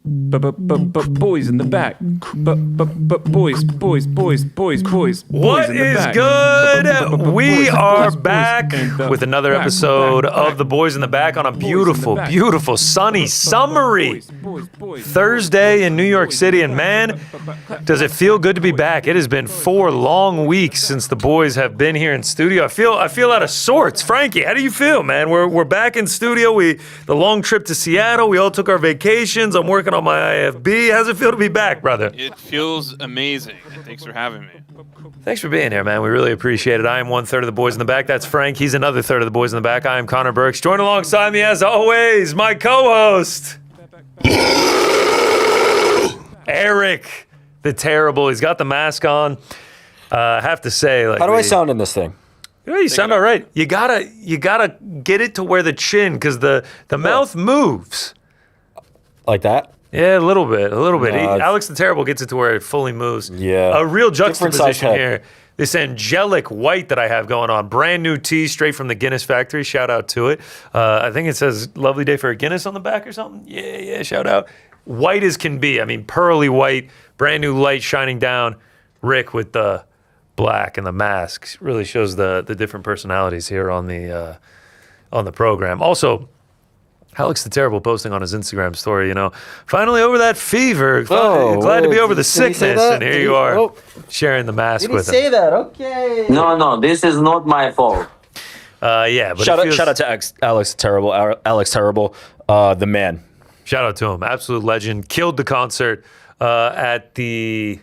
Boys in the back. Boys. What is good? We are back with another episode of The Boys in the Back on a beautiful, beautiful, sunny, summery Thursday in New York City. And man, does it feel good to be back. It has been 4 long weeks since the boys have been here in studio. I feel out of sorts. Frankie, how do you feel, man? We're back in studio. The long trip to Seattle, we all took our vacations. I'm working on my IFB. How's it feel to be back, brother? It feels amazing. Thanks for having me. Thanks for being here, man. We really appreciate it. I am 1/3 of the boys in the back. That's Frank. He's another third of the boys in the back. I am Connor Burks. Joined alongside me, as always, my co-host, Eric, the Terrible. He's got the mask on. I have to say, like, how do I sound in this thing? Yeah, you sound all right. You gotta get it to where the chin, because the mouth moves. Like that? Yeah, a little bit. No, Alex the Terrible gets it to where it fully moves. Yeah. A real juxtaposition here. This angelic white that I have going on. Brand new tee straight from the Guinness factory. Shout out to it. I think it says lovely day for a Guinness on the back or something. Yeah, shout out. White as can be. I mean, pearly white. Brand new light shining down. Rick with the black and the mask. Really shows the different personalities here on the program. Also, Alex the Terrible posting on his Instagram story, finally over that fever. Glad to be over the sickness. And here you are sharing the mask with him. Did he say that? Okay. No, this is not my fault. Yeah, but Shout out to Alex Terrible. Alex Terrible, the man. Shout out to him. Absolute legend. Killed the concert at the...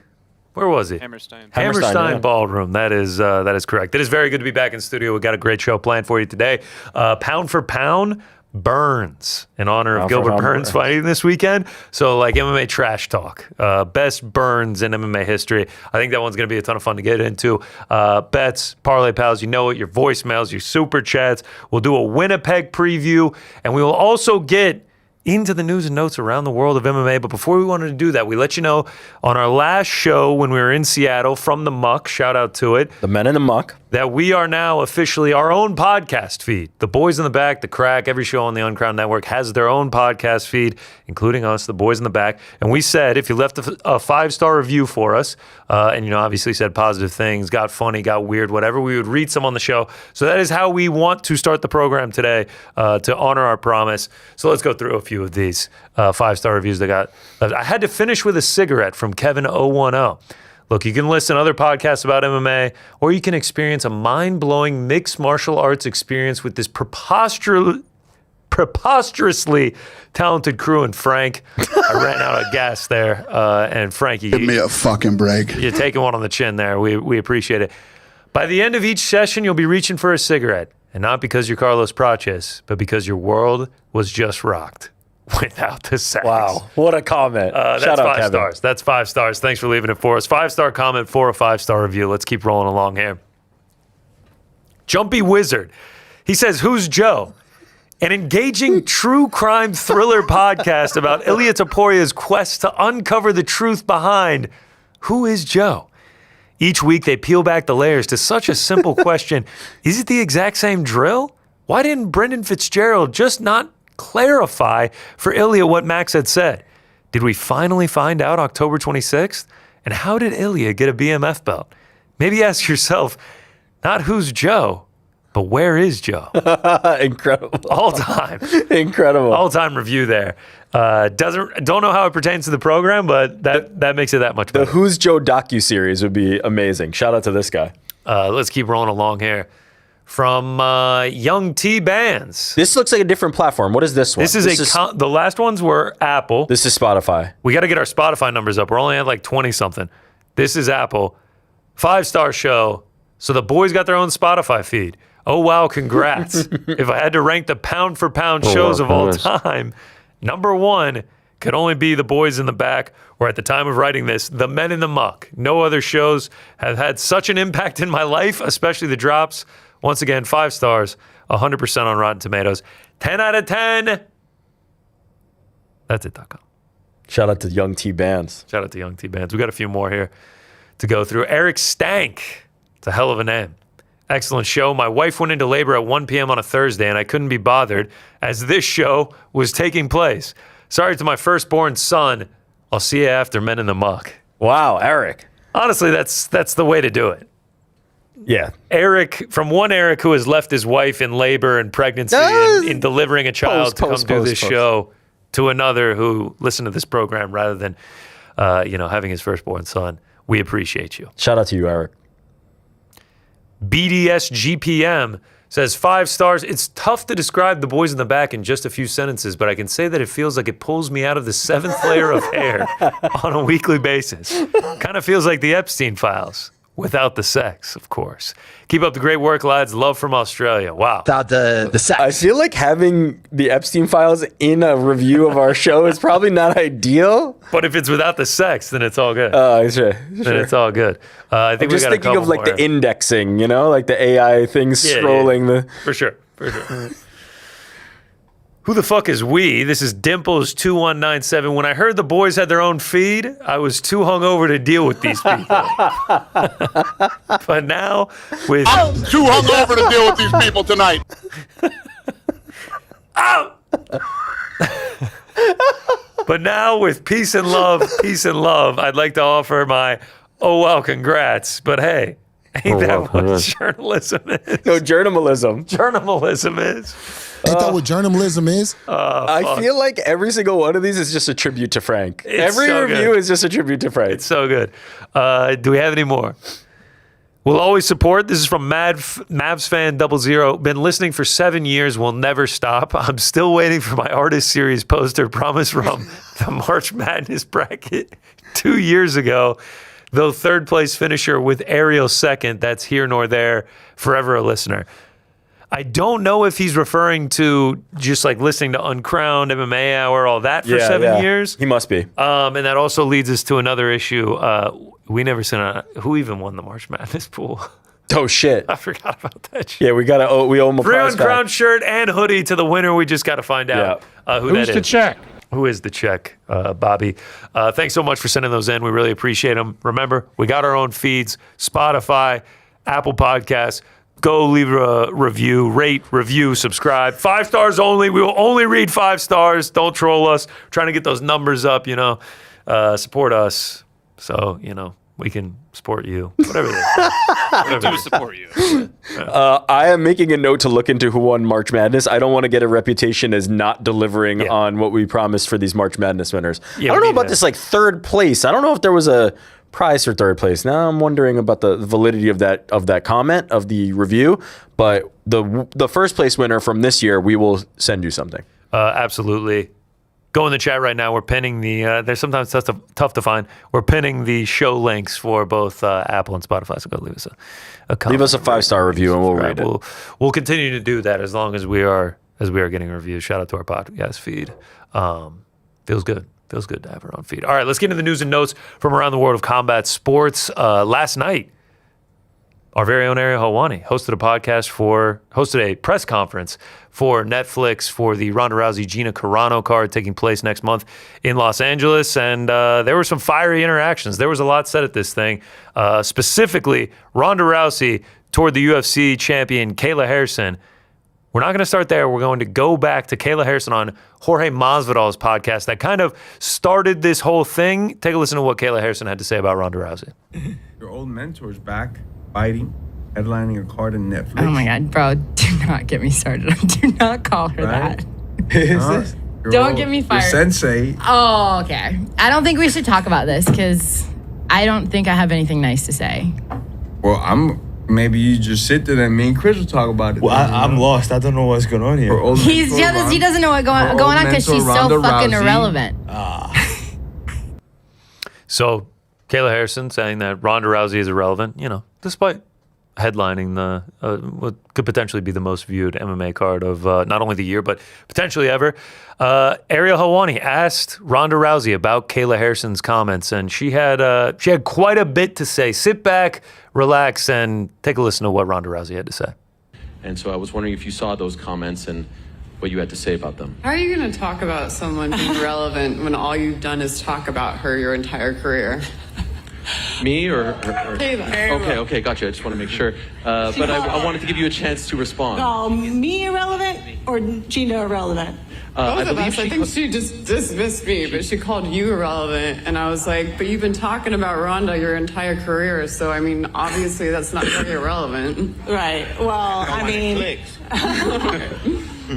Where was he? Hammerstein Hammerstein Ballroom. That is correct. It is very good to be back in studio. We got a great show planned for you today. Pound for pound, Burns, in honor of Gilbert Burns fighting this weekend. So, like, MMA trash talk. Best Burns in MMA history. I think that one's going to be a ton of fun to get into. Bets, Parlay Pals, you know it, your voicemails, your super chats. We'll do a Winnipeg preview, and we will also get into the news and notes around the world of MMA. But before we wanted to do that, we let you know on our last show when we were in Seattle from the Muck, shout out to it. The Men in the Muck. That we are now officially our own podcast feed. The Boys in the Back, The Crack, every show on the Uncrowned Network has their own podcast feed, including us, The Boys in the Back. And we said if you left a 5-star review for us, and obviously said positive things, got funny, got weird, whatever, we would read some on the show. So that is how we want to start the program today, to honor our promise. So let's go through a few of these 5-star reviews that got left. I had to finish with a cigarette from Kevin010. Look, you can listen to other podcasts about MMA, or you can experience a mind-blowing mixed martial arts experience with this preposterously talented crew. And Frank, I ran out of gas there. And Frankie, give me a fucking break. You're taking one on the chin there. We appreciate it. By the end of each session, you'll be reaching for a cigarette. And not because you're Carlos Praches, but because your world was just rocked. Without the sex. Wow, what a comment. That's Shout out, 5 Kevin. stars. That's 5 stars. Thanks for leaving it for us. 5-star comment for a 5-star review. Let's keep rolling along here. Jumpy Wizard. He says, "Who's Joe?" An engaging true crime thriller podcast about Ilia Toporia's quest to uncover the truth behind who is Joe. Each week they peel back the layers to such a simple question. Is it the exact same drill? Why didn't Brendan Fitzgerald just not clarify for Ilia what Max had said? Did we finally find out October 26th? And how did Ilia get a BMF belt? Maybe ask yourself, not who's Joe, but where is Joe? Incredible. All time. Incredible. All time review there. Don't know how it pertains to the program, but that makes it that much better. The Who's Joe docuseries would be amazing. Shout out to this guy. Let's keep rolling along here. From Young T Bands. This looks like a different platform. What is this one? The last ones were Apple. This is Spotify. We got to get our Spotify numbers up. We're only at like 20-something. This is Apple. 5-star show. So the boys got their own Spotify feed. Oh, wow, congrats. If I had to rank the pound-for-pound shows of all time, number 1 could only be The Boys in the Back, or at the time of writing this, The Men in the Muck. No other shows have had such an impact in my life, especially the drops. Once again, 5 stars, 100% on Rotten Tomatoes. 10 out of 10. That's it.com. Shout out to Young T Bands. Shout out to Young T Bands. We got a few more here to go through. Eric Stank. It's a hell of a name. Excellent show. My wife went into labor at 1 p.m. on a Thursday, and I couldn't be bothered as this show was taking place. Sorry to my firstborn son. I'll see you after Men in the Muck. Wow, Eric. Honestly, that's the way to do it. Yeah. Eric, from one Eric who has left his wife in labor and pregnancy in delivering a child to come do this show, to another who listened to this program rather than, having his firstborn son. We appreciate you. Shout out to you, Eric. BDSGPM says 5 stars. It's tough to describe the boys in the back in just a few sentences, but I can say that it feels like it pulls me out of the 7th layer of hair on a weekly basis. Kind of feels like the Epstein files. Without the sex, of course. Keep up the great work, lads. Love from Australia. Wow. Without the sex. I feel like having the Epstein files in a review of our show is probably not ideal. But if it's without the sex, then it's all good. Sure. Then it's all good. I think I'm just thinking of like the indexing, like the AI things scrolling the. For sure. Who the fuck is we? This is Dimples2197. When I heard the boys had their own feed, I was too hungover to deal with these people. But now with... I'm too hungover to deal with these people tonight. But now with peace and love, I'd like to offer my, congrats. But hey, ain't that what journalism is? No, journalism. Journalism is. Ain't that what journalism is? I feel like every single one of these is just a tribute to Frank. Every so review good. is just a tribute to Frank. It's so good. Do we have any more? We'll always support. This is from Mavs fan 00. Been listening for 7 years. Will never stop. I'm still waiting for my artist series poster promised from the March Madness bracket 2 years ago. Though third place finisher with Ariel second. That's here nor there. Forever a listener. I don't know if he's referring to just like listening to Uncrowned, MMA Hour, all that for 7 years. He must be. And that also leads us to another issue. We never sent who even won the March Madness pool. Oh shit! I forgot about that shit. Yeah, we owe him a Free prize Uncrowned back. shirt and hoodie to the winner. We just got to find out who that is. Who's the check? Who is the check, Bobby? Thanks so much for sending those in. We really appreciate them. Remember, we got our own feeds: Spotify, Apple Podcasts. Go leave a review, rate, review, subscribe. 5 stars only. We will only read 5 stars. Don't troll us. We're trying to get those numbers up, support us so, we can support you. Whatever it is. We do support you. I am making a note to look into who won March Madness. I don't want to get a reputation as not delivering on what we promised for these March Madness winners. Yeah, I don't know about this like third place. I don't know if there was a prize for third place. Now I'm wondering about the validity of that comment of the review. But the first place winner from this year, we will send you something. Absolutely. Go in the chat right now. We're pinning the. They're sometimes tough to find. We're pinning the show links for both Apple and Spotify. So go leave us a comment. Leave us a 5-star review and we'll read it. We'll continue to do that as long as we are getting reviews. Shout out to our podcast feed. Feels good. Feels good to have our own feed. All right, let's get into the news and notes from around the world of combat sports. Last night, our very own Ariel Helwani hosted a press conference for Netflix for the Ronda Rousey Gina Carano card taking place next month in Los Angeles. And there were some fiery interactions. There was a lot said at this thing. Specifically, Ronda Rousey toward the UFC champion Kayla Harrison. We're not going to start there. We're going to go back to Kayla Harrison on Jorge Masvidal's podcast that kind of started this whole thing. Take a listen to what Kayla Harrison had to say about Ronda Rousey. Your old mentor's back, fighting, headlining a card on Netflix. Oh my God, bro, do not get me started. Do not call her that. Don't get me fired. Your sensei. Oh, okay. I don't think we should talk about this because I don't think I have anything nice to say. Well, maybe you just sit there and me and Chris will talk about it. Well, I'm lost. I don't know what's going on here. He doesn't know what's going on because she's so fucking irrelevant. So Kayla Harrison saying that Ronda Rousey is irrelevant, despite headlining what could potentially be the most viewed MMA card of not only the year, but potentially ever. Ariel Helwani asked Ronda Rousey about Kayla Harrison's comments, and she had quite a bit to say. Sit back, relax, and take a listen to what Ronda Rousey had to say. And so I was wondering if you saw those comments and what you had to say about them. How are you going to talk about someone being relevant when all you've done is talk about her your entire career? Me or Kayla. Okay, gotcha. I just want to make sure. But I wanted to give you a chance to respond. Oh, me irrelevant or Gina irrelevant? I believe I think she just dismissed me, but she called you irrelevant. And I was like, but you've been talking about Ronda your entire career. So, I mean, obviously that's not very irrelevant. Right. Well, I mean...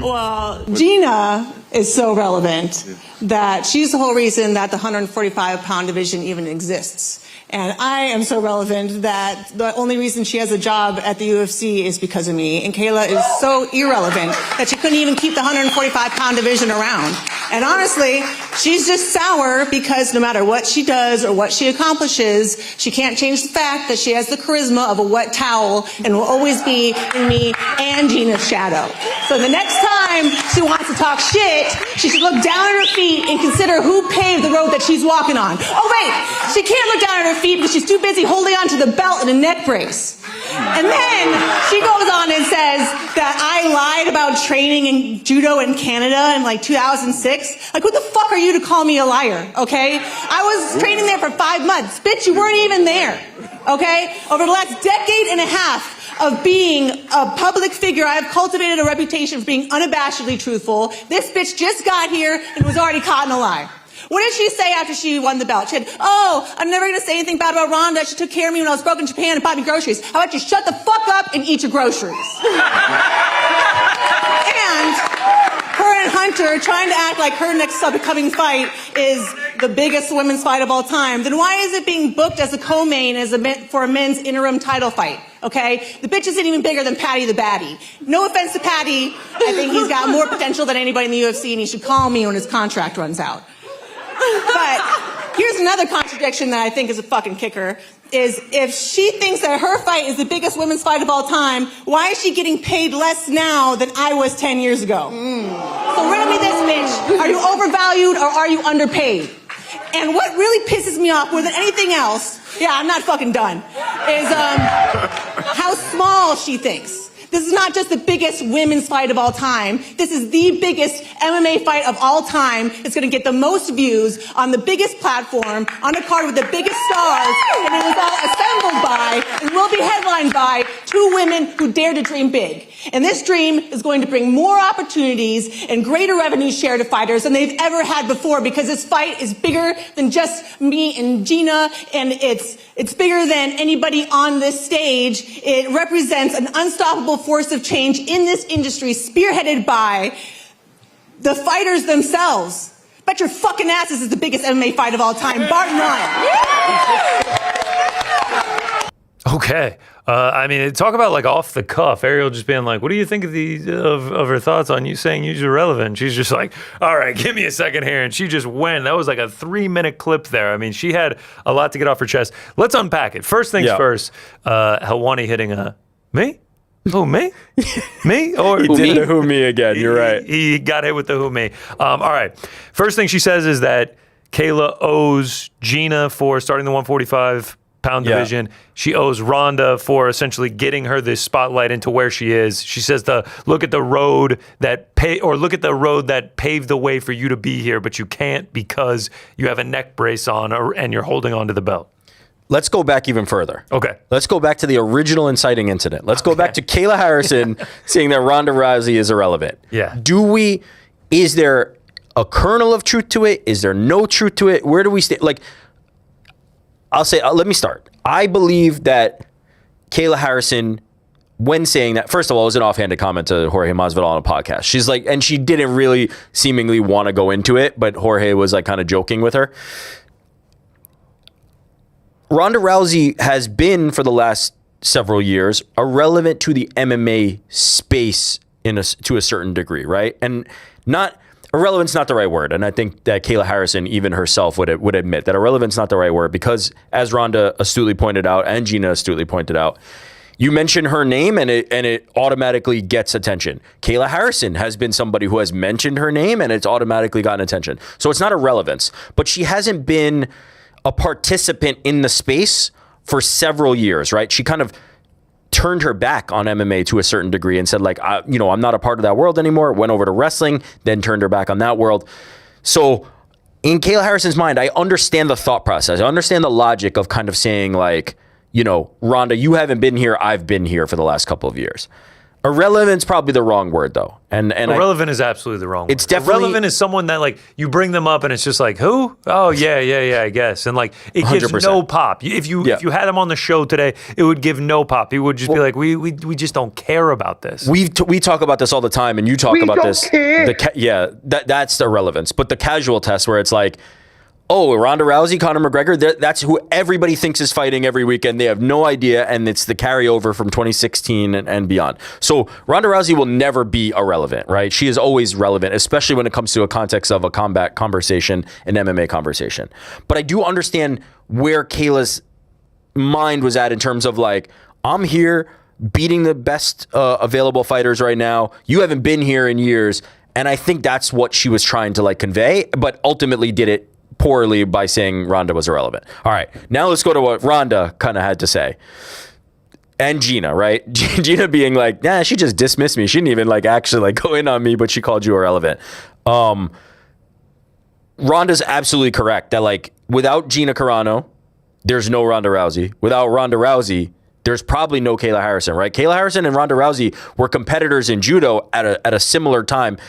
Well, Gina is so relevant that she's the whole reason that the 145-pound division even exists. And I am so relevant that the only reason she has a job at the UFC is because of me. And Kayla is so irrelevant that she couldn't even keep the 145-pound division around. And honestly, she's just sour because no matter what she does or what she accomplishes, she can't change the fact that she has the charisma of a wet towel and will always be in me and Gina's shadow. So the next time she wants to talk shit, she should look down at her feet and consider who paved the road that she's walking on. Oh wait, she can't look down at her feet because she's too busy holding on to the belt and a neck brace. And then she goes on and says that I lied about training in judo in Canada in like 2006. Like, who the fuck are you to call me a liar, okay? I was training there for 5 months. Bitch, you weren't even there, okay? Over the last decade and a half of being a public figure, I have cultivated a reputation for being unabashedly truthful. This bitch just got here and was already caught in a lie. What did she say after she won the belt? She said, oh, I'm never going to say anything bad about Ronda. She took care of me when I was broke in Japan and bought me groceries. How about you shut the fuck up and eat your groceries? And her and Hunter trying to act like her next upcoming fight is the biggest women's fight of all time. Then why is it being booked as a co-main for a men's interim title fight? Okay? The bitch isn't even bigger than Patty the Baddie. No offense to Patty. I think he's got more potential than anybody in the UFC, and he should call me when his contract runs out. But here's another contradiction that I think is a fucking kicker, is if she thinks that her fight is the biggest women's fight of all time, why is she getting paid less now than I was 10 years ago? So riddle me this, bitch. Are you overvalued or are you underpaid? And what really pisses me off more than anything else, yeah, I'm not fucking done, is how small she thinks. This is not just the biggest women's fight of all time. This is the biggest MMA fight of all time. It's going to get the most views on the biggest platform, on a card with the biggest stars, and it was all assembled by and will be headlined by 2 women who dare to dream big. And this dream is going to bring more opportunities and greater revenue share to fighters than they've ever had before, because this fight is bigger than just me and Gina, and it's bigger than anybody on this stage. It represents an unstoppable force of change in this industry, spearheaded by the fighters themselves. Bet your fucking ass this is the biggest MMA fight of all time. Barton Ryan. Okay. I mean, talk about like off the cuff. Ariel just being like, what do you think of of her thoughts on you saying you're irrelevant? She's just like, all right, give me a second here. And she just went. That was like a 3-minute clip there. I mean, she had a lot to get off her chest. Let's unpack it. First things first, Helwani hitting me? Who, me? Me? Or He did the who me again. You're right. He got hit with the who me. All right. First thing she says is that Kayla owes Gina for starting the 145-pound division. She owes Ronda for essentially getting her this spotlight into where she is. She says look at the road that paved the way for you to be here, but you can't because you have a neck brace on and you're holding onto the belt. Let's go back even further. Okay. Let's go back to the original inciting incident. Let's go back to Kayla Harrison saying that Ronda Rousey is irrelevant. Yeah. Is there a kernel of truth to it? Is there no truth to it? Where do we stay? Like, I'll say, let me start. I believe that Kayla Harrison, when saying that, first of all, it was an offhanded comment to Jorge Masvidal on a podcast. She's like, and she didn't really seemingly want to go into it, but Jorge was like kind of joking with her. Ronda Rousey has been, for the last several years, irrelevant to the MMA space to a certain degree, right? And irrelevant's not the right word. And I think that Kayla Harrison, even herself, would admit that irrelevant's not the right word because, as Ronda astutely pointed out and Gina astutely pointed out, you mention her name and it automatically gets attention. Kayla Harrison has been somebody who has mentioned her name and it's automatically gotten attention. So it's not irrelevance, but she hasn't been a participant in the space for several years, right? She kind of turned her back on MMA to a certain degree and said like, I'm not a part of that world anymore. Went over to wrestling, then turned her back on that world. So in Kayla Harrison's mind, I understand the thought process. I understand the logic of kind of saying like, you know, Ronda, you haven't been here. I've been here for the last couple of years. Irrelevant's probably the wrong word though. And irrelevant is absolutely the wrong word. It's definitely irrelevant is someone that like you bring them up and it's just like, who? Oh yeah, I guess. And like it gives 100%. no pop. If you had him on the show today, it would give no pop. He would just be like, we just don't care about this. We talk about this all the time, and you talk about this. That's the irrelevance. But the casual test where it's like, oh, Ronda Rousey, Conor McGregor, that's who everybody thinks is fighting every weekend. They have no idea, and it's the carryover from 2016 and beyond. So Ronda Rousey will never be irrelevant, right? She is always relevant, especially when it comes to a context of a combat conversation, an MMA conversation. But I do understand where Kayla's mind was at in terms of like, I'm here beating the best available fighters right now. You haven't been here in years. And I think that's what she was trying to like convey, but ultimately did it poorly by saying Ronda was irrelevant. All right, now let's go to what Ronda kind of had to say. And Gina, right? Gina being like, nah, she just dismissed me. She didn't even like actually like go in on me, but she called you irrelevant. Ronda's absolutely correct that like without Gina Carano, there's no Ronda Rousey. Without Ronda Rousey, there's probably no Kayla Harrison, right? Kayla Harrison and Ronda Rousey were competitors in judo at a similar time,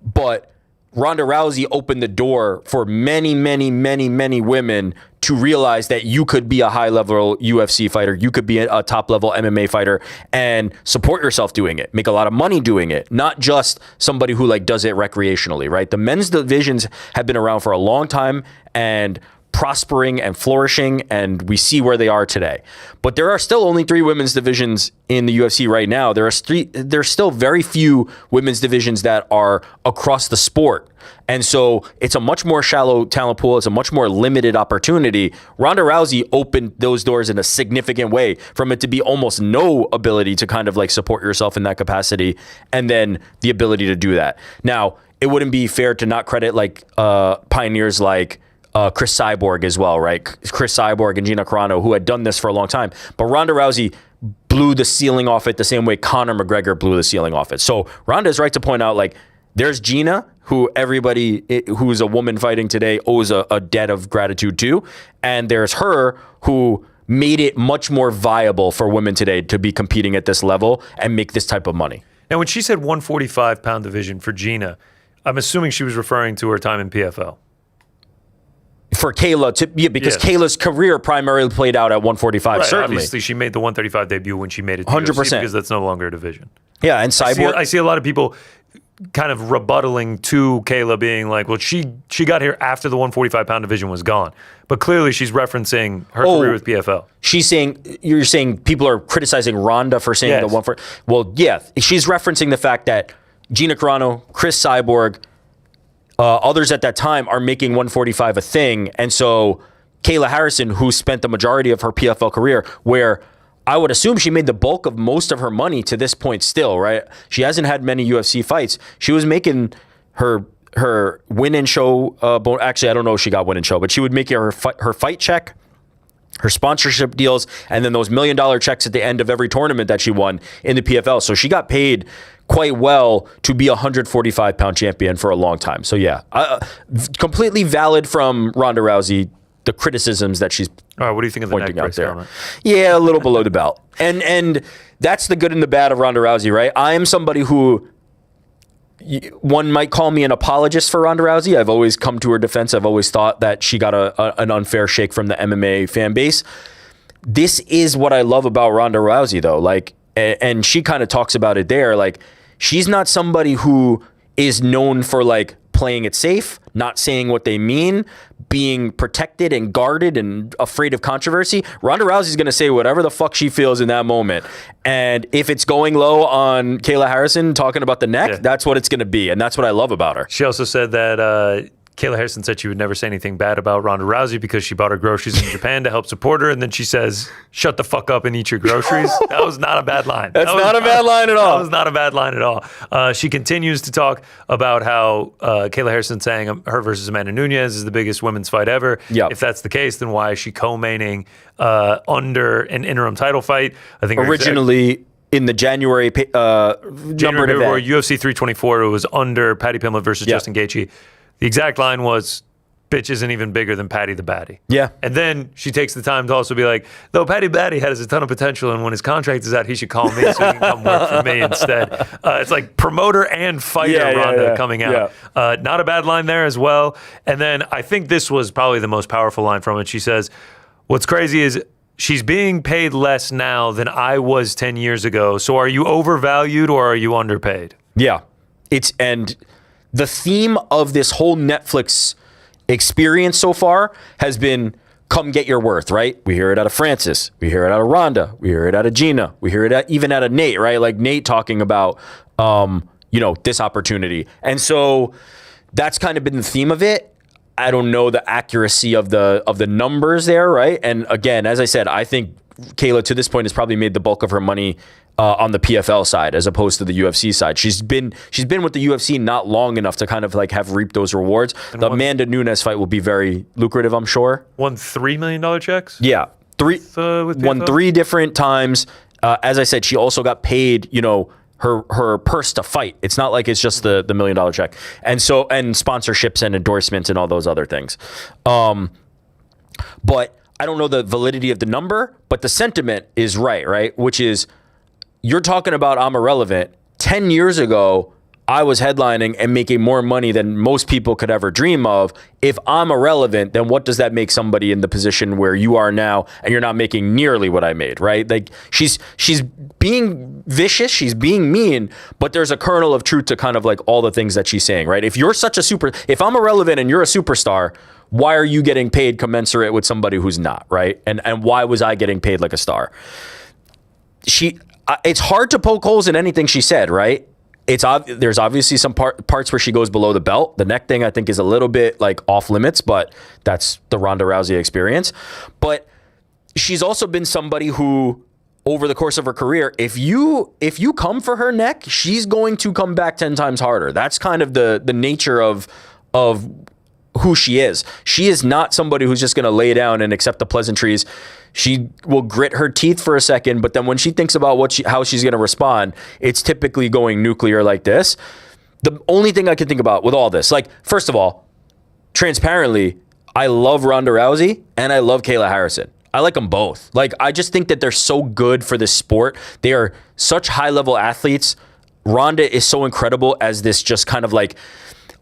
but Ronda Rousey opened the door for many, many, many, many women to realize that you could be a high-level UFC fighter, you could be a top-level MMA fighter, and support yourself doing it, make a lot of money doing it, not just somebody who like does it recreationally, right? The men's divisions have been around for a long time and prospering and flourishing, and we see where they are today. But there are still only 3 women's divisions in the UFC right now. There's still very few women's divisions that are across the sport. And so it's a much more shallow talent pool. It's a much more limited opportunity. Ronda Rousey opened those doors in a significant way from it to be almost no ability to kind of like support yourself in that capacity, and then the ability to do that. Now, it wouldn't be fair to not credit like pioneers like Chris Cyborg as well, right? Chris Cyborg and Gina Carano, who had done this for a long time. But Ronda Rousey blew the ceiling off it the same way Conor McGregor blew the ceiling off it. So Ronda is right to point out, like, there's Gina, who everybody who's a woman fighting today owes a debt of gratitude to. And there's her, who made it much more viable for women today to be competing at this level and make this type of money. Now, when she said 145-pound division for Gina, I'm assuming she was referring to her time in PFL. For Kayla, because Kayla's career primarily played out at 145, right, certainly. Obviously, she made the 135 debut when she made it to 100%. UFC because that's no longer a division. Yeah, and Cyborg. I see a lot of people kind of rebuttaling to Kayla being like, well, she got here after the 145-pound division was gone. But clearly she's referencing her career with PFL. You're saying people are criticizing Ronda for saying the 145. Well, yeah, she's referencing the fact that Gina Carano, Chris Cyborg, others at that time are making 145 a thing. And so Kayla Harrison, who spent the majority of her PFL career, where I would assume she made the bulk of most of her money to this point still, right? She hasn't had many UFC fights. She was making her win and show. Actually, I don't know if she got win and show, but she would make her fight check, her sponsorship deals, and then those $1 million checks at the end of every tournament that she won in the PFL. So she got paid quite well to be a 145-pound champion for a long time. So yeah, completely valid from Ronda Rousey, the criticisms that she's all right, what do you think of the pointing neck out there? comment? Yeah, a little below the belt. And that's the good and the bad of Ronda Rousey, right? I am somebody who, one might call me an apologist for Ronda Rousey. I've always come to her defense. I've always thought that she got an unfair shake from the MMA fan base. This is what I love about Ronda Rousey, though. Like, and she kind of talks about it there. Like, she's not somebody who is known for like playing it safe, not saying what they mean, being protected and guarded and afraid of controversy. Ronda Rousey's going to say whatever the fuck she feels in that moment. And if it's going low on Kayla Harrison talking about the neck, that's what it's going to be. And that's what I love about her. She also said that Kayla Harrison said she would never say anything bad about Ronda Rousey because she bought her groceries in Japan to help support her. And then she says, shut the fuck up and eat your groceries. That was not a bad line. That's not a bad line at all. That was not a bad line at all. She continues to talk about how Kayla Harrison saying her versus Amanda Nunes is the biggest women's fight ever. Yep. If that's the case, then why is she co-maining under an interim title fight? I think originally in the January numbered event. UFC 324, it was under Patty Pimblett versus Justin Gaethje. The exact line was, bitch isn't even bigger than Patty the Batty. Yeah. And then she takes the time to also be like, though Patty Batty has a ton of potential, and when his contract is out, he should call me so he can come work for me instead. It's like promoter and fighter Ronda coming out. Not a bad line there as well. And then I think this was probably the most powerful line from it. She says, what's crazy is she's being paid less now than I was 10 years ago. So are you overvalued or are you underpaid? Yeah. And the theme of this whole Netflix experience so far has been come get your worth, right? We hear it out of Francis. We hear it out of Ronda. We hear it out of Gina. We hear it even out of Nate, right? Like Nate talking about, this opportunity. And so that's kind of been the theme of it. I don't know the accuracy of the numbers there, right? And again, as I said, I think Kayla to this point has probably made the bulk of her money on the PFL side as opposed to the UFC side. She's been with the UFC not long enough to kind of like have reaped those rewards. And the Amanda Nunes fight will be very lucrative, I'm sure. Won $3 million checks? Yeah. Won 3 different times. As I said, she also got paid, her purse to fight. It's not like it's just the $1 million check. And sponsorships and endorsements and all those other things. But I don't know the validity of the number, but the sentiment is right? Which is, you're talking about I'm irrelevant. 10 years ago, I was headlining and making more money than most people could ever dream of. If I'm irrelevant, then what does that make somebody in the position where you are now and you're not making nearly what I made, right? Like she's being vicious, she's being mean, but there's a kernel of truth to kind of like all the things that she's saying, right? If I'm irrelevant and you're a superstar, why are you getting paid commensurate with somebody who's not, right? And why was I getting paid like a star? It's hard to poke holes in anything she said, right? There's obviously some parts where she goes below the belt. The neck thing I think is a little bit like off limits, but that's the Ronda Rousey experience. But she's also been somebody who, over the course of her career, if you come for her neck, she's going to come back 10 times harder. That's kind of the nature of who she is. She is not somebody who's just going to lay down and accept the pleasantries. She will grit her teeth for a second, but then when she thinks about how she's going to respond, it's typically going nuclear like this. The only thing I can think about with all this, like, first of all, transparently, I love Ronda Rousey and I love Kayla Harrison. I like them both. Like, I just think that they're so good for this sport. They are such high-level athletes. Ronda is so incredible as this just kind of like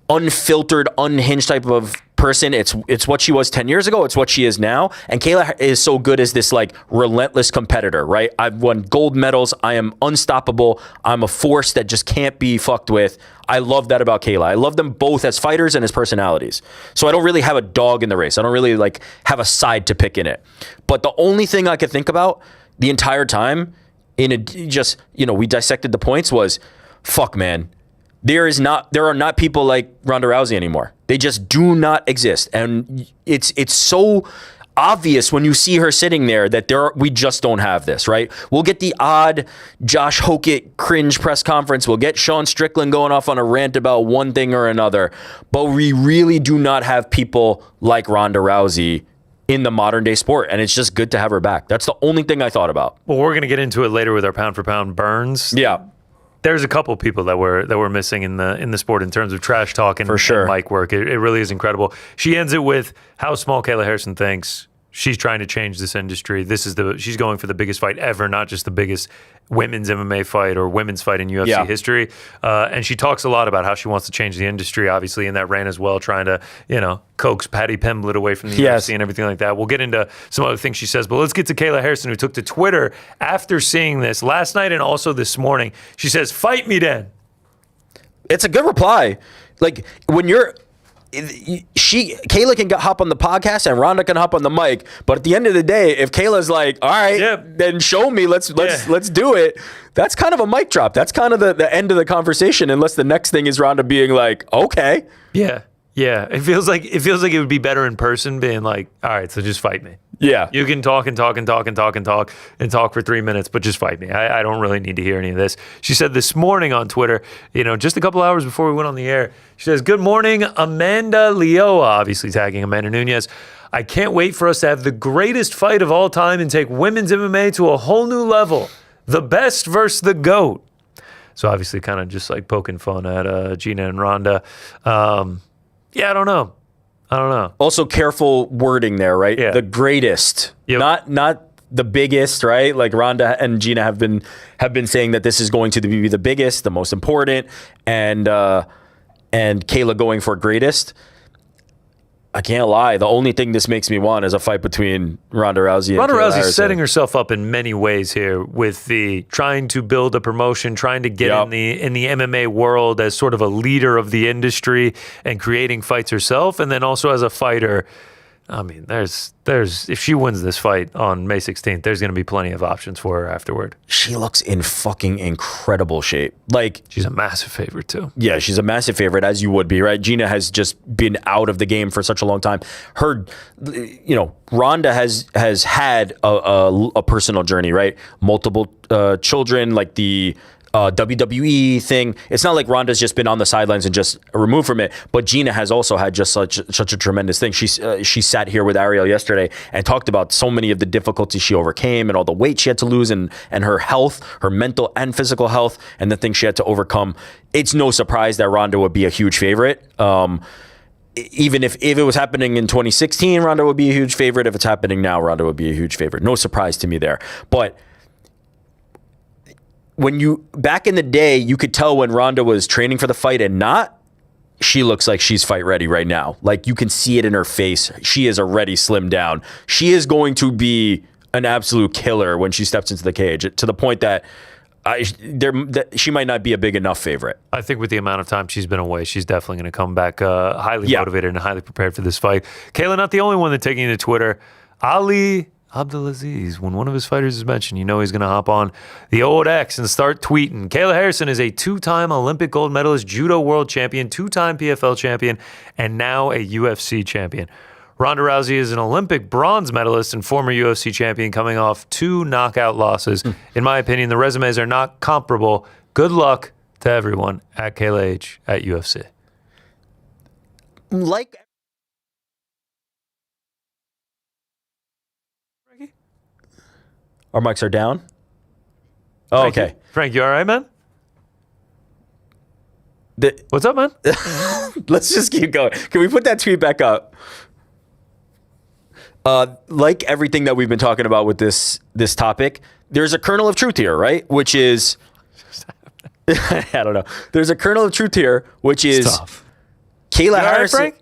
unfiltered, unhinged type of person. It's what she was 10 years ago. It's what she is now. And Kayla is so good as this like relentless competitor, right? I've won gold medals. I am unstoppable. I'm a force that just can't be fucked with. I love that about Kayla. I love them both as fighters and as personalities. So I don't really have a dog in the race. I don't really like have a side to pick in it. But the only thing I could think about the entire time we dissected the points was, fuck, man. There are not people like Ronda Rousey anymore. They just do not exist. And it's so obvious when you see her sitting there that we just don't have this, right? We'll get the odd Josh Hokett cringe press conference. We'll get Sean Strickland going off on a rant about one thing or another. But we really do not have people like Ronda Rousey in the modern day sport. And it's just good to have her back. That's the only thing I thought about. Well, we're going to get into it later with our pound for pound Burns. Yeah. There's a couple people that were missing in the sport in terms of trash talk and, for sure, and mic work. It really is incredible. She ends it with how small Kayla Harrison thinks. She's trying to change this industry. She's going for the biggest fight ever, not just the biggest women's MMA fight or women's fight in UFC history. And she talks a lot about how she wants to change the industry, obviously in that rant as well, trying to, coax Patty Pimblett away from the UFC and everything like that. We'll get into some other things she says, but let's get to Kayla Harrison, who took to Twitter after seeing this last night and also this morning. She says, "Fight me then." It's a good reply. Like when Kayla can hop on the podcast and Ronda can hop on the mic, but at the end of the day, if Kayla's like, all right, then show me, let's do it. That's kind of a mic drop. That's kind of the end of the conversation, unless the next thing is Ronda being like, okay. Yeah. It feels like it would be better in person, being like, all right, so just fight me. Yeah. You can talk for 3 minutes, but just fight me. I don't really need to hear any of this. She said this morning on Twitter, just a couple hours before we went on the air, she says, "Good morning, Amanda Leoa," obviously tagging Amanda Nunes. "I can't wait for us to have the greatest fight of all time and take women's MMA to a whole new level. The best versus the GOAT." So obviously kind of just like poking fun at Gina and Ronda. I don't know. I don't know. Also, careful wording there, right? Yeah. The greatest, Yep. not the biggest, right? Like Ronda and Gina have been saying that this is going to be the biggest, the most important, and Kayla going for greatest. I can't lie. The only thing this makes me want is a fight between Ronda Rousey and Ronda Kayla Rousey's Harrison. setting herself up in many ways here with the trying to build a promotion, trying to get in the MMA world as sort of a leader of the industry and creating fights herself, and then also as a fighter. I mean, there's if she wins this fight on May 16th, there's going to be plenty of options for her afterward. She looks in fucking incredible shape. Like, she's a massive favorite too. Yeah, she's a massive favorite, as you would be, right? Gina has just been out of the game for such a long time. Ronda has had a personal journey, right? Multiple children, like the WWE thing. It's not like Ronda's just been on the sidelines and just removed from it, but Gina has also had just such a tremendous thing. She sat here with Ariel yesterday and talked about so many of the difficulties she overcame and all the weight she had to lose and her health, her mental and physical health, and the things she had to overcome. It's no surprise that Ronda would be a huge favorite. Even if it was happening in 2016, Ronda would be a huge favorite. If it's happening now, Ronda would be a huge favorite. No surprise to me there. But back in the day, you could tell when Ronda was training for the fight and not. She looks like she's fight ready right now. Like, you can see it in her face. She is already slimmed down. She is going to be an absolute killer when she steps into the cage, to the point that she might not be a big enough favorite. I think with the amount of time she's been away, she's definitely going to come back highly motivated and highly prepared for this fight. Kayla, not the only one that's taking to Twitter. Ali Abdulaziz, when one of his fighters is mentioned, you know he's going to hop on the old X and start tweeting. Kayla Harrison is a 2-time Olympic gold medalist, judo world champion, 2-time PFL champion, and now a UFC champion. Ronda Rousey is an Olympic bronze medalist and former UFC champion coming off 2 knockout losses. In my opinion, the resumes are not comparable. Good luck to everyone at Kayla H at UFC. Our mics are down. Oh, okay. Frank, you all right, man? What's up, man? Let's just keep going. Can we put that tweet back up? Like everything that we've been talking about with this topic, there's a kernel of truth here, right? Which is, I don't know. There's a kernel of truth here, which is Kayla Harrison. Right, Frank?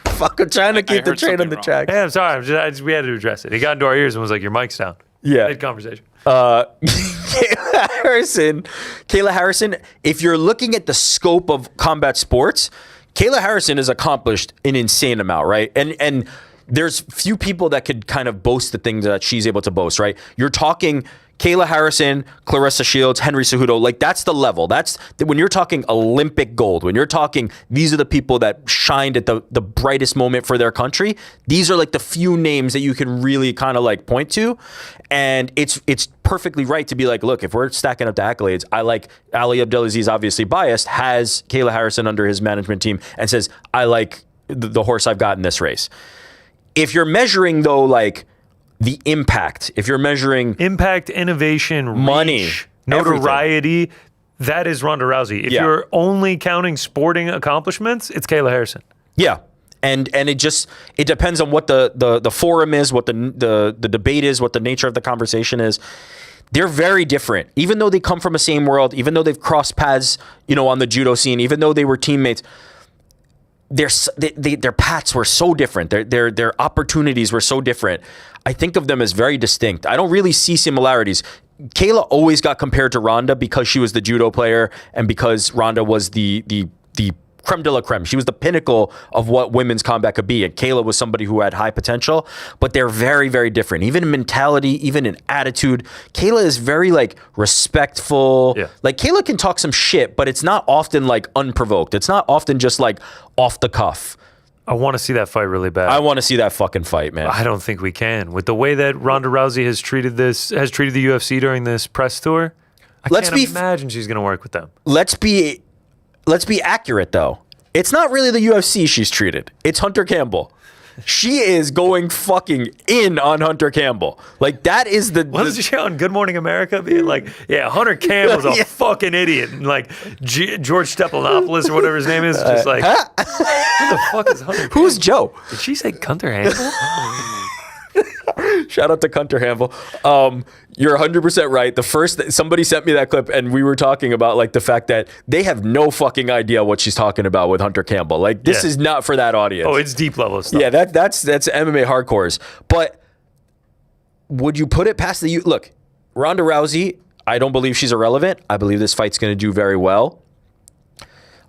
Fuck, I'm trying to keep the train on the track. Yeah, I'm sorry. We had to address it. He got into our ears and was like, "Your mic's down." Yeah. Mid conversation. Kayla Harrison, if you're looking at the scope of combat sports, Kayla Harrison has accomplished an insane amount, right? And there's few people that could kind of boast the things that she's able to boast, right? You're talking Kayla Harrison, Clarissa Shields, Henry Cejudo, like that's the level. That's when you're talking Olympic gold, when you're talking these are the people that shined at the brightest moment for their country. These are like the few names that you can really kind of like point to. And it's perfectly right to be like, look, if we're stacking up the accolades, I like Ali Abdelaziz, obviously biased, has Kayla Harrison under his management team and says, I like the horse I've got in this race. If you're measuring though, like, the impact, if you're measuring impact, innovation, money, reach, notoriety, that is Ronda Rousey. If you're only counting sporting accomplishments, it's Kayla Harrison. Yeah. And it depends on what the forum is, what the debate is, what the nature of the conversation is. They're very different. Even though they come from the same world, even though they've crossed paths, on the judo scene, even though they were teammates, their paths were so different. Their opportunities were so different. I think of them as very distinct. I don't really see similarities. Kayla always got compared to Ronda because she was the judo player and because Ronda was the creme de la creme. She was the pinnacle of what women's combat could be. And Kayla was somebody who had high potential, but they're very, very different. Even in mentality, even in attitude. Kayla is very like respectful. Yeah. Like Kayla can talk some shit, but it's not often like unprovoked. It's not often just like off the cuff. I want to see that fight really bad. I want to see that fucking fight, man. I don't think we can. With the way that Ronda Rousey has treated the UFC during this press tour, I can't imagine she's going to work with them. Let's be accurate, though. It's not really the UFC she's treated. It's Hunter Campbell. She is going fucking in on Hunter Campbell. Like, that is the... Wasn't she on Good Morning America being like, yeah, Hunter Campbell's a fucking idiot. And like George Stephanopoulos or whatever his name is, just like, who the fuck is Hunter Campbell? Who's Joe? Did she say Hunter Campbell? Shout out to Hunter Campbell. You're 100% right. Somebody sent me that clip, and we were talking about like the fact that they have no fucking idea what she's talking about with Hunter Campbell. Like, this is not for that audience. Oh, it's deep level stuff. Yeah, that's MMA hardcores. But would you put it past the... Look, Ronda Rousey, I don't believe she's irrelevant. I believe this fight's going to do very well.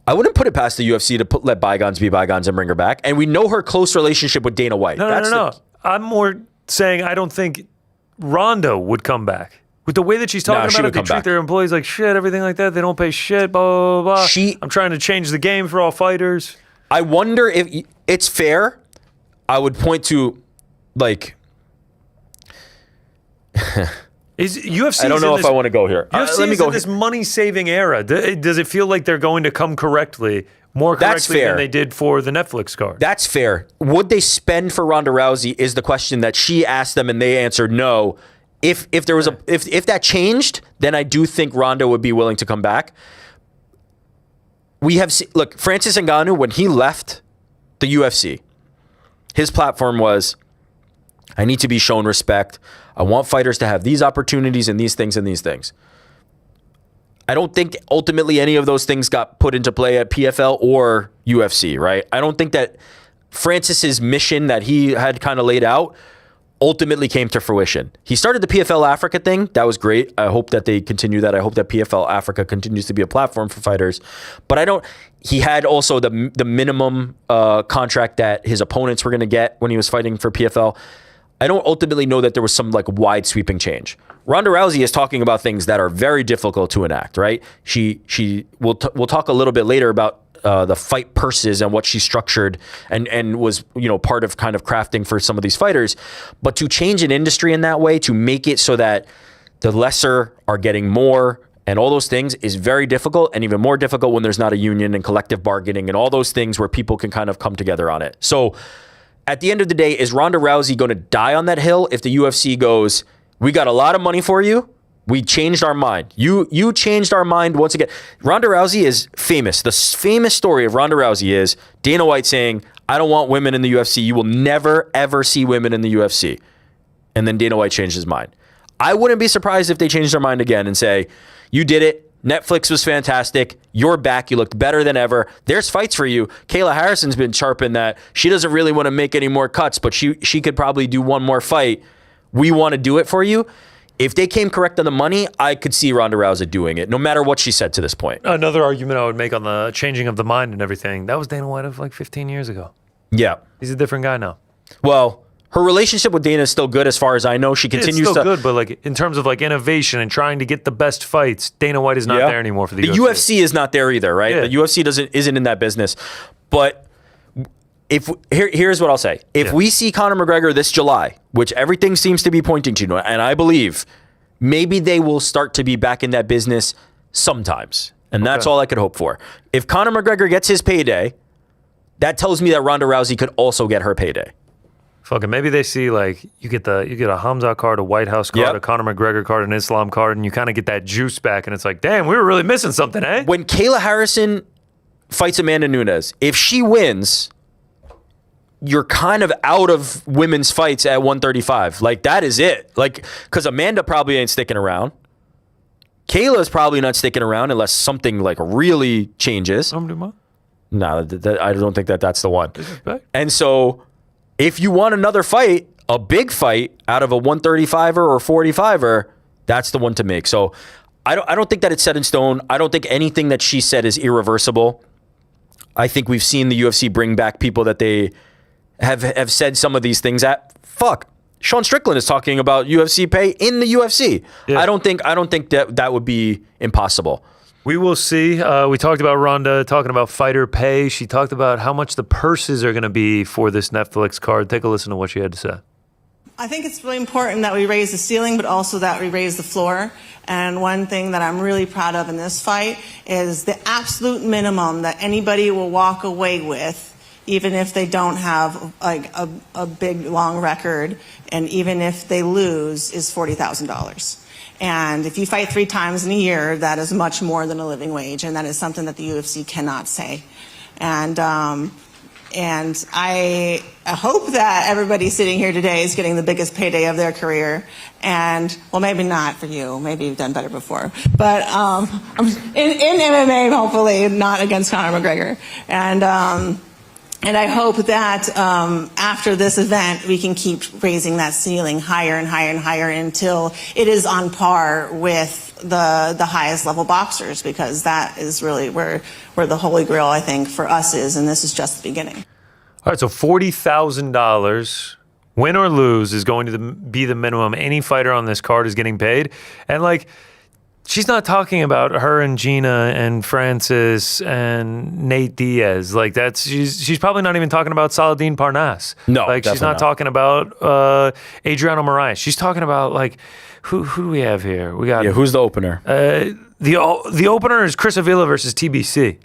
I wouldn't put it past the UFC to let bygones be bygones and bring her back. And we know her close relationship with Dana White. No. I'm more saying I don't think Ronda would come back. With the way that she's talking about it, they treat their employees like shit, everything like that. They don't pay shit, blah, blah, blah. I'm trying to change the game for all fighters. I wonder if it's fair. I would point to, like... Is UFC? I don't know if I want to go here. UFC is in this money-saving era. Does it feel like they're going to come more correctly than they did for the Netflix card? That's fair. Would they spend for Ronda Rousey is the question that she asked them, and they answered no. If there was if that changed, then I do think Ronda would be willing to come back. We have look, Francis Ngannou, when he left the UFC, his platform was, I need to be shown respect. I want fighters to have these opportunities and these things and these things. I don't think ultimately any of those things got put into play at PFL or UFC, right? I don't think that Francis's mission that he had kind of laid out ultimately came to fruition. He started the PFL Africa thing. That was great. I hope that they continue that. I hope that PFL Africa continues to be a platform for fighters. But he had also the minimum contract that his opponents were going to get when he was fighting for PFL. I don't ultimately know that there was some like wide sweeping change. Ronda Rousey is talking about things that are very difficult to enact, right? We'll talk a little bit later about the fight purses and what she structured and was, part of kind of crafting for some of these fighters. But to change an industry in that way, to make it so that the lesser are getting more and all those things is very difficult, and even more difficult when there's not a union and collective bargaining and all those things where people can kind of come together on it. So at the end of the day, is Ronda Rousey going to die on that hill if the UFC goes, we got a lot of money for you, we changed our mind. You changed our mind once again. Ronda Rousey is famous. The famous story of Ronda Rousey is Dana White saying, I don't want women in the UFC. You will never, ever see women in the UFC. And then Dana White changed his mind. I wouldn't be surprised if they changed their mind again and say, you did it. Netflix was fantastic. You're back. You looked better than ever. There's fights for you. Kayla Harrison's been sharping that. She doesn't really want to make any more cuts, but she could probably do one more fight. We want to do it for you. If they came correct on the money, I could see Ronda Rousey doing it, no matter what she said to this point. Another argument I would make on the changing of the mind and everything, that was Dana White of like 15 years ago. Yeah. He's a different guy now. Well, her relationship with Dana is still good as far as I know. She continues it's still good, but like in terms of like innovation and trying to get the best fights, Dana White is not there anymore for the UFC. The UFC is not there either, right? Yeah. The UFC isn't in that business. But here's what I'll say. If we see Conor McGregor this July, which everything seems to be pointing to, and I believe maybe they will start to be back in that business sometimes. And that's all I could hope for. If Conor McGregor gets his payday, that tells me that Ronda Rousey could also get her payday. Fucking maybe they see like you get a Hamza card, a White House card, a Conor McGregor card, an Islam card, and you kind of get that juice back, and it's like, damn, we were really missing something, eh? When Kayla Harrison fights Amanda Nunes, if she wins, you're kind of out of women's fights at 135. Like, that is it. Like, because Amanda probably ain't sticking around. Kayla's probably not sticking around unless something like really changes. No, I don't think that's the one. And so if you want another fight, a big fight out of a 135er or 45er, that's the one to make. So I don't think that it's set in stone. I don't think anything that she said is irreversible. I think we've seen the UFC bring back people that they have said some of these things at. Fuck. Sean Strickland is talking about UFC pay in the UFC. Yeah. I don't think that would be impossible. We will see. We talked about Ronda talking about fighter pay. She talked about how much the purses are going to be for this Netflix card. Take a listen to what she had to say. I think it's really important that we raise the ceiling, but also that we raise the floor. And one thing that I'm really proud of in this fight is the absolute minimum that anybody will walk away with even if they don't have like a big long record, and even if they lose, is $40,000. And if you fight 3 times in a year, that is much more than a living wage, and that is something that the UFC cannot say. And I hope that everybody sitting here today is getting the biggest payday of their career. And, well, maybe not for you. Maybe you've done better before. But in MMA, hopefully, not against Conor McGregor. And I hope that after this event, we can keep raising that ceiling higher and higher and higher until it is on par with the highest level boxers, because that is really where the holy grail, I think, for us is, and this is just the beginning. All right, so $40,000, win or lose, is going to be the minimum any fighter on this card is getting paid. And, like, she's not talking about her and Gina and Francis and Nate Diaz. Like, she's probably not even talking about Saladin Parnasse. No, like, she's not talking about Adriano Moraes. She's talking about, like, who do we have here? We got who's the opener? The opener is Chris Avila versus TBC.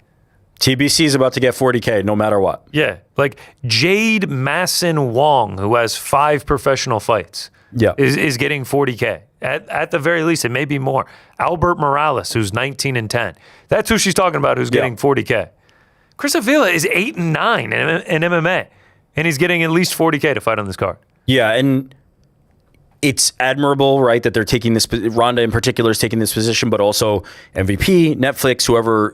TBC is about to get $40K no matter what. Yeah, like Jade Masson Wong, who has 5 professional fights, is getting $40K. At the very least, it may be more. Albert Morales, who's 19-10. That's who she's talking about, who's getting $40K. Chris Avila is 8-9 in MMA, and he's getting at least $40K to fight on this card. Yeah, and it's admirable, right, that they're taking this. Ronda in particular is taking this position, but also MVP, Netflix, whoever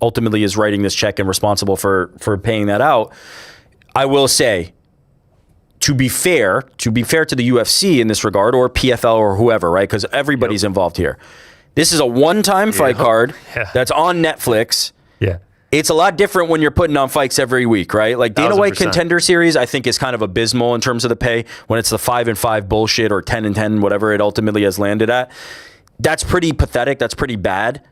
ultimately is writing this check and responsible for paying that out. I will say, to be fair to the UFC in this regard, or PFL or whoever, right, because everybody's involved here. This is a one-time fight card that's on Netflix. Yeah. It's a lot different when you're putting on fights every week, right? Like Dana White 1000%. Contender Series, I think is kind of abysmal in terms of the pay when it's the 5-5 bullshit or 10-10, whatever it ultimately has landed at. That's pretty pathetic. That's pretty bad.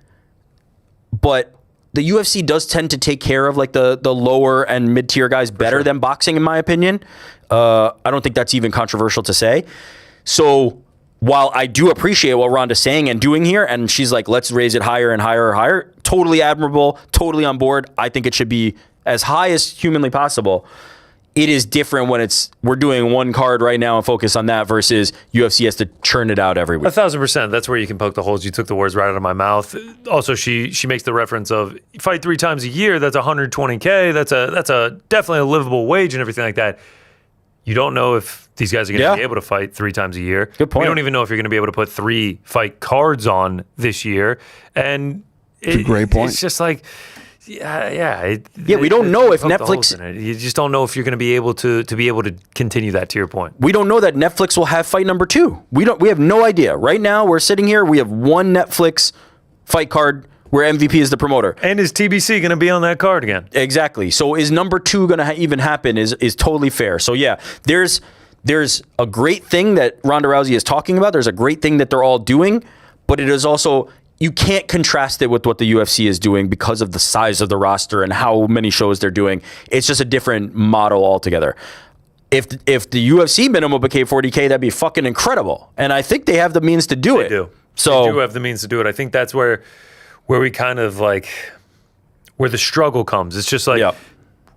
But the UFC does tend to take care of like the lower and mid-tier guys better than boxing, in my opinion. I don't think that's even controversial to say. So while I do appreciate what Ronda's saying and doing here, and she's like, let's raise it higher and higher and higher, totally admirable, totally on board. I think it should be as high as humanly possible. It is different when we're doing one card right now and focus on that versus UFC has to churn it out every week. 1,000%. That's where you can poke the holes. You took the words right out of my mouth. Also, she makes the reference of you fight 3 times a year. That's $120K. That's a definitely a livable wage and everything like that. You don't know if these guys are going to be able to fight 3 times a year. Good point. We don't even know if you're going to be able to put 3 fight cards on this year. And a great point. It's just like, we don't know if Netflix. You just don't know if you're going to be able to continue that. To your point, we don't know that Netflix will have fight number 2. We have no idea. Right now, we're sitting here. We have one Netflix fight card where MVP is the promoter. And is TBC going to be on that card again? Exactly. So is number 2 going to even happen is totally fair. So yeah, there's a great thing that Ronda Rousey is talking about. There's a great thing that they're all doing, but it is also, you can't contrast it with what the UFC is doing because of the size of the roster and how many shows they're doing. It's just a different model altogether. If the UFC minimum became $40K, that'd be fucking incredible. And I think they have the means to do it. They do. So they do have the means to do it. I think that's where we kind of like, where the struggle comes. It's just like,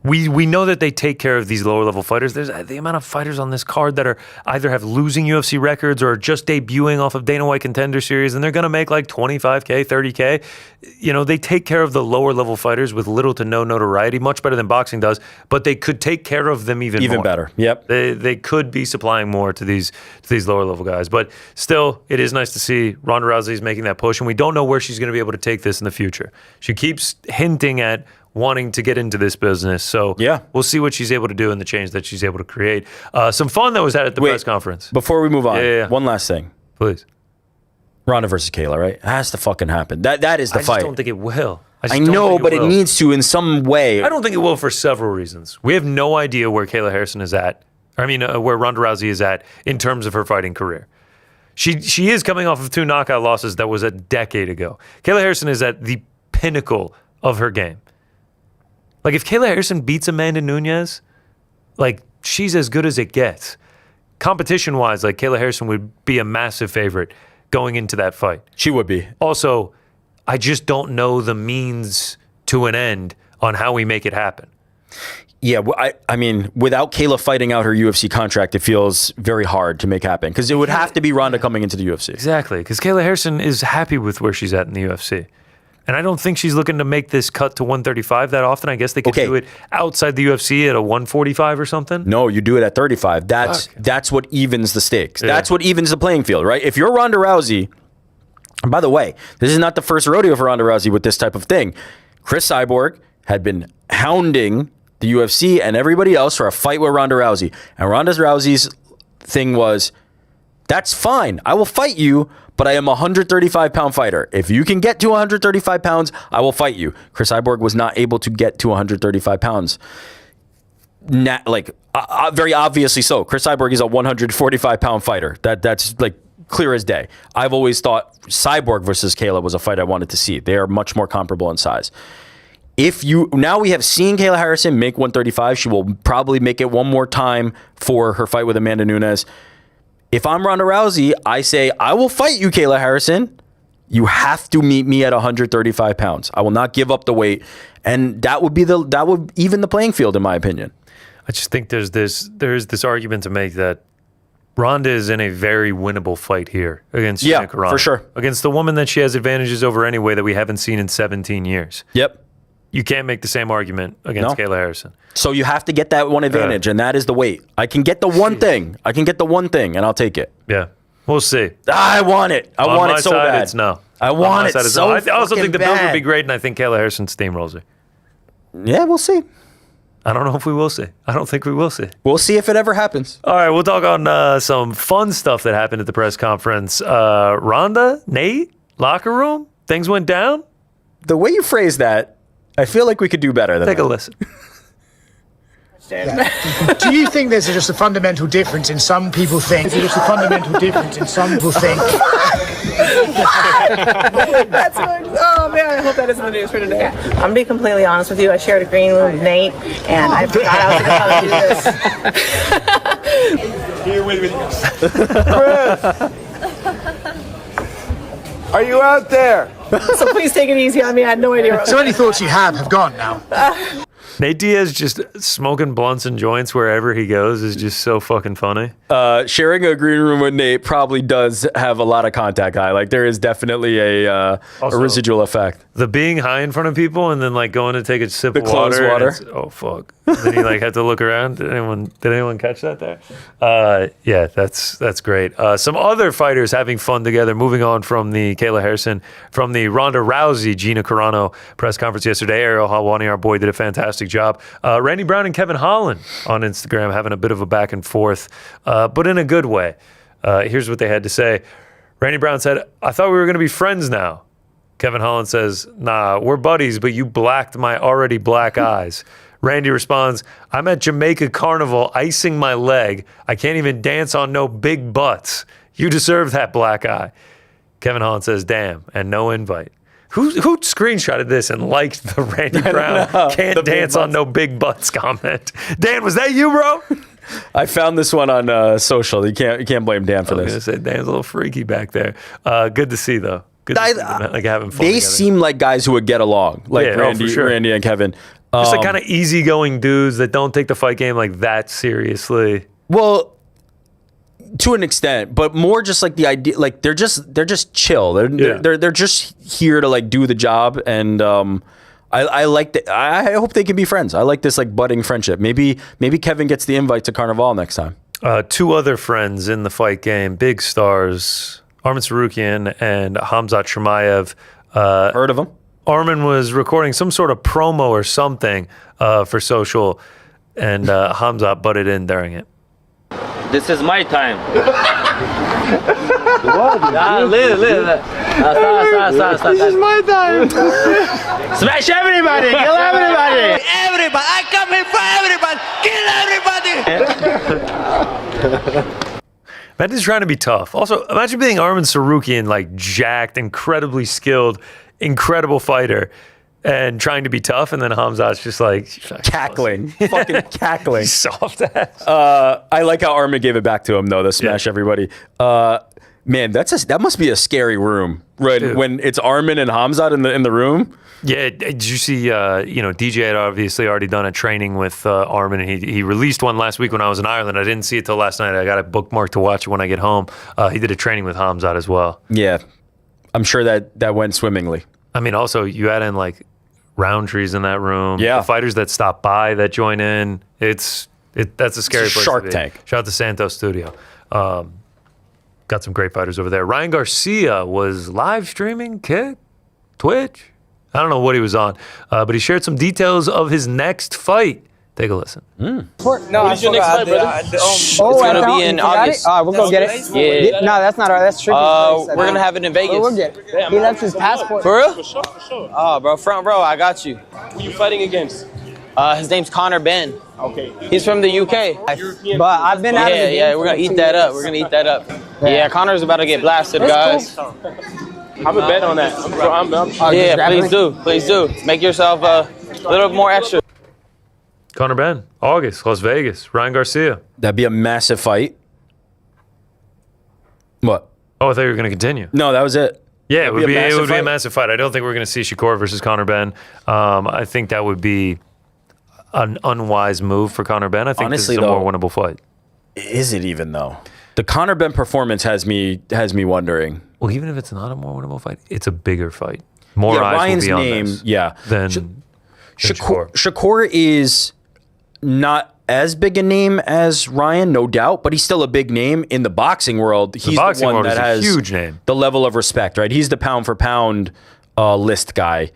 we know that they take care of these lower level fighters. There's the amount of fighters on this card that are either have losing UFC records or are just debuting off of Dana White Contender Series, and they're going to make like $25K, $30K. They take care of the lower level fighters with little to no notoriety, much better than boxing does, but they could take care of them even more. better. Yep. They could be supplying more to these lower level guys. But still, it is nice to see Ronda Rousey's making that push, and we don't know where she's going to be able to take this in the future. She keeps hinting at wanting to get into this business. So we'll see what she's able to do and the change that she's able to create. Some fun that was had at the press conference. Before we move on, one last thing. Please. Ronda versus Kayla, right? It has to fucking happen. That is the fight. I just don't think it will. I know, but it needs to in some way. I don't think it will for several reasons. We have no idea where Kayla Harrison is at. Where Ronda Rousey is at in terms of her fighting career. She is coming off of 2 knockout losses that was a decade ago. Kayla Harrison is at the pinnacle of her game. Like, if Kayla Harrison beats Amanda Nunes, like, she's as good as it gets. Competition-wise, like, Kayla Harrison would be a massive favorite going into that fight. She would be. Also, I just don't know the means to an end on how we make it happen. Yeah, I mean, without Kayla fighting out her UFC contract, it feels very hard to make happen because it would have to be Ronda coming into the UFC. Exactly, because Kayla Harrison is happy with where she's at in the UFC. And I don't think she's looking to make this cut to 135 that often. I guess they could do it outside the UFC at a 145 or something. No, you do it at 35. That's what evens the stakes. Yeah. That's what evens the playing field, right? If you're Ronda Rousey, and by the way, this is not the first rodeo for Ronda Rousey with this type of thing. Chris Cyborg had been hounding the UFC and everybody else for a fight with Ronda Rousey. And Ronda Rousey's thing was, that's fine. I will fight you, but I am a 135-pound fighter. If you can get to 135 pounds, I will fight you. Chris Cyborg was not able to get to 135 pounds. Very obviously so. Chris Cyborg is a 145-pound fighter. That's like clear as day. I've always thought Cyborg versus Kayla was a fight I wanted to see. They are much more comparable in size. Now we have seen Kayla Harrison make 135. She will probably make it one more time for her fight with Amanda Nunes. If I'm Ronda Rousey, I say, I will fight you, Kayla Harrison. You have to meet me at 135 pounds. I will not give up the weight. And that would even the playing field, in my opinion. I just think there's this argument to make that Ronda is in a very winnable fight here against Gina Carano. For sure. Against the woman that she has advantages over anyway that we haven't seen in 17 years. Yep. You can't make the same argument against Kayla Harrison. So you have to get that one advantage, and that is the weight. I can get the one thing. And I'll take it. Yeah. We'll see. I want it. I want it so bad. It's no. I want it so I also think the build bad. would be great, and I think Kayla Harrison steamrolls her. Yeah, we'll see. I don't know if we will see. I don't think we will see. We'll see if it ever happens. All right, we'll talk on some fun stuff that happened at the press conference. Ronda, Nate, locker room, things went down. The way you phrase that, I feel like we could do better than Take that. a listen. Do you think there's just a fundamental difference in some people think? There's just a fundamental difference in some people think. That's oh man, I hope that isn't the news for today. I'm gonna be completely honest with you. I shared a green room with Nate, and I forgot I was gonna come do this. Here with me. Chris! Are you out there? So please take it easy on me. I had no idea. So any thoughts you have gone now. Nate Diaz just smoking blunts and joints wherever he goes is just so fucking funny. Sharing a green room with Nate probably does have a lot of contact high. Like there is definitely a residual effect. The being high in front of people and then like going to take a sip of closed water. water. Oh fuck! Then you like had to look around. Did anyone catch that there? Yeah, that's great. Some other fighters having fun together. Moving on from the Kayla Harrison, from the Ronda Rousey, Gina Carano press conference yesterday. Ariel Helwani, our boy, did a fantastic job. Randy Brown and Kevin Holland on Instagram having a bit of a back and forth, but in a good way. Here's what they had to say. Randy Brown said, "I thought we were going to be friends now." Kevin Holland says, "Nah, we're buddies, but you blacked my already black eyes." Randy responds, "I'm at Jamaica Carnival icing my leg. I can't even dance on no big butts. You deserve that black eye." Kevin Holland says, "Damn," and no invite. Who screenshotted this and liked the Randy Brown can't dance on no big butts comment? Dan, was that you, bro? I found this one on social. You can't blame Dan for this. I was gonna say Dan's a little freaky back there. Good to see though. Good to see them, like having fun. They together. seem like guys who would get along, like Randy, for sure. Randy and Kevin. Just like kind of easygoing dudes that don't take the fight game like that seriously. Well, to an extent, but more just like the idea, like they're just chill. They're just here to like do the job, and I like that. I hope they can be friends. I like this like budding friendship. Maybe Kevin gets the invite to Carnival next time. Two other friends in the fight game, big stars, Arman Sarukian and Hamzat Chimaev. Heard of them? Arman was recording some sort of promo or something for social, and Hamzat butted in during it. This is my time. This is my time. Smash everybody! Kill everybody! Everybody! I come here for everybody! Kill everybody! Imagine trying to be tough. Also, imagine being Arman Sarukian, like jacked, incredibly skilled, incredible fighter, and trying to be tough, and then Hamzat's just like cackling, fucking cackling, soft ass. I like how Arman gave it back to him though. The smash everybody. Man, that must be a scary room. Right when it's Armin and Hamzat in the room. Yeah, did you see? DJ had obviously already done a training with Armin, and he released one last week when I was in Ireland. I didn't see it till last night. I got it bookmarked to watch it when I get home. He did a training with Hamzat as well. Yeah, I'm sure that went swimmingly. I mean, also you add in like Roundtree's in that room. Yeah, the fighters that stop by that join in. That's a scary place. Shark to be. Tank. Shout out to Santos Studio. Got some great fighters over there. Ryan Garcia was live streaming Twitch. I don't know what he was on, but he shared some details of his next fight. Take a listen. No, when's your next fight, brother? It's gonna be in August. We'll go get it. Yeah. No, that's not our. That's true. We're gonna have it in Vegas. We'll get it. He left his passport. For real? For sure. Oh, bro, front row, I got you. Who you fighting against? His name's Connor Ben. Okay. He's from the UK. But I've been out of the game. Yeah, we're gonna eat that up. We're gonna eat that up. Yeah, Connor's about to get blasted, guys. I'm a bet on that. Please do. Make yourself a little more extra. Connor Ben, August, Las Vegas. Ryan Garcia. That'd be a massive fight. What? Oh, I thought you were going to continue. No, that was it. Yeah, it would be a massive fight. I don't think we're going to see Shakur versus Connor Ben. I think that would be an unwise move for Connor Ben. I think honestly, this is a more winnable fight. Is it even though? The Connor Ben performance has me wondering. Well, even if it's not a more winnable fight, it's a bigger fight. More eyes Ryan's will be name, on this. Yeah. Than Shakur. Shakur is not as big a name as Ryan, no doubt, but he's still a big name in the boxing world. He's the one that has a huge name. The level of respect, right? He's the pound for pound list guy.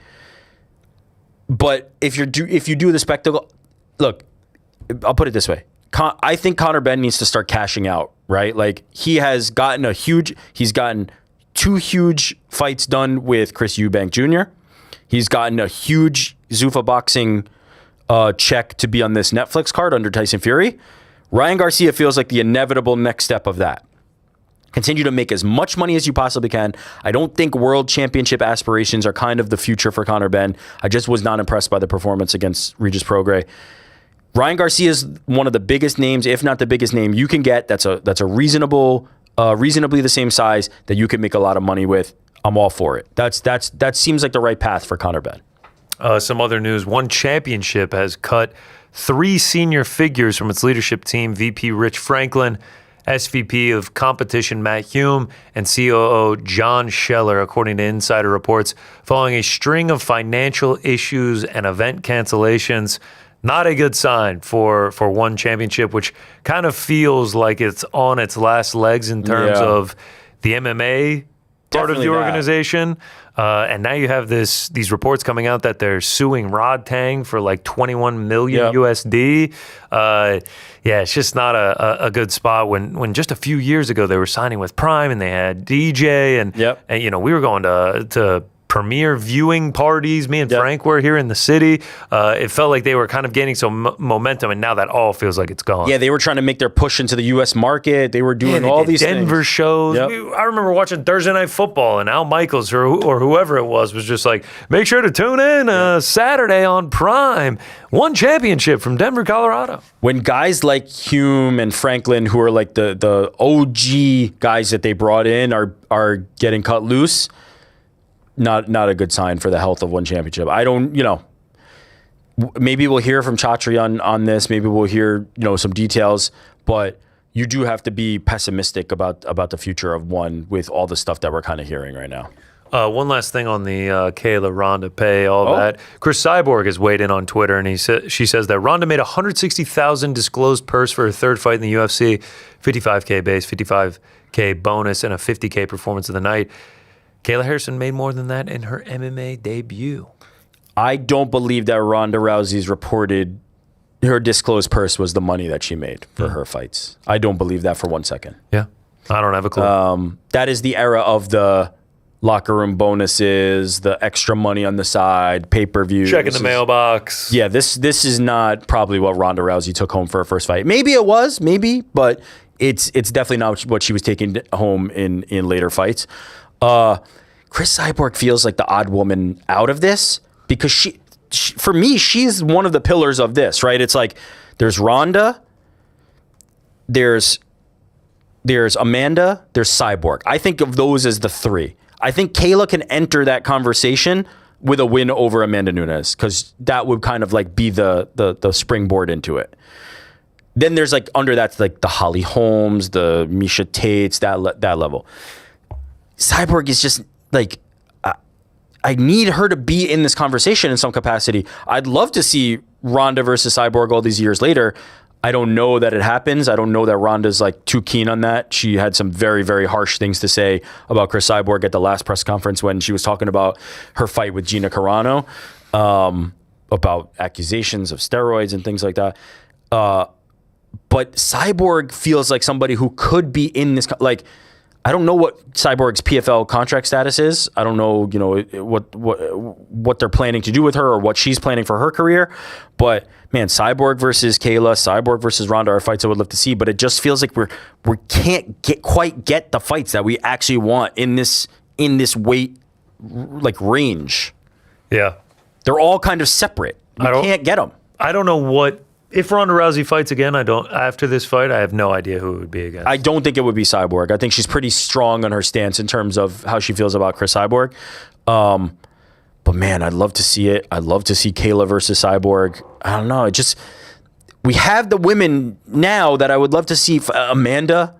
But if you do the spectacle, look, I'll put it this way. I think Connor Ben needs to start cashing out, right? Like he's gotten 2 huge fights done with Chris Eubank Jr. He's gotten a huge Zuffa boxing check to be on this Netflix card under Tyson Fury. Ryan Garcia feels like the inevitable next step of that. Continue to make as much money as you possibly can. I don't think world championship aspirations are kind of the future for Connor Ben. I just was not impressed by the performance against Regis Prograis. Ryan Garcia is one of the biggest names, if not the biggest name you can get. That's a reasonably the same size that you can make a lot of money with. I'm all for it. That seems like the right path for Connor Ben. Some other news. One Championship has cut 3 senior figures from its leadership team, VP Rich Franklin, SVP of Competition Matt Hume, and COO John Scheller, according to insider reports, following a string of financial issues and event cancellations. Not a good sign for One Championship, which kind of feels like it's on its last legs in terms of the MMA part of the organization. And now you have these reports coming out that they're suing Rod Tang for like 21 million USD. It's just not a good spot when just a few years ago they were signing with Prime and they had DJ and we were going to premiere viewing parties. Me and Frank were here in the city. It felt like they were kind of gaining some momentum, and now that all feels like it's gone. Yeah, they were trying to make their push into the U.S. market. They were doing all these Denver shows. Yep. I remember watching Thursday Night Football, and Al Michaels or whoever it was just like, make sure to tune in Saturday on Prime. One Championship from Denver, Colorado. When guys like Hume and Franklin, who are like the OG guys that they brought in, are getting cut loose, not a good sign for the health of One Championship. I don't, maybe we'll hear from Chatri on this. Maybe we'll hear, some details, but you do have to be pessimistic about the future of One with all the stuff that we're kind of hearing right now. One last thing on the Kayla Ronda pay, that. Chris Cyborg has weighed in on Twitter, and she says that Ronda made $160,000 disclosed purse for her third fight in the UFC, $55K base, $55K bonus, and a $50K performance of the night. Kayla Harrison made more than that in her MMA debut. I don't believe that Ronda Rousey's reported her disclosed purse was the money that she made for her fights. I don't believe that for 1 second. Yeah, I don't have a clue. That is the era of the locker room bonuses, the extra money on the side, pay-per-view. Checking the mailbox. Yeah, this is not probably what Ronda Rousey took home for her first fight. Maybe it was, but it's definitely not what she was taking home in later fights. Chris Cyborg feels like the odd woman out of this because she, for me, she's one of the pillars of this, right? It's like there's Ronda, there's there's Amanda, there's Cyborg. I think of those as the three. I think Kayla can enter that conversation with a win over Amanda Nunes because that would kind of like be the springboard into it. Then there's like under that's like the Holly Holmes, the Misha Tates, that level. Cyborg is just like, I need her to be in this conversation in some capacity. I'd love to see Ronda versus Cyborg all these years later. I don't know that it happens. I don't know that Ronda's like too keen on that. She had some very, very harsh things to say about Chris Cyborg at the last press conference when she was talking about her fight with Gina Carano, about accusations of steroids and things like that. But Cyborg feels like somebody who could be in this, like, I don't know what Cyborg's PFL contract status is. I don't know, what they're planning to do with her or what she's planning for her career. But man, Cyborg versus Kayla, Cyborg versus Ronda are fights I would love to see. But it just feels like we can't quite get the fights that we actually want in this weight like range. Yeah, they're all kind of separate. We can't get them. I don't know what. If Ronda Rousey fights again, after this fight, I have no idea who it would be against. I don't think it would be Cyborg. I think she's pretty strong on her stance in terms of how she feels about Chris Cyborg. But man, I'd love to see it. I'd love to see Kayla versus Cyborg. I don't know. We have the women now that I would love to see Amanda.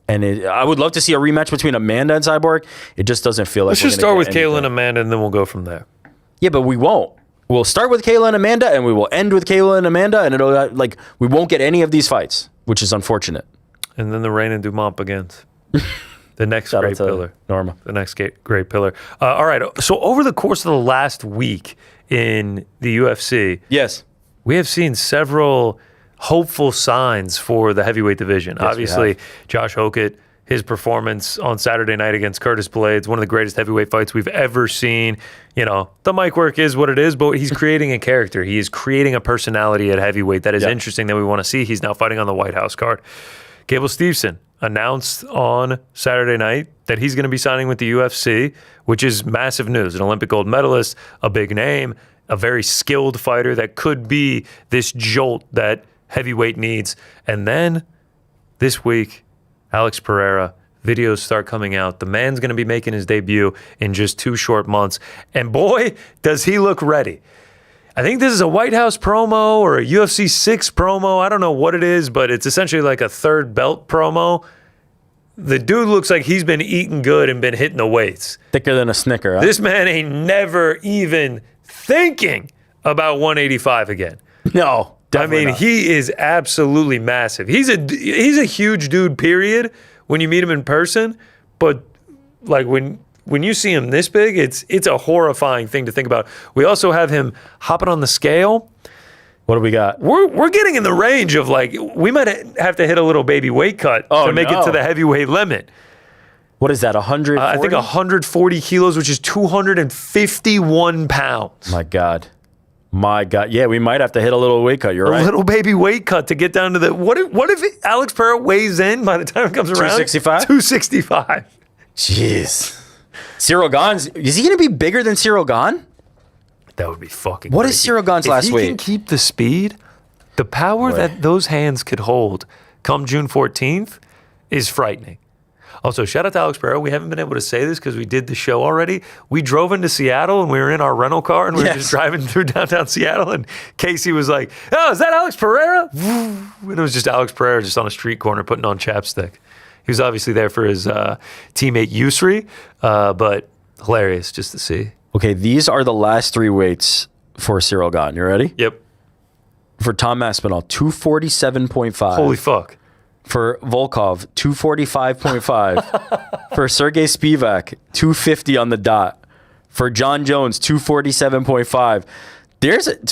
And I would love to see a rematch between Amanda and Cyborg. It just doesn't feel like Let's just start with Kayla and Amanda, and then we'll go from there. Yeah, but we won't. We'll start with Kayla and Amanda, and we will end with Kayla and Amanda, and it'll like we won't get any of these fights, which is unfortunate. And then the Rain and Dumont begins. The next great pillar. Norma. The next great pillar. All right. So over the course of the last week in the UFC, yes, we have seen several hopeful signs for the heavyweight division. Yes, obviously, Josh Hokett, his performance on Saturday night against Curtis Blades, one of the greatest heavyweight fights we've ever seen. The mic work is what it is, but he's creating a character. He is creating a personality at heavyweight that is interesting that we want to see. He's now fighting on the White House card. Gable Steveson announced on Saturday night that he's going to be signing with the UFC, which is massive news. An Olympic gold medalist, a big name, a very skilled fighter that could be this jolt that heavyweight needs. And then this week, Alex Pereira, videos start coming out. The man's going to be making his debut in just 2 short months. And boy, does he look ready. I think this is a White House promo or a UFC 6 promo. I don't know what it is, but it's essentially like a third belt promo. The dude looks like he's been eating good and been hitting the weights. Thicker than a Snicker. Huh? This man ain't never even thinking about 185 again. No. Definitely not. He is absolutely massive. He's a huge dude, period, when you meet him in person. But like when you see him this big, it's a horrifying thing to think about. We also have him hopping on the scale. What do we got? We're getting in the range of like we might have to hit a little baby weight cut to make it to the heavyweight limit. What is that, 140? I think 140 kilos, which is 251 pounds. My God. Yeah, we might have to hit a little weight cut. You're right. A little baby weight cut to get down to the... What if Alex Pereira weighs in by the time it comes around? 265? 265. Jeez. Cyril Gane's... Is he going to be bigger than Cyril Gane? That would be fucking What crazy. is Cyril Gane's last weight? If he can keep the speed, the power that those hands could hold come June 14th is frightening. Also, shout out to Alex Pereira. We haven't been able to say this because we did the show already. We drove into Seattle and we were in our rental car and we were just driving through downtown Seattle and Casey was like, "Oh, is that Alex Pereira?" And it was just Alex Pereira just on a street corner putting on chapstick. He was obviously there for his teammate Yusri, but hilarious just to see. Okay, these are the last 3 weights for Cyril Gane. You ready? Yep. For Tom Aspinall, 247.5. Holy fuck. For Volkov, 245.5. For Sergey Spivak, 250 on the dot. For John Jones, 247.5.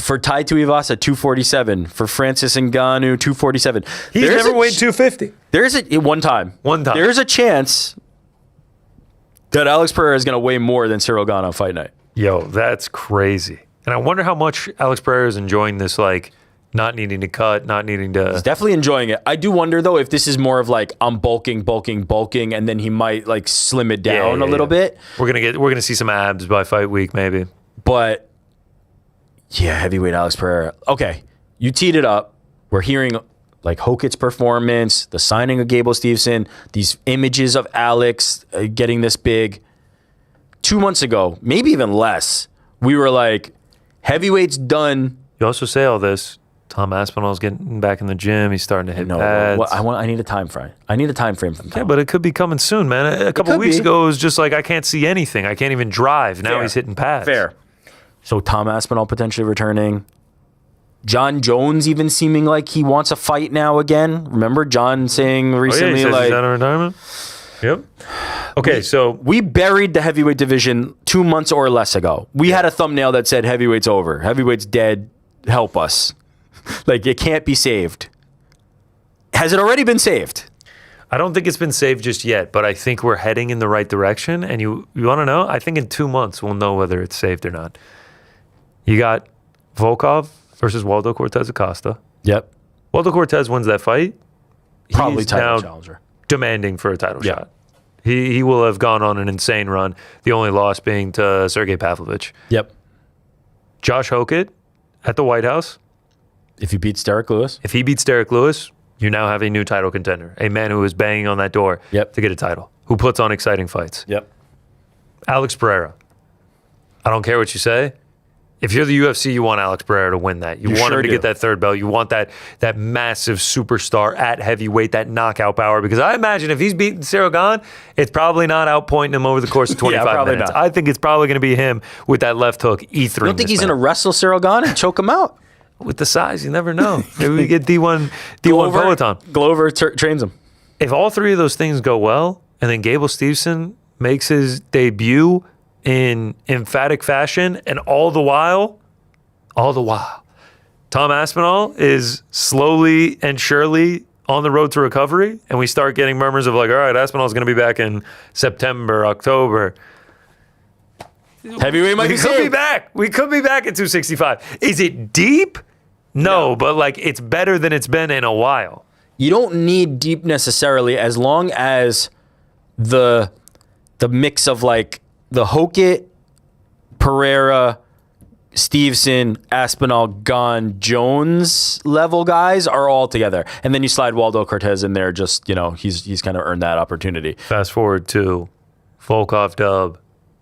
For Tai Tuivasa, 247. For Francis Ngannou, 247. He's never weighed 250. One time. There's a chance that Alex Pereira is going to weigh more than Cyril Gane on fight night. Yo, that's crazy. And I wonder how much Alex Pereira is enjoying this, like, not needing to cut, not needing to... He's definitely enjoying it. I do wonder, though, if this is more of like, I'm bulking, and then he might like slim it down a little bit. We're gonna see some abs by fight week, maybe. But, yeah, heavyweight Alex Pereira. Okay, you teed it up. We're hearing like Hokett's performance, the signing of Gable Steveson, these images of Alex getting this big. 2 months ago, maybe even less, we were like, heavyweight's done. You also say all this. Tom Aspinall's getting back in the gym. He's starting to hit pads. I need a time frame. I need a time frame from Tom. Yeah, but it could be coming soon, man. A couple weeks ago, it was just like, I can't see anything. I can't even drive. Now he's hitting pads. Fair. So Tom Aspinall potentially returning. John Jones even seeming like he wants a fight now again. Remember John saying recently, he says he's out of retirement? Yep. Okay, so we buried the heavyweight division 2 months or less ago. We had a thumbnail that said heavyweight's over. Heavyweight's dead. Help us. Like, it can't be saved. Has it already been saved? I don't think it's been saved just yet, but I think we're heading in the right direction. And you want to know? I think in 2 months we'll know whether it's saved or not. You got Volkov versus Waldo Cortez Acosta. Yep. Waldo Cortez wins that fight. Probably He's title now challenger. Demanding for a title shot. He will have gone on an insane run. The only loss being to Sergey Pavlovich. Yep. Josh Hokett at the White House. If he beats Derek Lewis. If he beats Derek Lewis, you now have a new title contender. A man who is banging on that door to get a title. Who puts on exciting fights. Yep. Alex Pereira. I don't care what you say. If you're the UFC, you want Alex Pereira to win that. You want him to get that third belt. You want that massive superstar at heavyweight, that knockout power. Because I imagine if he's beating Cyril Gane, it's probably not outpointing him over the course of 25 minutes. Not. I think it's probably going to be him with that left hook, ethering. You don't think he's going to wrestle Cyril Gane and choke him out? With the size, you never know. Maybe we get D1 Peloton. Glover trains him. If all three of those things go well, and then Gable Steveson makes his debut in emphatic fashion, and all the while, Tom Aspinall is slowly and surely on the road to recovery, and we start getting murmurs of like, all right, Aspinall's going to be back in September, October. Heavyweight might We could be back. We could be back at 265. Is it deep? No, but like it's better than it's been in a while. You don't need deep necessarily, as long as the mix of like the Hokett, Pereira, Steveson, Aspinall, Gane, Jones level guys are all together. And then you slide Waldo Cortez in there, just, he's kind of earned that opportunity. Fast forward to Volkov dub,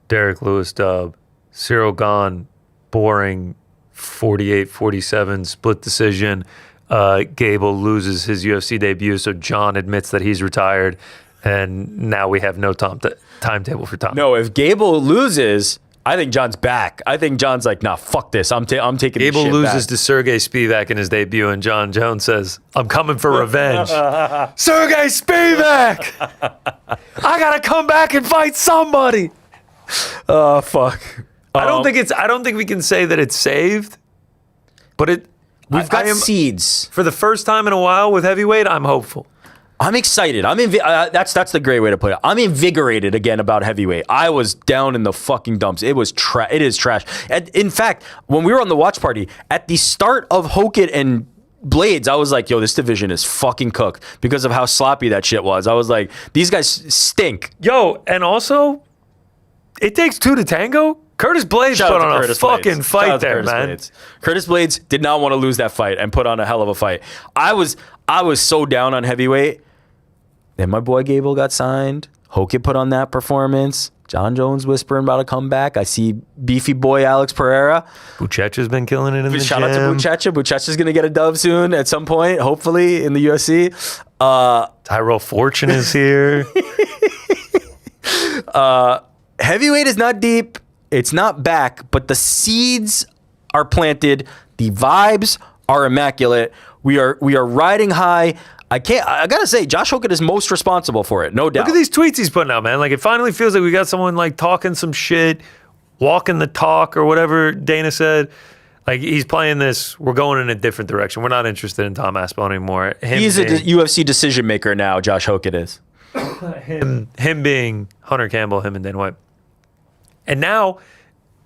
Derek Lewis dub, Cyril Gane, boring 48-47 split decision. Gable loses his UFC debut, so John admits that he's retired. And now we have no timetable for Tom. No, if Gable loses, I think John's back. I think John's like, nah, fuck this. I'm taking Gable this shit loses back. to Sergey Spivak in his debut, and John Jones says, I'm coming for revenge. Sergey Spivak! I gotta come back and fight somebody. Oh, fuck. I don't think we can say that it's saved, but we've got seeds. For the first time in a while with heavyweight, I'm hopeful. I'm excited. That's the great way to put it. I'm invigorated again about heavyweight. I was down in the fucking dumps. It is trash. And in fact, when we were on the watch party at the start of Hokett and Blades, I was like, yo, this division is fucking cooked because of how sloppy that shit was. I was like, these guys stink. Yo, and also, it takes two to tango. Curtis Blades put on a fucking fight there, man. Curtis Blades did not want to lose that fight and put on a hell of a fight. I was so down on heavyweight. Then my boy Gable got signed. Hokett put on that performance. John Jones whispering about a comeback. I see beefy boy Alex Pereira. Buchecha's been killing it in the Shout gym. out to Buchecha. Buchecha's going to get a dub soon at some point, hopefully, in the UFC. Tyrell Fortune is here. Heavyweight is not deep. It's not back, but the seeds are planted. The vibes are immaculate. We are riding high. I gotta say, Josh Hokett is most responsible for it, no doubt. Look at these tweets he's putting out, man. Like, it finally feels like we got someone like talking some shit, walking the talk or whatever Dana said. Like, he's playing this, we're going in a different direction. We're not interested in Tom Aspinall anymore. He's a UFC decision maker now, Josh Hokett is. him being Hunter Campbell, him and Dana White. And now,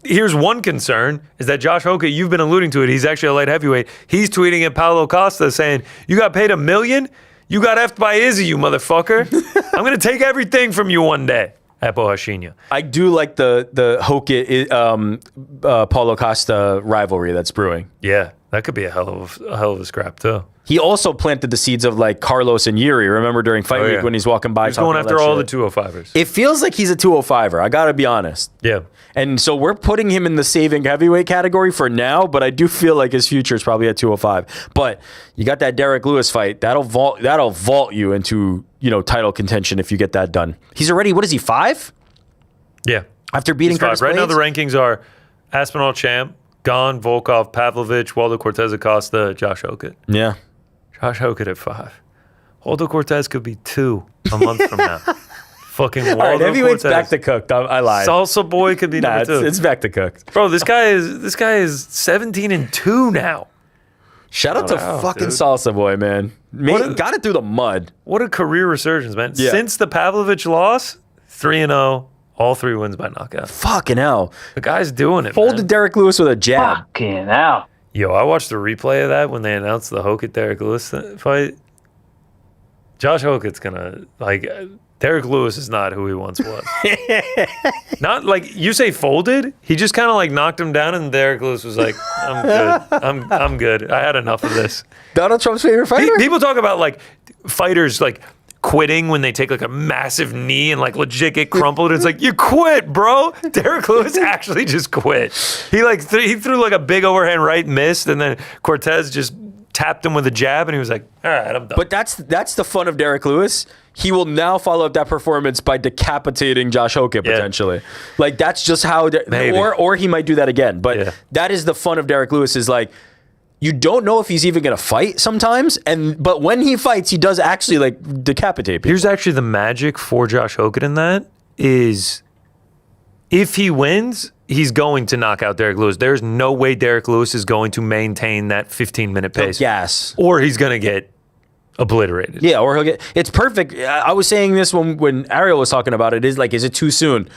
here's one concern, is that Josh Hokett, you've been alluding to it, he's actually a light heavyweight. He's tweeting at Paulo Costa saying, you got paid $1 million? You got effed by Izzy, you motherfucker. I'm going to take everything from you one day at Bohashinia. I do like the Hokett Paulo Costa rivalry that's brewing. Yeah. That could be a hell of a scrap too. He also planted the seeds of like Carlos and Yuri. Remember during fight week when he's walking by, he's going after all the 205ers. It feels like he's a 205er. I gotta be honest. Yeah. And so we're putting him in the saving heavyweight category for now, but I do feel like his future is probably at 205. But you got that Derek Lewis fight. That'll vault you into, title contention if you get that done. He's already, what is he, 5? Yeah. After beating Curtis Right now the Blades? rankings are Aspinall champ, Gane, Volkov, Pavlovich, Waldo Cortez Acosta, Josh Okut. Yeah. Josh Okut at 5. Waldo Cortez could be 2 a month from now. Fucking Waldo All right, heavyweight's Cortez. back to cooked. I lied. Salsa boy could be number 2. It's back to cooked. Bro, this guy is 17-2 now. Shout out to fucking dude. Salsa boy, man. Got it through the mud. What a career resurgence, man. Yeah. Since the Pavlovich loss, 3-0, all 3 wins by knockout. Fucking hell. The guy's doing it, Folded man. Derek Lewis with a jab. Fucking hell. Yo, I watched the replay of that when they announced the Hokut Derek Lewis fight. Josh Hokut's gonna Derek Lewis is not who he once was. Not like you say folded. He just kind of knocked him down, and Derek Lewis was like, "I'm good. I'm good. I had enough of this." Donald Trump's favorite fighter. People talk about fighters quitting when they take a massive knee and legit get crumpled. It's you quit, bro. Derek Lewis actually just quit. He threw a big overhand right, missed, and then Cortez just tapped him with a jab, and he was like, all right, I'm done. But that's the fun of Derek Lewis. He will now follow up that performance by decapitating Josh Hokut potentially. That's just how, or he might do that again. But that is the fun of Derek Lewis is you don't know if he's even going to fight sometimes, but when he fights, he does actually decapitate people. Here's actually the magic for Josh Hokut in that is if he wins, he's going to knock out Derek Lewis. There's no way Derek Lewis is going to maintain that 15-minute pace. Gas. Or he's going to get obliterated. Yeah, or he'll get... It's perfect. I was saying this when Ariel was talking about it. Is it too soon?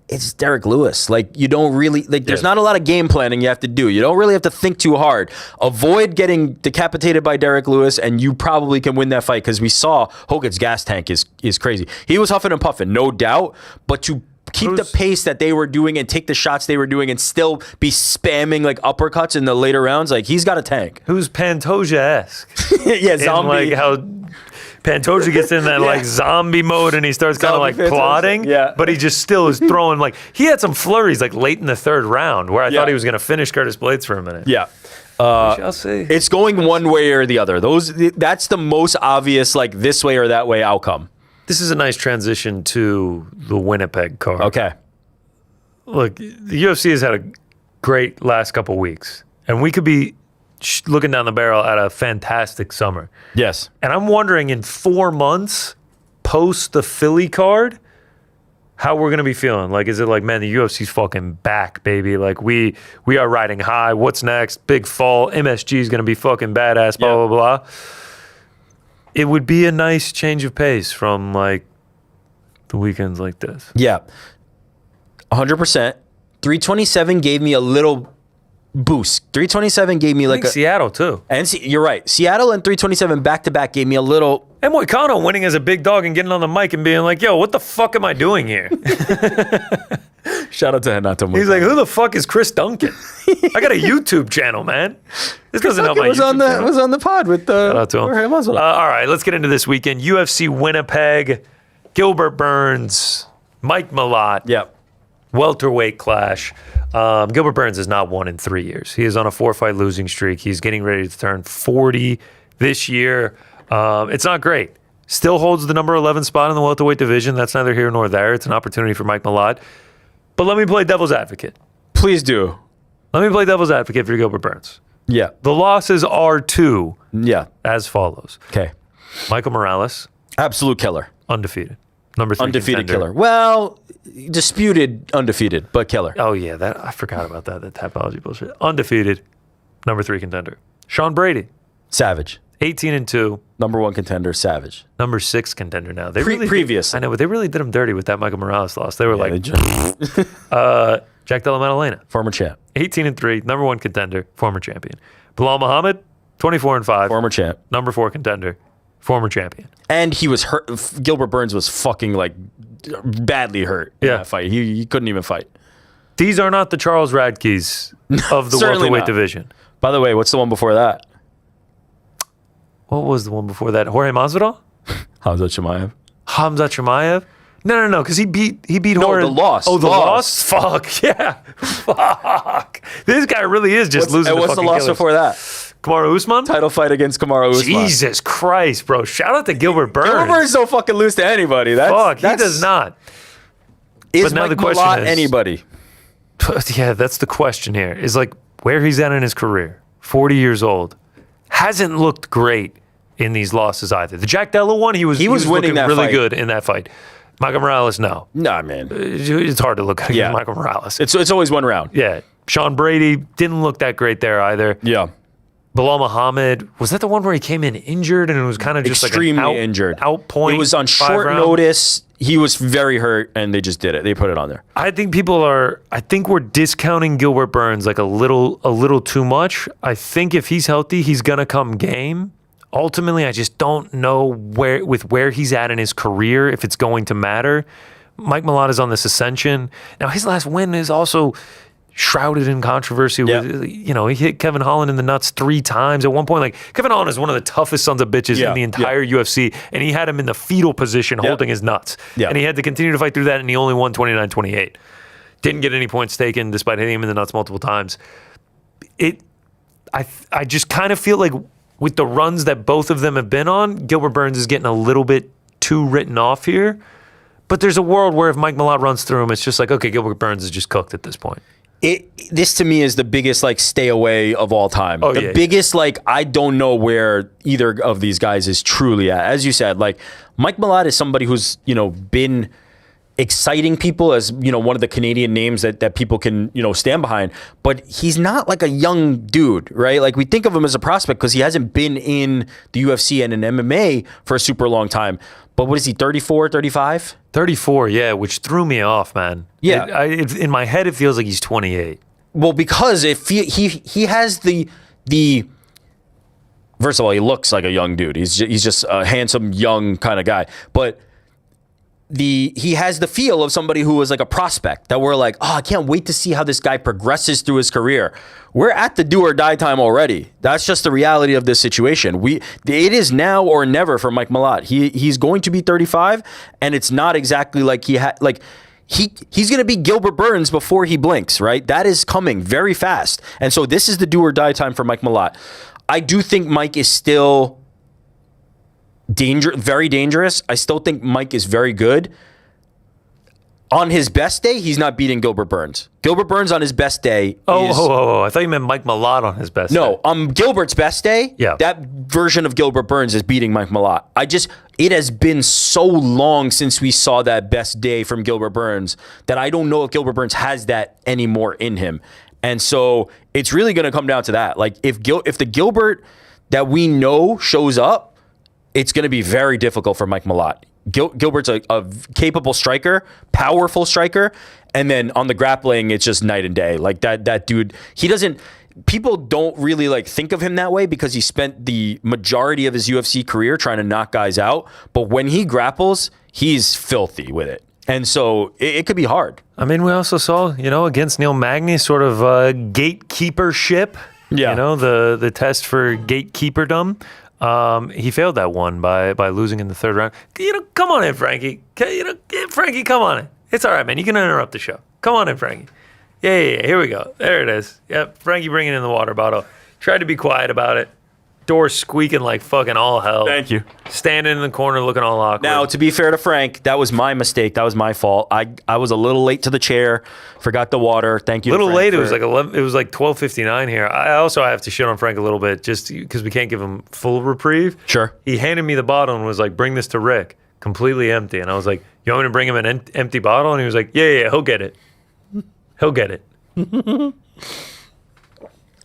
It's Derek Lewis. You don't really... there's not a lot of game planning you have to do. You don't really have to think too hard. Avoid getting decapitated by Derek Lewis, and you probably can win that fight, because we saw Hokut's gas tank is crazy. He was huffing and puffing, no doubt, but to keep the pace that they were doing and take the shots they were doing and still be spamming uppercuts in the later rounds, he's got a tank. Who's Pantoja-esque? Yeah, zombie. How Pantoja gets in that zombie mode and he starts kind of plotting, but he just still is throwing he had some flurries late in the 3rd round where I thought he was going to finish Curtis Blades for a minute. Yeah. We shall see. It's going one way or the other. That's the most obvious this way or that way outcome. This is a nice transition to the Winnipeg card. Okay. Look, the UFC has had a great last couple weeks, and we could be looking down the barrel at a fantastic summer. Yes. And I'm wondering in 4 months, post the Philly card, how we're going to be feeling. Is it man, the UFC's fucking back, baby. We are riding high. What's next? Big fall. MSG is going to be fucking badass, blah, blah, blah. It would be a nice change of pace from the weekends like this. Yeah. 100%. 327 gave me a little boost. 327 gave me I think Seattle too. And you're right. Seattle and 327 back-to-back gave me a little... And Moicano winning as a big dog and getting on the mic and being yo, what the fuck am I doing here? Shout out to Renato Moicano. He's who the fuck is Chris Duncan? I got a YouTube channel, man. This doesn't help my was YouTube channel. Was on the pod with Shout out to him. Jorge Masvidal. All right, let's get into this weekend. UFC Winnipeg, Gilbert Burns, Mike Malott. Yep. Welterweight clash. Gilbert Burns has not won in 3 years. He is on a 4-fight losing streak. He's getting ready to turn 40 this year. It's not great. Still holds the number 11 spot in the welterweight division. That's neither here nor there. It's an opportunity for Mike Malott. But let me play devil's advocate. Please do. Let me play devil's advocate for Gilbert Burns. Yeah. The losses are two. Yeah. As follows. Okay. Michael Morales. Absolute killer. Undefeated. Number 3 undefeated contender. killer. Well, disputed undefeated, but killer. Oh, yeah. I forgot about that. That Tapology bullshit. Undefeated. Number 3 contender. Sean Brady. Savage. 18-2. Number 1 contender, Savage. Number 6 contender now. Previous. I know, but they really did him dirty with that Michael Morales loss. They were Jack Della Maddalena. Former champ. 18-3. Number 1 contender. Former champion. Bilal Muhammad. 24-5. Former champ. Number 4 contender. Former champion. And he was hurt. Gilbert Burns was fucking badly hurt in that fight. He couldn't even fight. These are not the Charles Radkes of the welterweight division. By the way, what's the one before that? What was the one before that? Jorge Masvidal? Hamzat Chimaev. Hamzat Chimaev? No, because he beat No, Jorge. the loss. Oh, the Loss. loss? Fuck, yeah. Fuck. This guy really is just losing And to what's the fucking loss killers. before that? Kamaru Usman? Title fight against Kamaru Usman. Jesus Christ, bro. Shout out to Gilbert Burns. Gilbert Burns don't fucking lose to anybody. Fuck, he does not. Is But now Mike the question Malott is- anybody? Yeah, that's the question here. Is like where he's at in his career. 40 years old. Hasn't looked great in these losses either. The Jack Della one, he was winning looking that really fight. good in that fight. Michael Morales, no. Nah, man. It's hard to look at Yeah. Michael Morales. It's always one round. Yeah. Sean Brady didn't look that great there either. Yeah. Bilal Muhammad, was that the one where he came in injured and it was kind of just Extremely like an injured. out point? It was on 5 short round? notice. He was very hurt, and they just did it. They put it on there. I think we're discounting Gilbert Burns like a little too much. I think if he's healthy, he's gonna come game. Ultimately, I just don't know where he's at in his career, if it's going to matter. Mike Malott is on this ascension. Now, his last win is also shrouded in controversy. With, he hit Kevin Holland in the nuts 3 times. At one point, like, Kevin Holland is one of the toughest sons of bitches in the entire UFC, and he had him in the fetal position holding his nuts. Yeah. And he had to continue to fight through that, and he only won 29-28. Didn't get any points taken despite hitting him in the nuts multiple times. I just kind of feel like with the runs that both of them have been on, Gilbert Burns is getting a little bit too written off here. But there's a world where if Mike Malott runs through him, it's just like, okay, Gilbert Burns is just cooked at this point. This to me is the biggest like stay away of all time. Oh, the yeah. biggest like I don't know where either of these guys is truly at. As you said, like Mike Malott is somebody who's been exciting people as one of the Canadian names that people can stand behind, but he's not like a young dude, right? Like we think of him as a prospect because he hasn't been in the UFC and in MMA for a super long time. But what is he, 34, 35? 34, yeah, which threw me off, man. Yeah. In my head, it feels like he's 28. Well, because he has the first of all, he looks like a young dude. He's just a handsome young kind of guy, but he has the feel of somebody who is like a prospect that we're like, oh, I can't wait to see how this guy progresses through his career. We're at the do or die time already. That's just the reality of this situation. It is now or never for Mike Malott. He's going to be 35, and it's not exactly like he's going to be Gilbert Burns before he blinks, right? That is coming very fast. And so this is the do or die time for Mike Malott. I do think Mike is still very dangerous. I still think Mike is very good. On his best day, he's not beating Gilbert Burns. Gilbert Burns on his best day. I thought you meant Mike Malott on his best day. No, Gilbert's best day, yeah, that version of Gilbert Burns is beating Mike Malott. It has been so long since we saw that best day from Gilbert Burns that I don't know if Gilbert Burns has that anymore in him. And so it's really going to come down to that. Like if the Gilbert that we know shows up, it's going to be very difficult for Mike Malott. Gilbert's a capable striker, powerful striker, and then on the grappling, it's just night and day. Like that dude, people don't really like think of him that way because he spent the majority of his UFC career trying to knock guys out. But when he grapples, he's filthy with it. And so it could be hard. I mean, we also saw, against Neil Magny, sort of gatekeepership. Yeah. The test for gatekeeperdom. He failed that one by losing in the 3rd round. Come on in, Frankie. Frankie, come on in. It's all right, man. You can interrupt the show. Come on in, Frankie. Yeah. Here we go. There it is. Yep. Frankie bringing in the water bottle. Tried to be quiet about it. Door squeaking like fucking all hell. Thank you. Standing in the corner looking all awkward. Now, to be fair to Frank, that was my mistake. That was my fault. I was a little late to the chair. Forgot the water. Thank you. A little to Frank late. It was like 11. It was like 12:59 here. I also have to shit on Frank a little bit just because we can't give him full reprieve. Sure. He handed me the bottle and was like, "Bring this to Rick." Completely empty, and I was like, "You want me to bring him an empty bottle?" And he was like, "Yeah, he'll get it. He'll get it."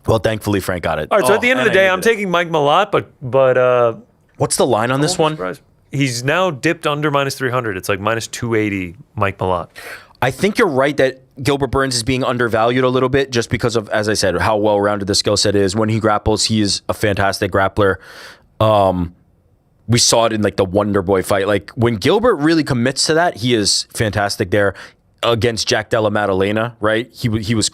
Well, thankfully Frank got it. All right. So at the end of the day, I'm taking Mike Malott, but what's the line on this one? Surprised. He's now dipped under -300. It's like -280. Mike Malott. I think you're right that Gilbert Burns is being undervalued a little bit just because of, as I said, how well-rounded the skill set is. When he grapples, he is a fantastic grappler. We saw it in like the Wonder Boy fight. Like when Gilbert really commits to that, he is fantastic there. against Jack Della Maddalena, right? He wasn't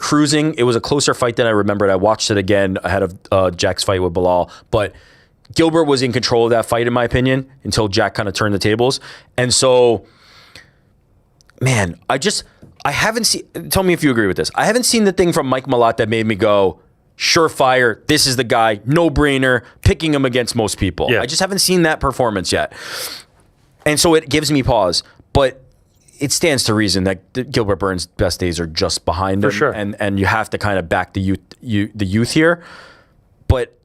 cruising. It was a closer fight than I remembered. I watched it again ahead of Jack's fight with Bilal, but Gilbert was in control of that fight, in my opinion, until Jack kind of turned the tables. And so, man, I haven't seen, tell me if you agree with this. I haven't seen the thing from Mike Malott that made me go, surefire, this is the guy, no brainer, picking him against most people. Yeah. I just haven't seen that performance yet. And so it gives me pause. But it stands to reason that Gilbert Burns' best days are just behind him. For sure. And you have to kind of back the youth here. But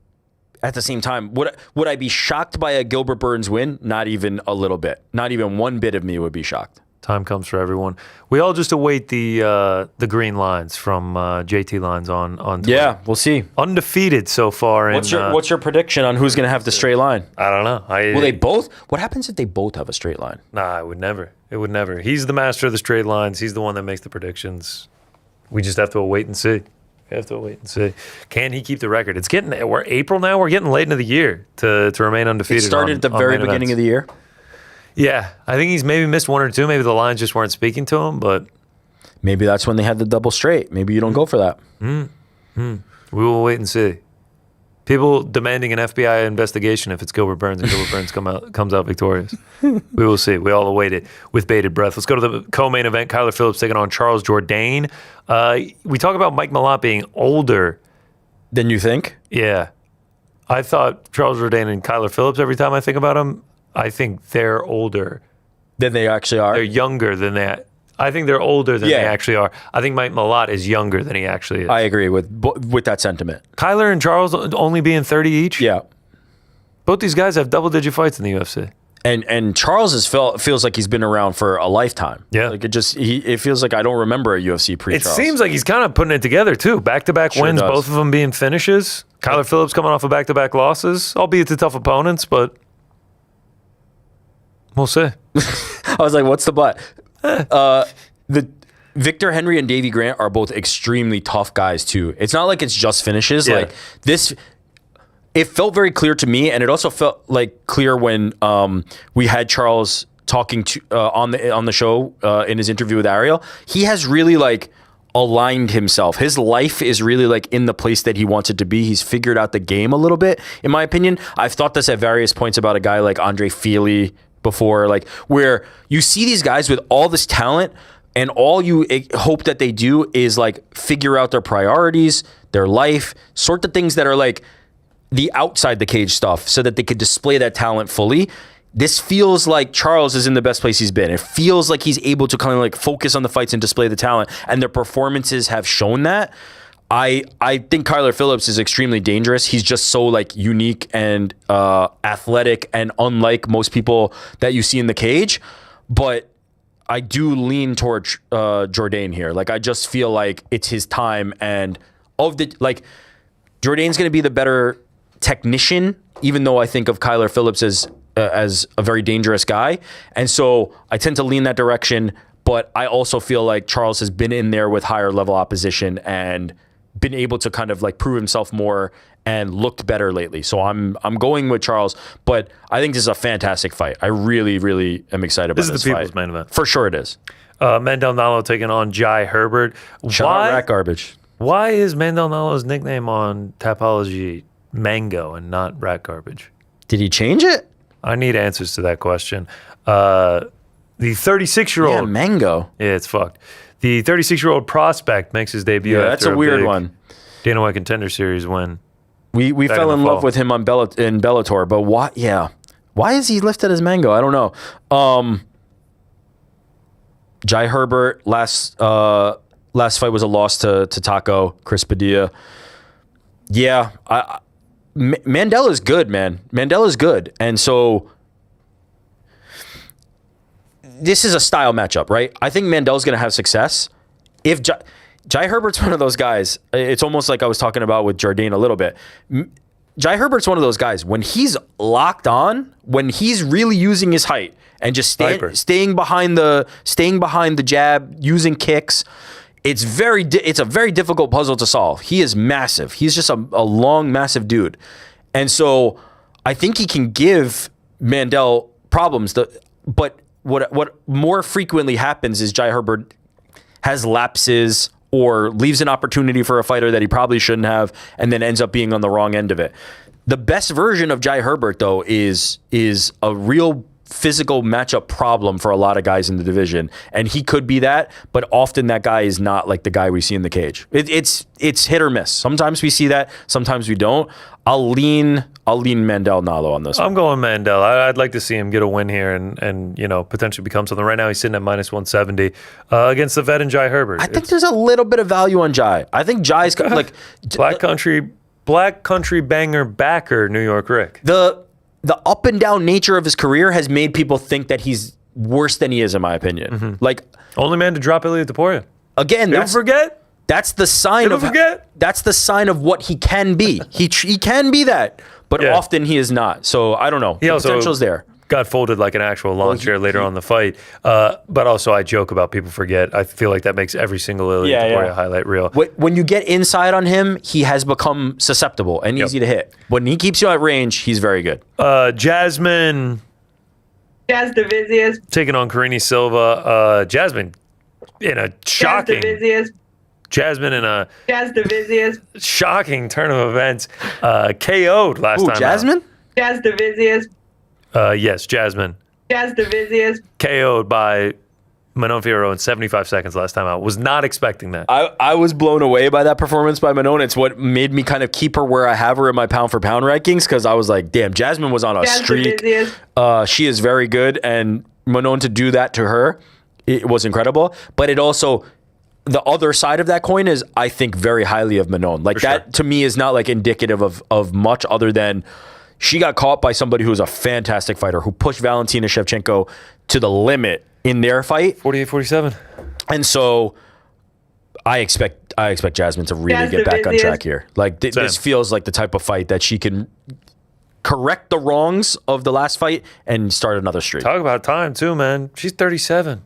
at the same time, would I be shocked by a Gilbert Burns win? Not even a little bit. Not even one bit of me would be shocked. Time comes for everyone. We all just await the green lines from JT Lines on Twitter. Yeah, we'll see. Undefeated so far. What's your prediction on who's going to have the straight line? I don't know. Will they both? What happens if they both have a straight line? Nah, it would never. It would never. He's the master of the straight lines. He's the one that makes the predictions. We just have to wait and see. We have to wait and see. Can he keep the record? We're April now. We're getting late into the year to remain undefeated. It started at the very beginning of the year. Yeah, I think he's maybe missed one or two. Maybe the lines just weren't speaking to him, but maybe that's when they had the double straight. Maybe you don't go for that. We will wait and see. People demanding an FBI investigation if it's Gilbert Burns and Gilbert Burns comes out victorious. We will see. We all await it with bated breath. Let's go to the co-main event. Kyler Phillips taking on Charles Jourdain. We talk about Mike Malott being older than you think. Yeah, I thought Charles Jourdain and Kyler Phillips. Every time I think about them, I think they're older than they actually are. They're younger than that. I think they're older than they actually are. I think Mike Malott is younger than he actually is. I agree with that sentiment. Kyler and Charles only being 30 each? Yeah. Both these guys have double-digit fights in the UFC. And Charles feels like he's been around for a lifetime. Yeah. Like it feels like I don't remember a UFC pre-Charles. It seems like he's kind of putting it together, too. Back-to-back wins, both of them being finishes. Kyler Phillips coming off of back-to-back losses, albeit to tough opponents, but we'll see. I was like, what's the but? The Victor Henry and Davey Grant are both extremely tough guys too. It's not like it's just finishes. Yeah. Like this, it felt very clear to me, and it also felt like clear when we had Charles talking to on the show in his interview with Ariel. He has really like aligned himself. His life is really like in the place that he wants it to be. He's figured out the game a little bit, in my opinion. I've thought this at various points about a guy like Andre Feely before, like where you see these guys with all this talent and all you hope that they do is like figure out their priorities, their life, sort the things that are like the outside the cage stuff so that they could display that talent fully. This feels like Charles is in the best place he's been. It feels like he's able to kind of like focus on the fights and display the talent, and their performances have shown that. I think Kyler Phillips is extremely dangerous. He's just so like unique and athletic and unlike most people that you see in the cage. But I do lean towards Jourdain here. Like I just feel like it's his time, and Jourdain's going to be the better technician, even though I think of Kyler Phillips as a very dangerous guy. And so I tend to lean that direction. But I also feel like Charles has been in there with higher level opposition and been able to kind of like prove himself more and looked better lately. So I'm going with Charles, but I think this is a fantastic fight. I really, really am excited about this fight. This is the people's main event. For sure it is. Mandel Nalo taking on Jai Herbert. Shout out Rat Garbage. Why is Mandel Nalo's nickname on Tapology Mango and not Rat Garbage? Did he change it? I need answers to that question. The 36-year-old... Yeah, Mango. Yeah, it's fucked. The 36-year-old prospect makes his debut after that's a weird one. Dana White Contender Series win. We fell in love with him on in Bellator, but why? Yeah, why is he listed as Mango? I don't know. Jai Herbert last fight was a loss to Taco Chris Padilla. Yeah, Mandel is good, man. Mandel is good, and so this is a style matchup, right? I think Mandel's going to have success. If Jai Herbert's one of those guys, it's almost like I was talking about with Jourdain a little bit. Jai Herbert's one of those guys, when he's locked on, when he's really using his height and just staying behind the jab, using kicks, it's a very difficult puzzle to solve. He is massive. He's just a long, massive dude. And so I think he can give Mandel problems, but what more frequently happens is Jai Herbert has lapses or leaves an opportunity for a fighter that he probably shouldn't have, and then ends up being on the wrong end of it. The best version of Jai Herbert, though, is a real physical matchup problem for a lot of guys in the division, and he could be that, but often that guy is not like the guy we see in the cage. It's hit or miss. Sometimes we see that, sometimes we don't. I'll lean Mandel Nalo on this one. I'm going Mandel. I'd like to see him get a win here and potentially become something. Right now he's sitting at -170 against the vet and Jai Herbert. I think there's a little bit of value on Jai. I think Jai's like Black Country banger backer New York Rick. The up and down nature of his career has made people think that he's worse than he is, in my opinion. Mm-hmm. Like, only man to drop Ilia Topuria. Again, Don't forget. That's the sign That's the sign of what he can be. He can be that, but often he is not. So I don't know. He the also potential's there. Got folded like an actual lawn chair later on in the fight. But also I joke about people forget. I feel like that makes every single Ilia Topuria highlight reel. When you get inside on him, he has become susceptible and easy to hit. When he keeps you at range, he's very good. Jasmine. Jazz Divizius. Taking on Karini Silva. Jasmine in a shocking. Jasmine in a shocking turn of events. KO'd last time. Jasmine? Jazz Divizius. Yes, Jasmine. Jazz Divizius. KO'd by Manon Fiorot in 75 seconds last time out. Was not expecting that. I was blown away by that performance by Manon. It's what made me kind of keep her where I have her in my pound for pound rankings, because I was like, damn, Jasmine was on a streak. She is very good, and Manon to do that to her, it was incredible. But it also, the other side of that coin is, I think, very highly of Manon. Like that to me is not like indicative of much other than she got caught by somebody who's a fantastic fighter who pushed Valentina Shevchenko to the limit in their fight. 48-47. And so I expect Jasmine to really get back on track here. Like this feels like the type of fight that she can correct the wrongs of the last fight and start another streak. Talk about time too, man. She's 37.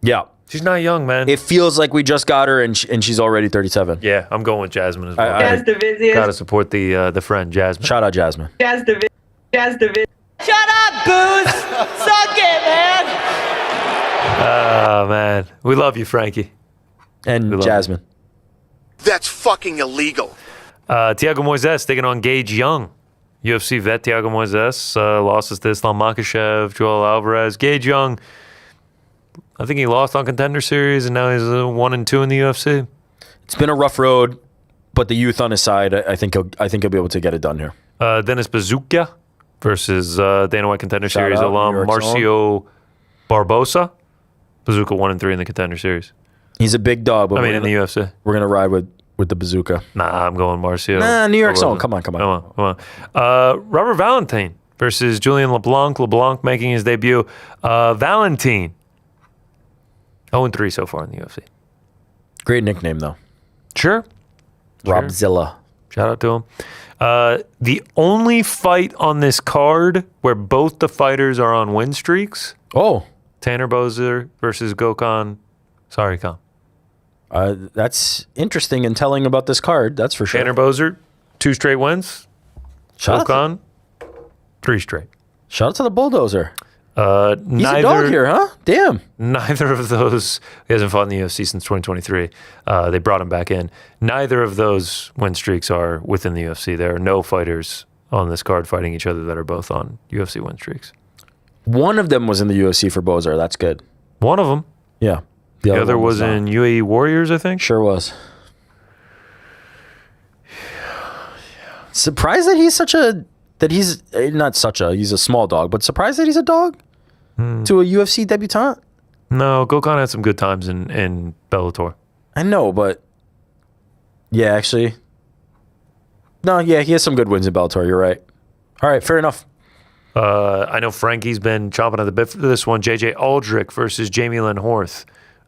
Yeah. She's not young, man. It feels like we just got her and she's already 37. Yeah, I'm going with Jasmine as well. Jazz Divizius. Got to support the friend, Jasmine. Shout out Jasmine. Jazz Divizius. Shut up, Booze! Suck it, man! Oh, man. We love you, Frankie. And Jasmine. That's fucking illegal. Thiago Moises taking on Gage Young. UFC vet Thiago Moises losses to Islam Makhachev, Joel Alvarez. Gage Young, I think he lost on Contender Series, and now he's 1-2 in the UFC. It's been a rough road, but the youth on his side, I think he'll be able to get it done here. Dennis Bazooka versus Dana White Contender Series alum Marcio Barbosa. Bazooka 1-3 in the Contender Series. He's a big dog. But in the UFC. We're gonna ride with the Bazooka. Nah, I'm going Marcio. Nah, New York's own. Come on. Robert Valentine versus Julian LeBlanc. LeBlanc making his debut. Valentine 0-3 so far in the UFC. Great nickname though. Sure. Robzilla. Shout out to him. The only fight on this card where both the fighters are on win streaks. Oh. Tanner Boser versus Gokhan Sarikhan. That's interesting and telling about this card. That's for sure. Tanner Boser, 2 straight wins. Gokhan, 3 straight. Shout out to the Bulldozer. He's Neither, a dog here, huh? Damn. Neither of those, he hasn't fought in the UFC since 2023. They brought him back in. Neither of those win streaks are within the UFC. There are no fighters on this card fighting each other that are both on UFC win streaks. One of them was in the UFC for Bozer. That's good. One of them. Yeah. The other was in UAE Warriors, I think. Sure was. Surprised that he's a small dog, but surprised that he's a dog to a UFC debutant? No, Gokhan had some good times in Bellator. I know, but yeah, actually. No, yeah, he has some good wins in Bellator. You're right. All right, fair enough. I know Frankie's been chomping at the bit for this one. JJ Aldrich versus Jamie Lynn Horth.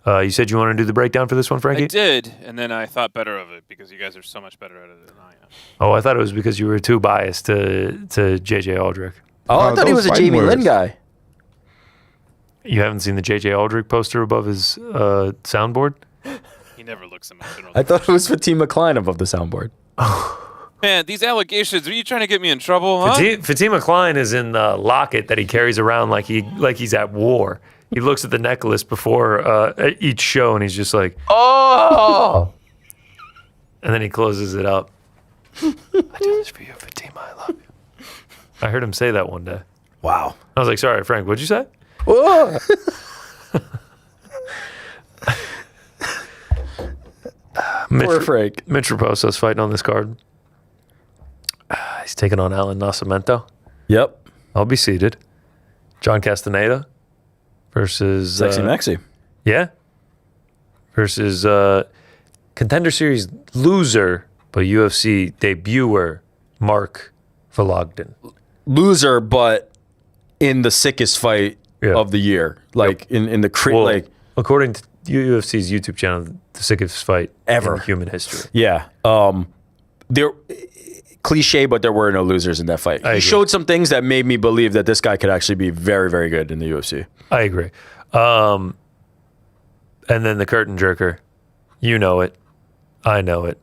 You said you want to do the breakdown for this one, Frankie? I did, and then I thought better of it because you guys are so much better at it than I am. Oh, I thought it was because you were too biased to JJ Aldrich. Oh, I thought he was a Jamie Lynn guy. You haven't seen the JJ Aldrich poster above his soundboard? He never looks emotional. I thought it was Fatima Klein above the soundboard. Man, these allegations, are you trying to get me in trouble, huh? Fatima Klein is in the locket that he carries around like he's at war. He looks at the necklace before each show, and he's just like, Oh. and then he closes it up. I do this for you, Fatima. I love you. I heard him say that one day. Wow. I was like, sorry, Frank, what'd you say? Whoa. Poor Frank. Mitch Raposo's fighting on this card. He's taking on Alan Nascimento. Yep. I'll be seated. John Castaneda versus... Sexy Mexi. Yeah. Versus Contender Series loser, but UFC debuter, Mark Vologden. Loser, but in the sickest fight of the year. Like, in the... Well, according to UFC's YouTube channel, the sickest fight ever in human history. Yeah. There... Cliche, but there were no losers in that fight. I He agree. showed some things that made me believe that this guy could actually be very, very good in the UFC. I agree. And then the curtain jerker. You know it. I know it.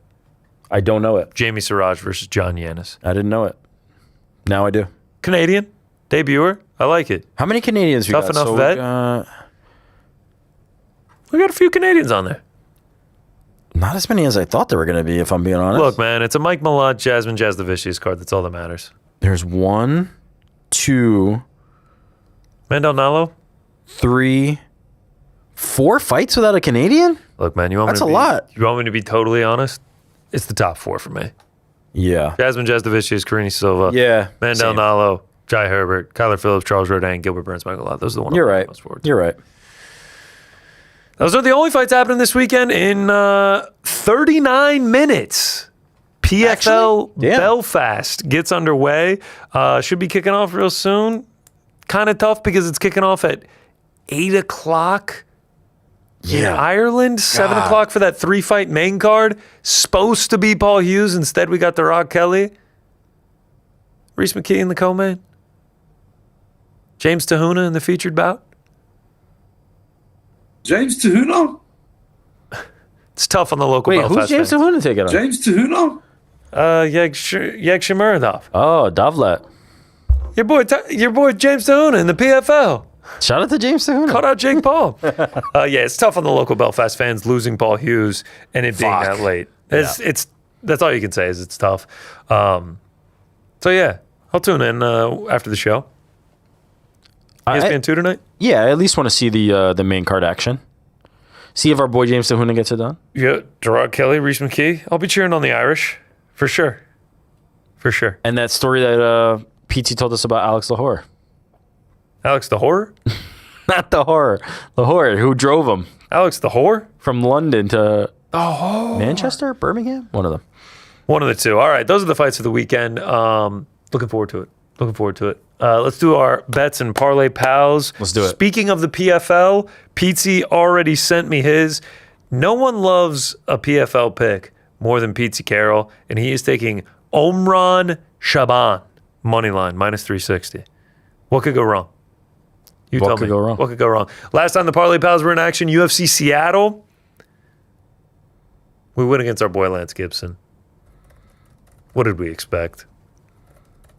I don't know it. Jamie Siraj versus John Yanis. I didn't know it. Now I do. Canadian. Debuter. I like it. How many Canadians we Tough got? enough So, vet. We got a few Canadians on there. not as many as I thought there were going to be, if I'm being honest. Look, man, it's a Mike Malott, Jasmine Jasdavicius card. That's all that matters. There's 1, 2, Mandel Nalo? 3, 4 fights without a Canadian? Look, man, you want That's me to a lot. You want me to be totally honest? It's the top 4 for me. Yeah. Jasmine Jasdavicius, Karini Silva. Yeah. Mandel same. Nalo, Jai Herbert, Kyler Phillips, Charles Rodin, Gilbert Burns, Michael Lott. Those are the ones You're I'm right. most forward to. You're right. Those are the only fights happening this weekend in 39 minutes. PFL Belfast gets underway. Should be kicking off real soon. Kind of tough because it's kicking off at 8 o'clock in Ireland. 7 o'clock for that 3-fight main card. Supposed to be Paul Hughes. Instead, we got the Rock Kelly. Reese McKee in the co-main. James Tahuna in the featured bout. James Tahuna? It's tough on the local Wait, Belfast who's James fans. Tahuna taking on? James Tahuna? Yegshimirdov. Oh, Davlet. Your boy James Tahuna in the PFL. Shout out to James Tahuna. Caught out Jake Paul. Yeah, it's tough on the local Belfast fans losing Paul Hughes and it being that late. It's that's all you can say is it's tough. So yeah, I'll tune in after the show. ESPN 2 tonight? Yeah, I at least want to see the main card action. See if our boy James Tahuna gets it done. Yeah, Gerard Kelly, Reese McKee. I'll be cheering on the Irish for sure. For sure. And that story that PT told us about Alex Lahore. Alex the Horror? Not the horror. Lahore, who drove him. Alex the Horror? From London to Manchester, Birmingham? One of them. One of the two. All right, those are the fights of the weekend. Looking forward to it. Looking forward to it. Let's do our bets and parlay pals. Let's do it. Speaking of the PFL, Pizzi already sent me his. No one loves a PFL pick more than Pizzi Carroll, and he is taking Omran Shaban, money line, minus 360. What could go wrong? You tell me. What could go wrong? What could go wrong? Last time the parlay pals were in action, UFC Seattle. We went against our boy Lance Gibson. What did we expect?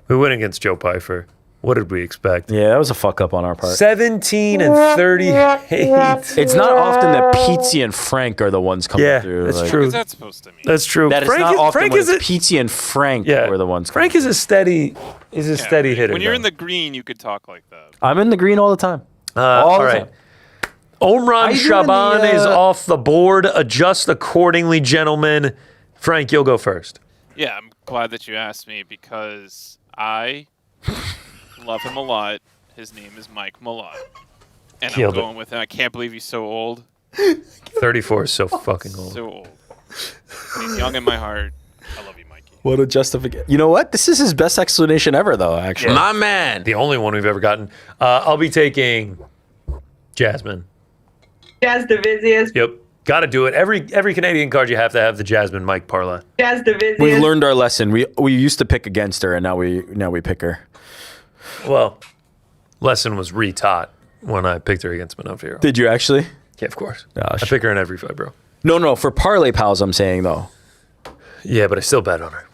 We went against Joe Pyfer. What did we expect? Yeah, that was a fuck up on our part. 17 and 38. It's not often that Pizzi and Frank are the ones coming through. That's like, true. What is that supposed to mean? That's true. That is Frank not often Frank when is it's Pizzi and Frank were the ones coming Frank is a steady hitter. When you're though. in the green, you could talk like that. I'm in the green all the time. All the right. time. Omran I do Shaban in the, is off the board. Adjust accordingly, gentlemen. Frank, you'll go first. Yeah, I'm glad that you asked me because I love him a lot. His name is Mike Malott. And Killed I'm going with him. I can't believe he's so old. 34 is so fucking old. So old. He's young in my heart. I love you, Mikey. What a justification. You know what? This is his best explanation ever, though, actually. My man. The only one we've ever gotten. I'll be taking Jasmine. Jasdavicius. Yep. Got to do it. Every Canadian card, you have to have the Jasmine Mike parlay. Jasdavicius. We've learned our lesson. We used to pick against her, and now we pick her. Well, lesson was retaught when I picked her against Montefiore. Did you actually? Yeah, of course. Oh, I pick her in every fight, bro. No, for parlay pals, I'm saying though. Yeah, but I still bet on her.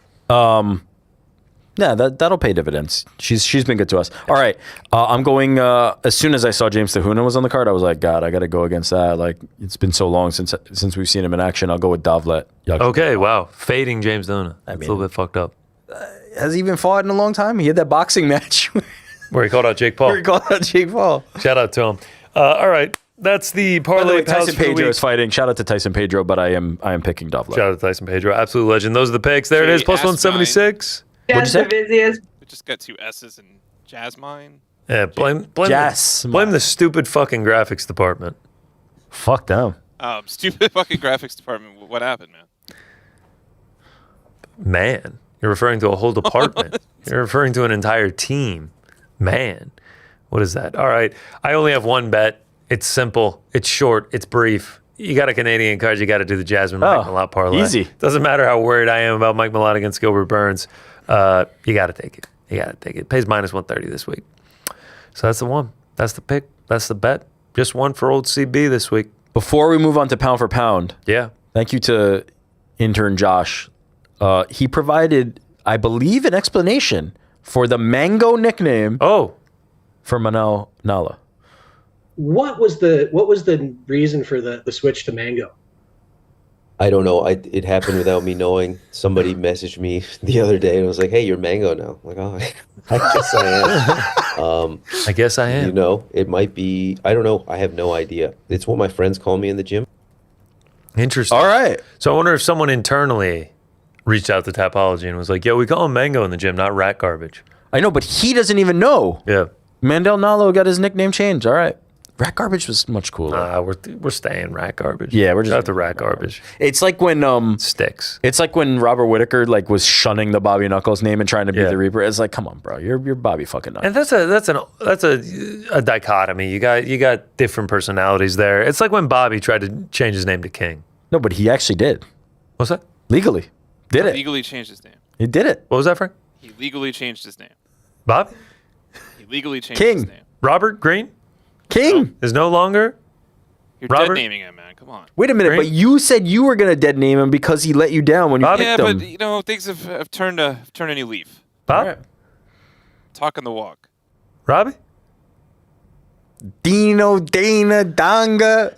Yeah, that'll pay dividends. She's been good to us. All right, I'm going. As soon as I saw James Tahuna was on the card, I was like, God, I got to go against that. Like, it's been so long since we've seen him in action. I'll go with Davlet. Okay, wow, fading James Tahuna. That's a little bit fucked up. Has he even fought in a long time? He had that boxing match where he called out Jake Paul. Shout out to him. All right, that's the parlay. Tyson Pedro is fighting. Shout out to Tyson Pedro, but I am picking Davlet. Shout out to Tyson Pedro, absolute legend. Those are the picks. There it is, plus 176. What'd you say? We just got 2 S's and Jasmine. Yeah, blame the stupid fucking graphics department. Fuck them. Stupid fucking graphics department. What happened, man? Man, you're referring to a whole department. You're referring to an entire team. Man, what is that? All right, I only have one bet. It's simple. It's short. It's brief. You got a Canadian card. You got to do the Jasmine Mike Malott parlay. Easy. Doesn't matter how worried I am about Mike Malott against Gilbert Burns. You got to take it. You got to take it. It pays minus 130 this week. So that's the one. That's the pick. That's the bet. Just one for old CB this week. Before we move on to pound for pound, thank you to intern Josh. He provided, I believe, an explanation for the Mango nickname. For Manel Nala. What was the reason for the switch to Mango? I don't know. It happened without me knowing. Somebody messaged me the other day and was like, "Hey, you're Mango now." I'm like, oh, I guess I am. I guess I am. You know, it might be. I don't know. I have no idea. It's what my friends call me in the gym. Interesting. All right. So I wonder if someone internally reached out to Tapology and was like, "Yo, we call him Mango in the gym, not rat garbage." I know, but he doesn't even know. Yeah. Mandel Nalo got his nickname changed. All right. Rat garbage was much cooler. We're staying rat garbage. Yeah, we're just out the rat garbage. It's like when sticks. It's like when Robert Whittaker was shunning the Bobby Knuckles name and trying to be the Reaper. It's like, come on, bro, you're Bobby fucking Knuckles. And that's a dichotomy. You got different personalities there. It's like when Bobby tried to change his name to King. No, but he actually did. What's that? Legally, did it? Legally changed his name. He did it. What was that, Frank? He legally changed his name. Bob? He legally changed his name. Robert Green? King is no longer. You're Robert? dead naming him, man. Come on. Wait a minute, but you said you were gonna dead name him because he let you down when you picked him. Yeah, but things have turned a new leaf. Bob? Right. Talking the walk. Robbie? Dino Dana Donga.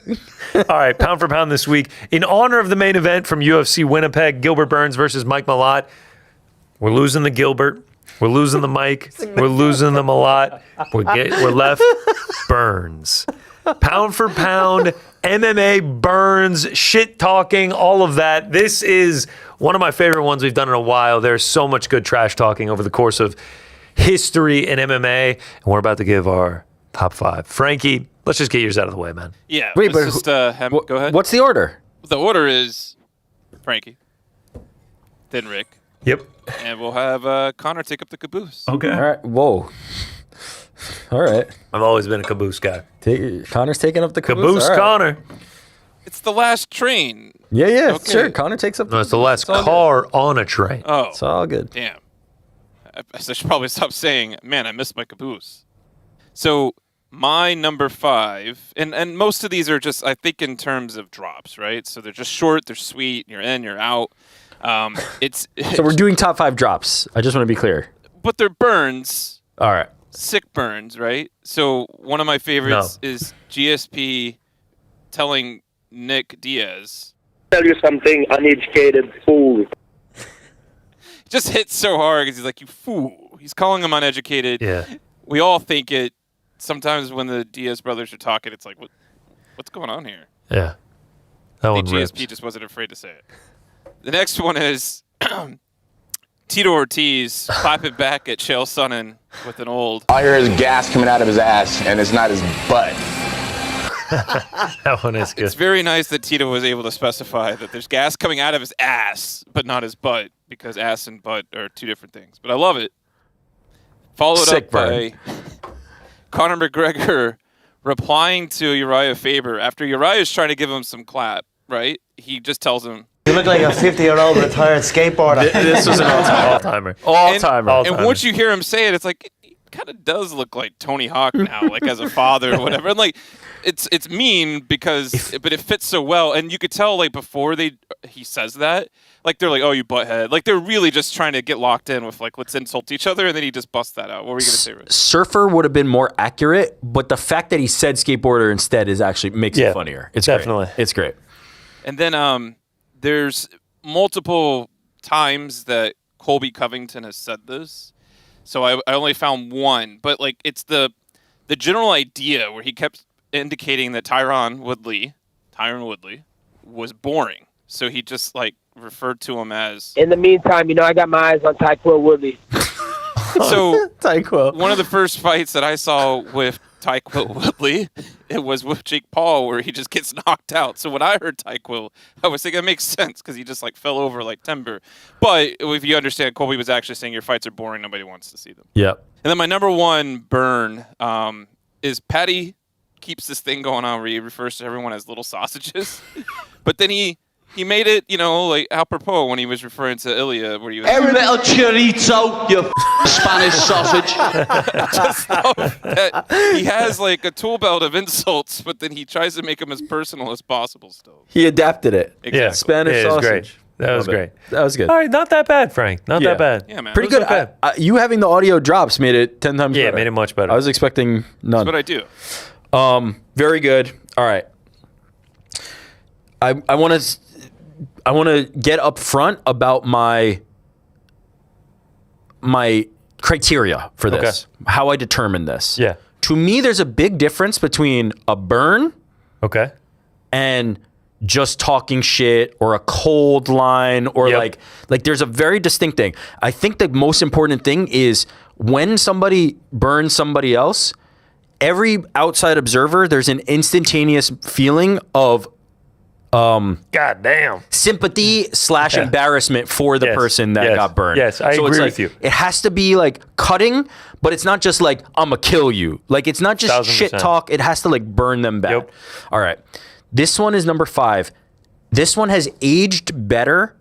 All right, pound for pound this week. In honor of the main event from UFC Winnipeg, Gilbert Burns versus Mike Malott. We're losing the Gilbert. We're losing the Mike. We're losing the Malott. We're left Burns. Pound for pound, MMA, Burns, shit talking, all of that. This is one of my favorite ones we've done in a while. There's so much good trash talking over the course of history in MMA, and we're about to give our top 5. Frankie, let's just get yours out of the way, man. Yeah. Wait, but just go ahead. What's the order? The order is Frankie, then Rick. Yep. And we'll have Connor take up the caboose. Okay. All right. Whoa. All right. I've always been a caboose guy. Connor's taking up the caboose. Caboose All right. Connor. It's the last train. Yeah, Okay. sure. Connor takes up. No, it's the last car on a train. Oh. It's all good. Damn. I should probably stop saying, man, I missed my caboose. So my number 5, and most of these are just, I think, in terms of drops, right? So they're just short, they're sweet, you're in, you're out. So we're doing top 5 drops. I just want to be clear. But they're burns. All right. Sick burns, right? So one of my favorites is GSP telling Nick Diaz, "Tell you something, uneducated fool." Just hits so hard because he's like, "You fool." He's calling him uneducated. Yeah. We all think it. Sometimes when the Diaz brothers are talking, it's like, what's going on here? Yeah. That I one think rips. GSP just wasn't afraid to say it. The next one is Tito Ortiz clapping back at Chael Sonnen with an old. I hear his gas coming out of his ass, and it's not his butt. That one is good. It's very nice that Tito was able to specify that there's gas coming out of his ass, but not his butt, because ass and butt are 2 different things. But I love it. Followed Sick up burn. by Conor McGregor replying to Uriah Faber after Uriah's trying to give him some clap, right? He just tells him, You look like a 50-year-old retired skateboarder. This was an all-timer. All-timer. And once you hear him say it, it's like, it kind of does look like Tony Hawk now, like as a father or whatever. And like, it's mean because but it fits so well, and you could tell like before he says that, like they're like, oh, you butthead, like they're really just trying to get locked in with like let's insult each other, and then he just busts that out. What were you gonna say, Rich? Surfer would have been more accurate, but the fact that he said skateboarder instead is actually makes it funnier. It's definitely great. It's great. And then there's multiple times that Colby Covington has said this, so I only found one, but like it's the general idea where he kept indicating that Tyron Woodley was boring. So he just like referred to him as. In the meantime, I got my eyes on Tyquil Woodley. So Tyquil. One of the first fights that I saw with Tyquil Woodley, it was with Jake Paul where he just gets knocked out. So when I heard Tyquil, I was thinking it makes sense because he just like fell over like timber. But if you understand, Colby was actually saying your fights are boring. Nobody wants to see them. Yep. And then my number one burn is Patty keeps this thing going on where he refers to everyone as little sausages. But then he made it, like apropos when he was referring to Ilya, where he was Every little chorizo, you Spanish sausage. Just love that he has like a tool belt of insults, but then he tries to make them as personal as possible still. He adapted it. Exactly. Yeah, Spanish it was sausage. great. That was great. That was good. All right, not that bad, Frank. Not that bad. Yeah, man. Pretty good. You having the audio drops made it 10 times better. Yeah, it made it much better. I was expecting none. That's what I do. Very good. All right. I want to get up front about my criteria for this. Okay. How I determine this. Yeah. To me, there's a big difference between a burn and just talking shit or a cold line or like there's a very distinct thing. I think the most important thing is when somebody burns somebody else, every outside observer, there's an instantaneous feeling of goddamn sympathy / embarrassment for the person that got burned. Yes, I agree with you. It has to be like cutting, but it's not just like I'ma kill you. Like it's not just 1000%. shit talk. It has to like burn them bad. Yep. All right. This one is number 5. This one has aged better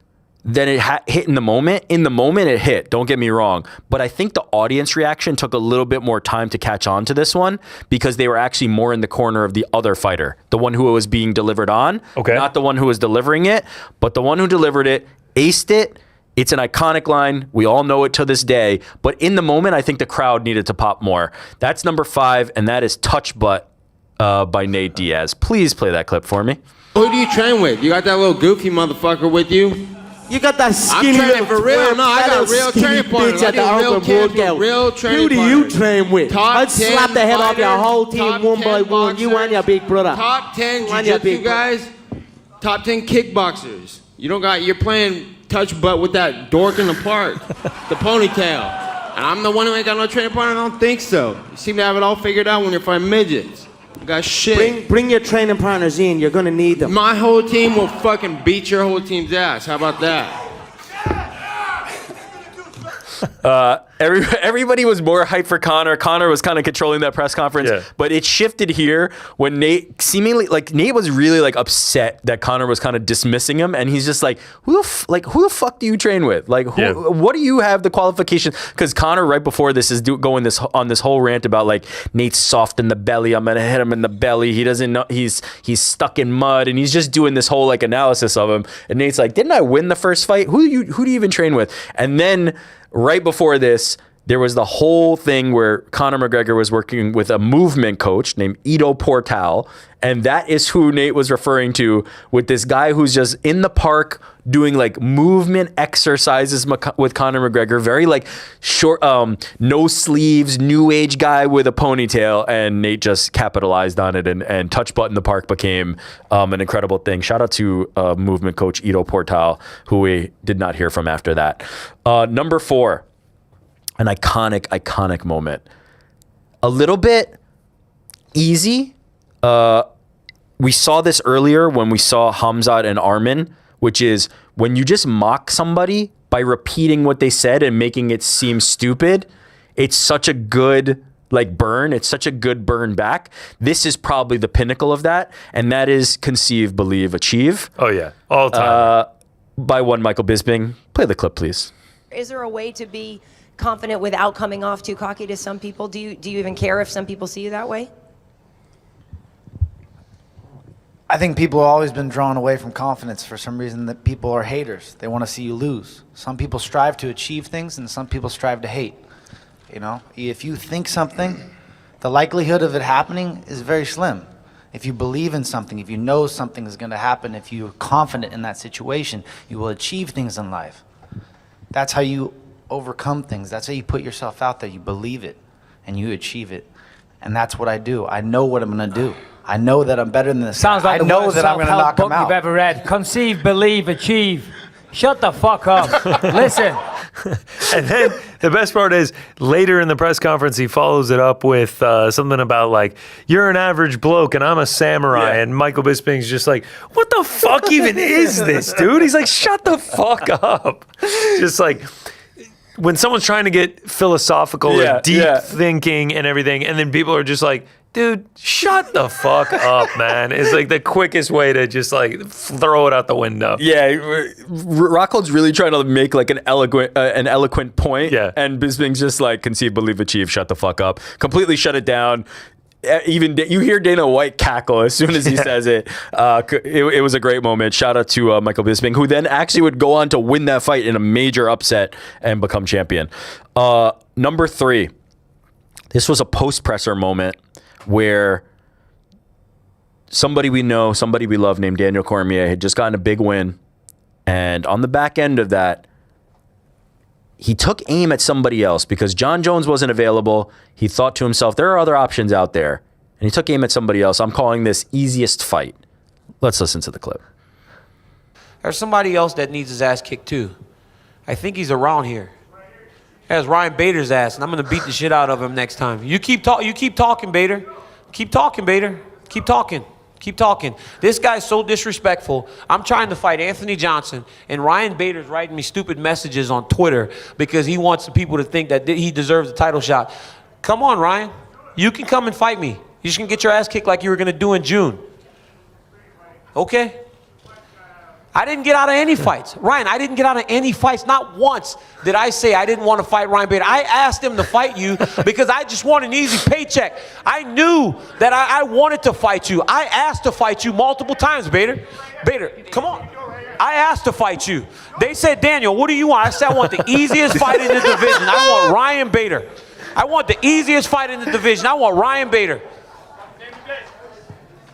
than it hit in the moment. In the moment it hit, don't get me wrong. But I think the audience reaction took a little bit more time to catch on to this one because they were actually more in the corner of the other fighter, the one who it was being delivered on, not the one who was delivering it, but the one who delivered it, aced it. It's an iconic line. We all know it to this day. But in the moment, I think the crowd needed to pop more. That's number 5, and that is Touch Butt by Nate Diaz. Please play that clip for me. Who do you train with? You got that little goofy motherfucker with you? You got that skinny I'm training for real. No, I got real training partners. At the open workout. Real training Who do you train with? I'd slap the head off your whole team top one by 10 one. You and your big brother. Top 10 You and your jiu-jitsu big guys. Top 10 kickboxers. You're playing touch butt with that dork in the park, the ponytail. And I'm the one who ain't got no training partner. I don't think so. You seem to have it all figured out when you're fighting midgets. You got shit. Bring your training partners in. You're gonna need them. My whole team will fucking beat your whole team's ass. How about that? Everybody was more hyped for Conor. Conor was kind of controlling that press conference, but it shifted here when Nate Nate was really like upset that Conor was kind of dismissing him, and he's just like, who the fuck do you train with? Like, what do you have the qualifications? Because Conor right before this is going on this whole rant about like Nate's soft in the belly. I'm gonna hit him in the belly. He doesn't know he's stuck in mud, and he's just doing this whole like analysis of him. And Nate's like, didn't I win the first fight? Who do you even train with? And then right before this, there was the whole thing where Conor McGregor was working with a movement coach named Ido Portal, and that is who Nate was referring to with this guy who's just in the park doing like movement exercises with Conor McGregor, very like short, no sleeves, new age guy with a ponytail, and Nate just capitalized on it, and Touch Butt in the Park became an incredible thing. Shout out to movement coach Ido Portal, who we did not hear from after that. Number 4. An iconic moment. A little bit easy. We saw this earlier when we saw Hamzat and Armin, which is when you just mock somebody by repeating what they said and making it seem stupid, it's such a good like burn. It's such a good burn back. This is probably the pinnacle of that, and that is Conceive, Believe, Achieve. Oh, yeah. All time. By one Michael Bisping. Play the clip, please. Is there a way to be confident without coming off too cocky to some people? Do you even care if some people see you that way? I think people have always been drawn away from confidence for some reason. That people are haters. They want to see you lose. Some people strive to achieve things, and some people strive to hate. You know, if you think something, the likelihood of it happening is very slim. If you believe in something, if you know something is going to happen, if you're confident in that situation, you will achieve things in life. That's how you overcome things. That's how you put yourself out there. You believe it, and you achieve it. And that's what I do. I know what I'm going to do. I know that I'm better than this. Sounds like I the know worst that I'm going to self-help knock him book you've out. ever read. Conceive, believe, achieve. Shut the fuck up. Listen. And then the best part is later in the press conference, he follows it up with something about like, you're an average bloke and I'm a samurai. Yeah. And Michael Bisping's just like, what the fuck even is this, dude? He's like, shut the fuck up. Just like, when someone's trying to get philosophical or deep thinking and everything, and then people are just like, dude, shut the fuck up, man. It's like the quickest way to just like throw it out the window. Yeah, Rockhold's really trying to make like an eloquent point. Yeah. And Bisping's just like, conceive, believe, achieve, shut the fuck up. Completely shut it down. Even you hear Dana White cackle as soon as he says it. It was a great moment. Shout out to Michael Bisping, who then actually would go on to win that fight in a major upset and become champion. Number 3, this was a post-presser moment where somebody we know, somebody we love named Daniel Cormier had just gotten a big win. And on the back end of that, he took aim at somebody else because John Jones wasn't available. He thought to himself, there are other options out there. And he took aim at somebody else. I'm calling this easiest fight. Let's listen to the clip. There's somebody else that needs his ass kicked too. I think he's around here. That's Ryan Bader's ass, and I'm gonna beat the shit out of him next time. You keep talking, Bader. Keep talking, Bader. Keep talking. Keep talking. This guy's so disrespectful. I'm trying to fight Anthony Johnson, and Ryan Bader's writing me stupid messages on Twitter because he wants the people to think that he deserves a title shot. Come on, Ryan. You can come and fight me. You just can get your ass kicked like you were gonna do in June. Okay? I didn't get out of any fights. Ryan, I didn't get out of any fights. Not once did I say I didn't want to fight Ryan Bader. I asked him to fight you because I just want an easy paycheck. I knew that I wanted to fight you. I asked to fight you multiple times, Bader. Bader, come on. I asked to fight you. They said, Daniel, what do you want? I said, I want the easiest fight in the division. I want Ryan Bader. I want the easiest fight in the division. I want Ryan Bader.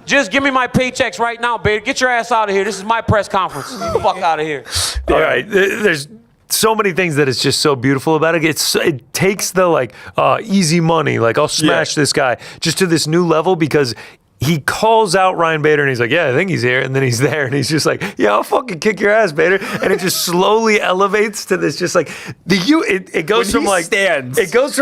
Just give me my paychecks right now, Bader. Get your ass out of here. This is my press conference. Get the fuck out of here. All right. There's so many things that is just so beautiful about it. It takes the like easy money, like I'll smash this guy, just to this new level because he calls out Ryan Bader and he's like, yeah, I think he's here. And then he's there and he's just like, yeah, I'll fucking kick your ass, Bader. And it just slowly elevates to this just like it goes from like stands. It goes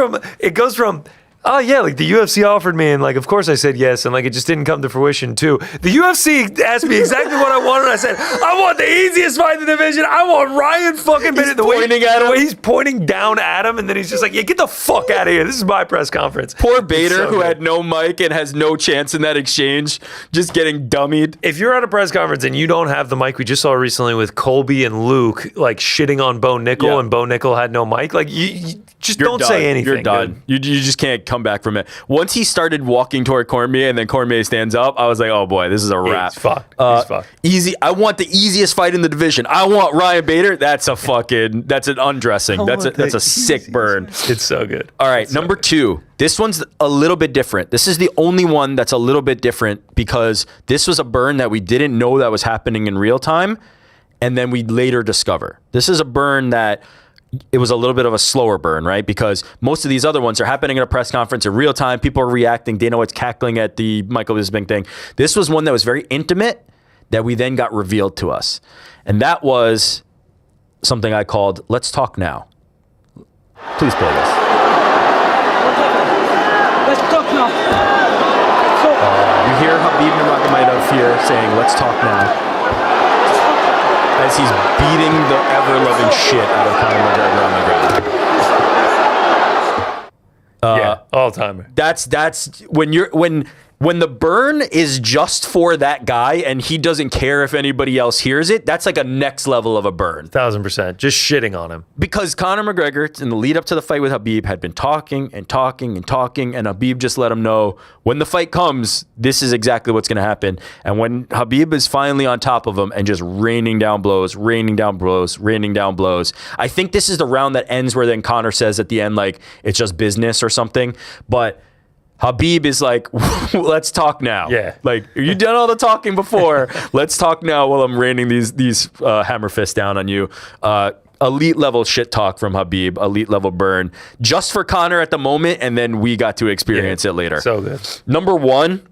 from oh yeah, like the UFC offered me and like of course I said yes and like it just didn't come to fruition too. The UFC asked me exactly what I wanted. I said, I want the easiest fight in the division. I want Ryan fucking Bader. The way he's pointing down at him and then he's just like, yeah, get the fuck out of here. This is my press conference. Poor Bader who had no mic and has no chance in that exchange, just getting dummied. If you're at a press conference and you don't have the mic, we just saw recently with Colby and Luke like shitting on Bo Nickel and Bo Nickel had no mic. Like you just don't done. say anything. You're done. You just can't come back from it. Once he started walking toward Cormier and then Cormier stands up, I was like, oh boy, this is a wrap. He's fucked. He's fucked. Easy. I want the easiest fight in the division. I want Ryan Bader. That's an undressing. That's a sick burn. It's so good. All right, number 2. This one's a little bit different. This is the only one that's a little bit different because this was a burn that we didn't know that was happening in real time, and then we later discover. This is a burn that it was a little bit of a slower burn, right? Because most of these other ones are happening at a press conference in real time. People are reacting. Dana White's cackling at the Michael Bisping thing. This was one that was very intimate that we then got revealed to us. And that was something I called, Let's Talk Now. Please play this. Let's talk now. You hear Khabib Nurmagomedov here saying, let's talk now. As he's beating the ever-loving shit out of Conor McGregor on the ground. All-timer. That's when when the burn is just for that guy and he doesn't care if anybody else hears it, that's like a next level of a burn. 1000%. Just shitting on him. Because Conor McGregor, in the lead up to the fight with Khabib, had been talking, and Khabib just let him know, when the fight comes, this is exactly what's going to happen. And when Khabib is finally on top of him and just raining down blows, I think this is the round that ends where then Conor says at the end, like, it's just business or something. But Khabib is like, let's talk now. Yeah. Like, you done all the talking before. Let's talk now while I'm raining these hammer fists down on you. Elite level shit talk from Khabib, elite level burn, just for Conor at the moment, and then we got to experience it later. So good. Number one,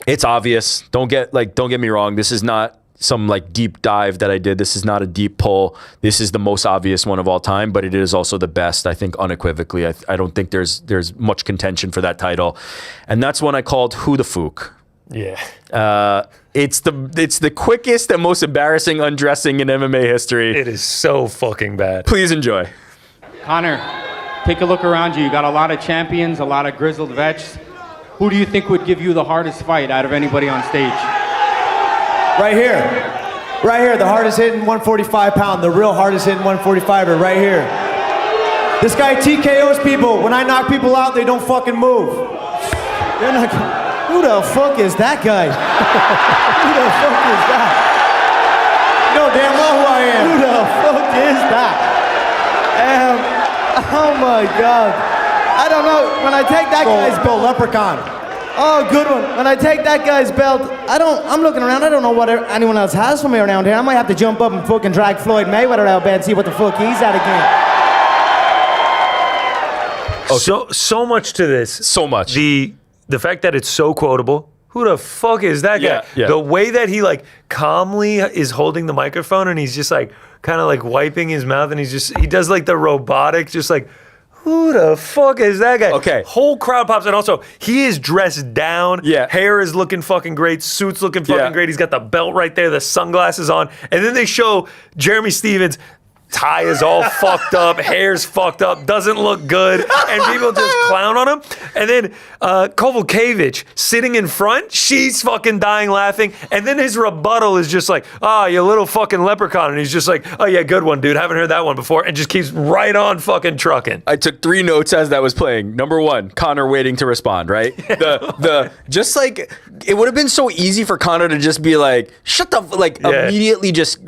it's obvious. Don't get me wrong. This is not some like deep dive that I did. This is not a deep pull. This is the most obvious one of all time, but it is also the best, I think, unequivocally. I don't think there's much contention for that title. And that's one I called Who the Fook. Yeah. It's the quickest and most embarrassing undressing in MMA history. It is so fucking bad. Please enjoy. Conor, take a look around you. You got a lot of champions, a lot of grizzled vets. Who do you think would give you the hardest fight out of anybody on stage? Right here. Right here, the hardest hitting 145 pound, the real hardest hitting 145er, right here. This guy TKOs people. When I knock people out, they don't fucking move. They're not. Who the fuck is that guy? Who the fuck is that? You know damn well who I am. Who the fuck is that? Oh my God. I don't know. When I take that guy's belt, Leprechaun. Oh, good one. When I take that guy's belt, I'm looking around. I don't know what anyone else has for me around here. I might have to jump up and fucking drag Floyd Mayweather out bed and see what the fuck he's at again. Okay. So much to this. So much. The fact that it's so quotable. Who the fuck is that guy? Yeah. The way that he like calmly is holding the microphone and he's just like kind of like wiping his mouth and he does like the robotic, just like, who the fuck is that guy? Okay. Whole crowd pops. And also, he is dressed down. Yeah. Hair is looking fucking great. Suit's looking fucking great. He's got the belt right there, the sunglasses on. And then they show Jeremy Stevens. Tie is all fucked up, hair's fucked up, doesn't look good, and people just clown on him. And then Kovalkiewicz sitting in front, she's fucking dying laughing. And then his rebuttal is just like, oh, you little fucking leprechaun. And he's just like, oh yeah, good one, dude. Haven't heard that one before. And just keeps right on fucking trucking. I took 3 notes as that was playing. Number 1, Conor waiting to respond, right? Just like, it would have been so easy for Conor to just be like, shut the, immediately just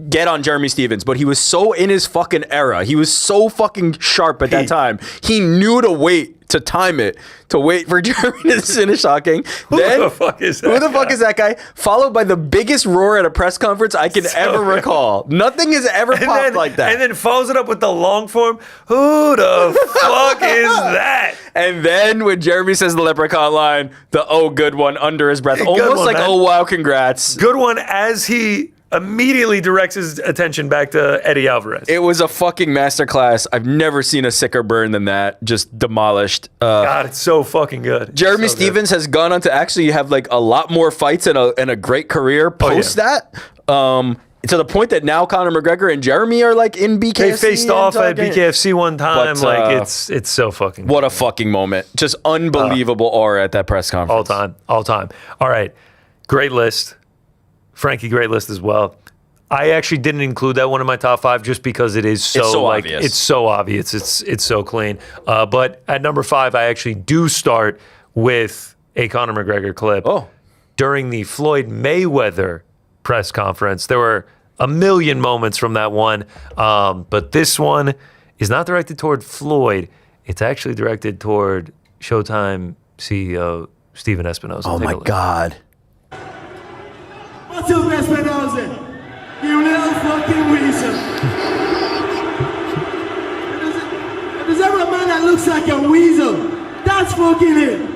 get on Jeremy Stevens, but he was so in his fucking era. He was so fucking sharp at that time. He knew to wait, to time it, to wait for Jeremy to finish talking. Who the fuck is that guy? Followed by the biggest roar at a press conference I can ever recall. Nothing has ever popped like that. And then follows it up with the long form. Who the fuck is that? And then when Jeremy says the leprechaun line, the oh good one under his breath. Almost one, like, man. oh wow, congrats. Good one as he immediately directs his attention back to Eddie Alvarez. It was a fucking masterclass. I've never seen a sicker burn than that. Just demolished. God, it's so fucking good. Jeremy Stevens has gone on to actually have like a lot more fights and a great career post that. To the point that now Conor McGregor and Jeremy are like in BKFC. They faced off at BKFC one time. But, it's so fucking what a fucking moment. Just unbelievable aura at that press conference. All time. All right. Great list. Frankie, great list as well. I actually didn't include that one in my top 5 just because it is so obvious. It's so obvious. It's so clean. But at number 5, I actually do start with a Conor McGregor clip. Oh. During the Floyd Mayweather press conference. There were a million moments from that one. But this one is not directed toward Floyd. It's actually directed toward Showtime CEO Steven Espinosa. Oh my God. What's up, Espinosa? You little fucking weasel. If there's ever a man that looks like a weasel, that's fucking it.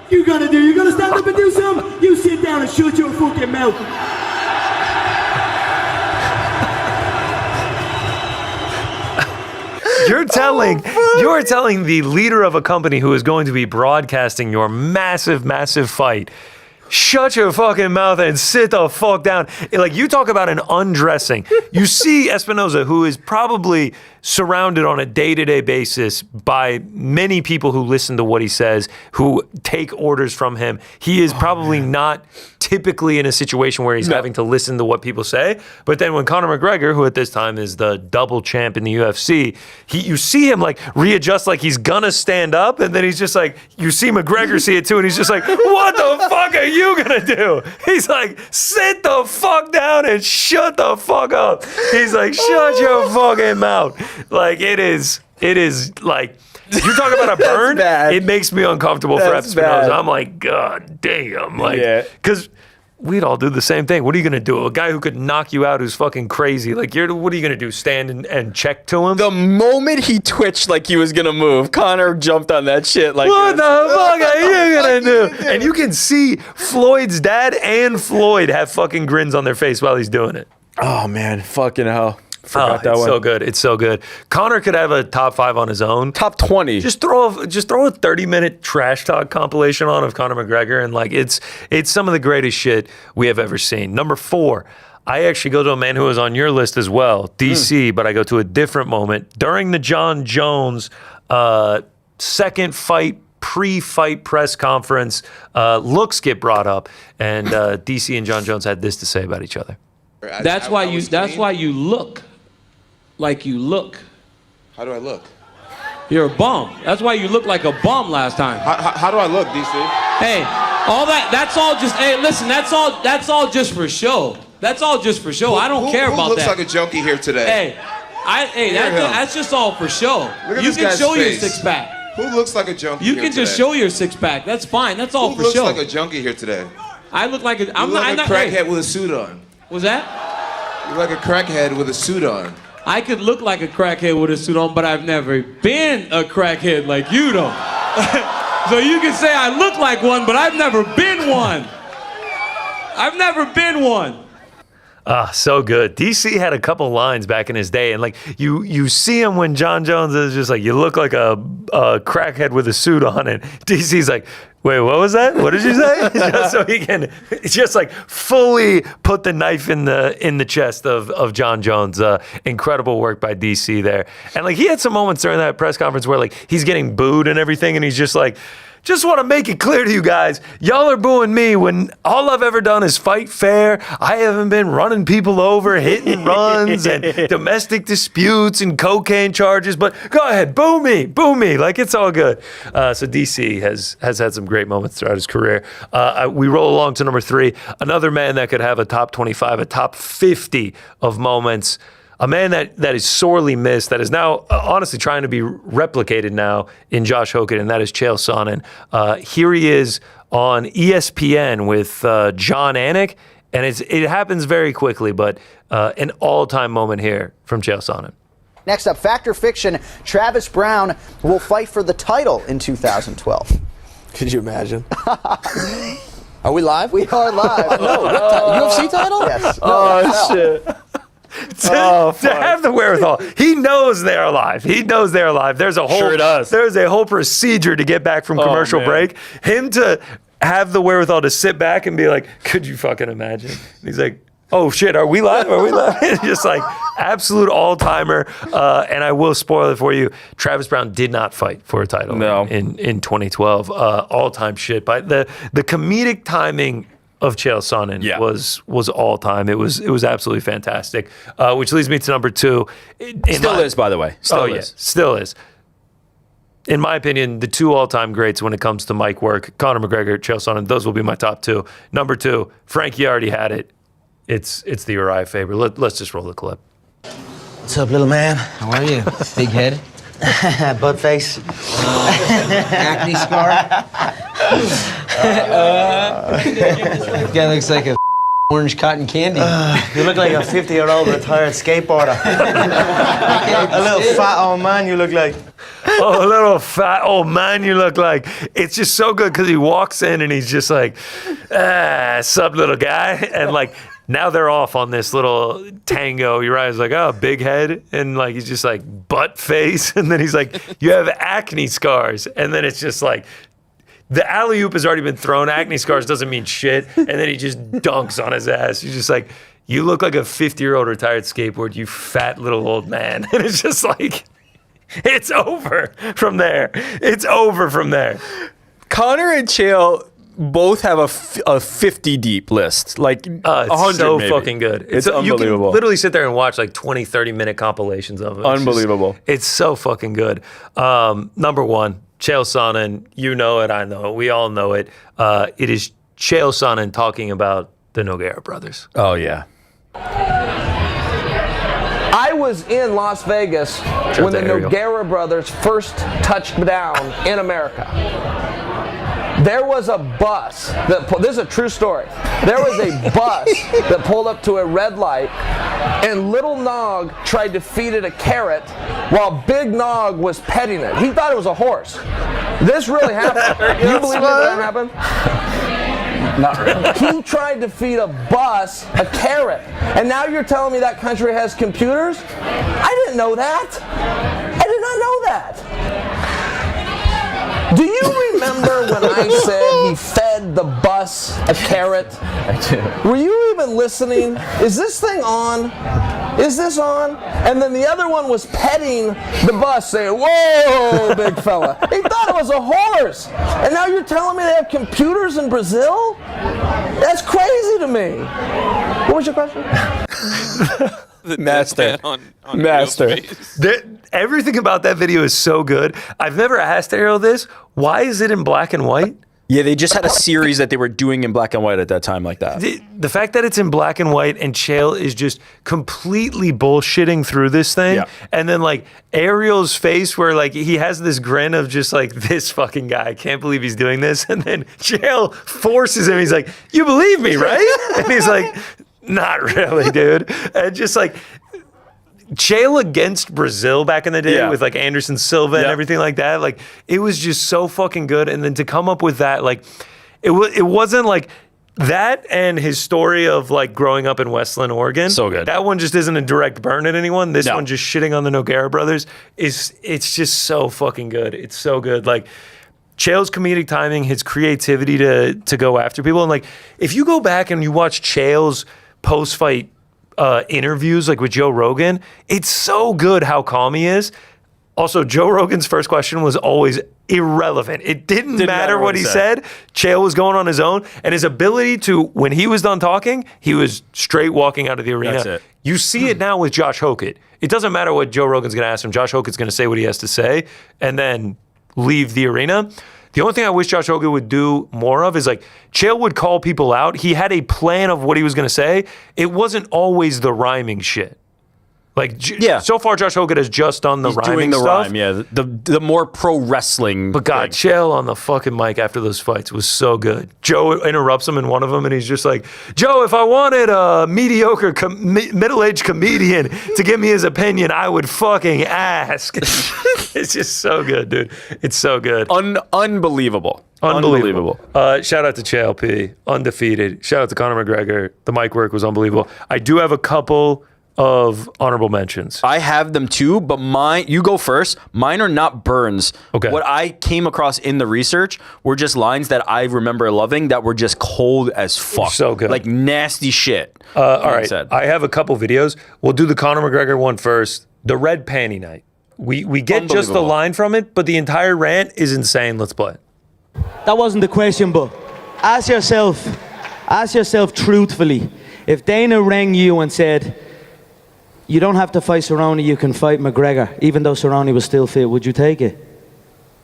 You gonna stand up and do something? You sit down and shut your fucking mouth. You're telling the leader of a company who is going to be broadcasting your massive, massive fight shut your fucking mouth and sit the fuck down. Like, you talk about an undressing. You see Espinoza, who is probably surrounded on a day-to-day basis by many people who listen to what he says, who take orders from him. He is probably not typically in a situation where he's having to listen to what people say. But then when Conor McGregor, who at this time is the double champ in the UFC, you see him like readjust, like he's gonna stand up, and then he's just like, you see McGregor see it too, and he's just like, what the fuck are you gonna do? He's like, sit the fuck down and shut the fuck up. He's like, shut your fucking mouth. Like, it is like, you're talking about a burn. It makes me uncomfortable for Espinoza. I'm like, God damn. Like, because we'd all do the same thing. What are you gonna do? A guy who could knock you out who's fucking crazy. Like, what are you gonna do? Stand and check to him? The moment he twitched like he was gonna move, Conor jumped on that shit. Like, what the fuck are you gonna do? And you can see Floyd's dad and Floyd have fucking grins on their face while he's doing it. Oh man, fucking hell. Forgot that it's one. so good. It's so good. Conor could have a top 5 on his own. Top 20. Just throw a 30-minute trash talk compilation on of Conor McGregor, and like it's some of the greatest shit we have ever seen. Number 4, I actually go to a man who was on your list as well, DC, but I go to a different moment during the John Jones second fight. Pre-fight press conference, looks get brought up, and DC and John Jones had this to say about each other. That's why you look like you look. How do I look? You're a bum. That's why you look like a bum last time. How do I look, DC? Hey, all that's all just. Hey, listen, that's all just for show. That's all just for show. I don't care about that. Who looks like a junkie here today? That's just all for show. You can show your 6-pack. Who looks like a junkie? You can just show your 6-pack. That's fine. That's all for show. Who looks like a junkie here today? I look like a. I'm not a crackhead with a suit on. Was that? You're like a crackhead with a suit on. I could look like a crackhead with a suit on, but I've never been a crackhead like you don't. So you can say I look like one, but I've never been one. I've never been one. So good. DC had a couple lines back in his day, and like you see him when John Jones is just like, you look like a crackhead with a suit on, and DC's like, wait, what was that? What did you say? Just so he can just like fully put the knife in the chest of John Jones. Incredible work by DC there. And like, he had some moments during that press conference where like he's getting booed and everything, and he's just like, just want to make it clear to you guys, y'all are booing me when all I've ever done is fight fair. I haven't been running people over, hitting runs, and domestic disputes and cocaine charges. But go ahead, boo me. Like, it's all good. So DC has had some great moments throughout his career. We roll along to number 3. Another man that could have a top 25, a top 50 of moments. A man that is sorely missed, that is now honestly trying to be replicated now in Josh Hogan, and that is Chael Sonnen. Here he is on ESPN with John Anik, and it happens very quickly, but an all-time moment here from Chael Sonnen. Next up, Fact or Fiction, Travis Brown will fight for the title in 2012. Could you imagine? Are we live? We are live. No, UFC title? Yes. Oh, shit. To have the wherewithal, he knows they're alive. There's a whole procedure to get back from commercial break. Him to have the wherewithal to sit back and be like, could you fucking imagine? And he's like, oh shit, are we live? It's just like absolute all-timer. And I will spoil it for you. Travis Brown did not fight for a title in 2012. All-time shit. But the comedic timing of Chael Sonnen was all time. It was absolutely fantastic. Which leads me to number 2. Still is, by the way. Still is. In my opinion, the 2 all-time greats when it comes to mic work, Conor McGregor, Chael Sonnen, those will be my top 2. Number 2, Frankie already had it. It's the Uriah Faber. Let's just roll the clip. What's up, little man? How are you? Big head? Butt face? Acne scar? Guy looks like a orange cotton candy. You look like a 50-year-old retired skateboarder. A little fat old man you look like. Oh, a little fat old man you look like. It's just so good because he walks in and he's just like, sup, little guy? And like, now they're off on this little tango. Uriah's like, oh, big head. And like, he's just like, butt face. And then he's like, you have acne scars. And then it's just like, The alley-oop has already been thrown. Acne scars doesn't mean shit. And then he just dunks on his ass. He's just like, you look like a 50-year-old retired skateboard, you fat little old man. And it's just like, it's over from there. It's over from there. Connor and Chael both have a 50 deep list. Like, It's 100 so maybe. fucking good. It's unbelievable. You can literally sit there and watch like 20, 30-minute compilations of it. Unbelievable. It's so fucking good. Number one, Chael Sonnen. You know it, I know it. We all know it. It is Chael Sonnen talking about the Nogueira brothers. Oh, yeah. I was in Las Vegas when the Ariel. Nogueira brothers first touched down in America. There was a bus this is a true story. There was a bus that pulled up to a red light, and Little Nog tried to feed it a carrot while Big Nog was petting it. He thought it was a horse. This really happened. You believe that happened? Not really. He tried to feed a bus a carrot, and now you're telling me that country has computers? I didn't know that. I did not know that. Do you remember when I said he fed the bus a carrot? I do. Were you even listening? Is this thing on? Is this on? And then the other one was petting the bus, saying, "Whoa, big fella." He thought it was a horse. And now you're telling me they have computers in Brazil? That's crazy to me. What was your question? Master. on Master. Everything about that video is so good. I've never asked Ariel this. Why is it in black and white? Yeah, they just had a series that they were doing in black and white at that time like that. The fact that it's in black and white and Chael is just completely bullshitting through this thing. Yeah. And then like Ariel's face where like he has this grin of just like, this fucking guy, I can't believe he's doing this. And then Chael forces him. He's like, you believe me, right? And he's like, not really, dude. And just like Chael against Brazil back in the day with like Anderson Silva and everything like that. Like it was just so fucking good. And then to come up with that, like it wasn't like that and his story of like growing up in Westland, Oregon. So good. That one just isn't a direct burn at anyone. This one just shitting on the Nogueira brothers it's just so fucking good. It's so good. Like Chael's comedic timing, his creativity to go after people. And like if you go back and you watch Chael's post-fight interviews like with Joe Rogan, it's so good how calm he is. Also, Joe Rogan's first question was always irrelevant. It didn't matter what he said. Chael was going on his own, and his ability to, when he was done talking, he was straight walking out of the arena. That's it. You see it now with Josh Hokett. It doesn't matter what Joe Rogan's going to ask him. Josh Hokett's going to say what he has to say and then leave the arena. The only thing I wish Josh Hokett would do more of is like Chael would call people out. He had a plan of what he was going to say. It wasn't always the rhyming shit. Like, so far Josh Hokett has just done the He's rhyming doing the stuff. rhyme, yeah. The more pro wrestling. But God, Chael on the fucking mic after those fights was so good. Joe interrupts him in one of them, and he's just like, Joe, if I wanted a mediocre middle-aged comedian to give me his opinion, I would fucking ask. It's just so good, dude. It's so good. Unbelievable. Unbelievable. Shout out to Chael P. Undefeated. Shout out to Conor McGregor. The mic work was unbelievable. I do have a couple of honorable mentions. I have them too, but you go first. Mine are not burns. Okay. What I came across in the research were just lines that I remember loving that were just cold as fuck. So good. Like nasty shit. All right. I have a couple videos. We'll do the Conor McGregor one first. The red panty night. We get just the line from it, but the entire rant is insane. Let's play it. That wasn't the question, but ask yourself truthfully, if Dana rang you and said, you don't have to fight Cerrone, you can fight McGregor, even though Cerrone was still fit, would you take it?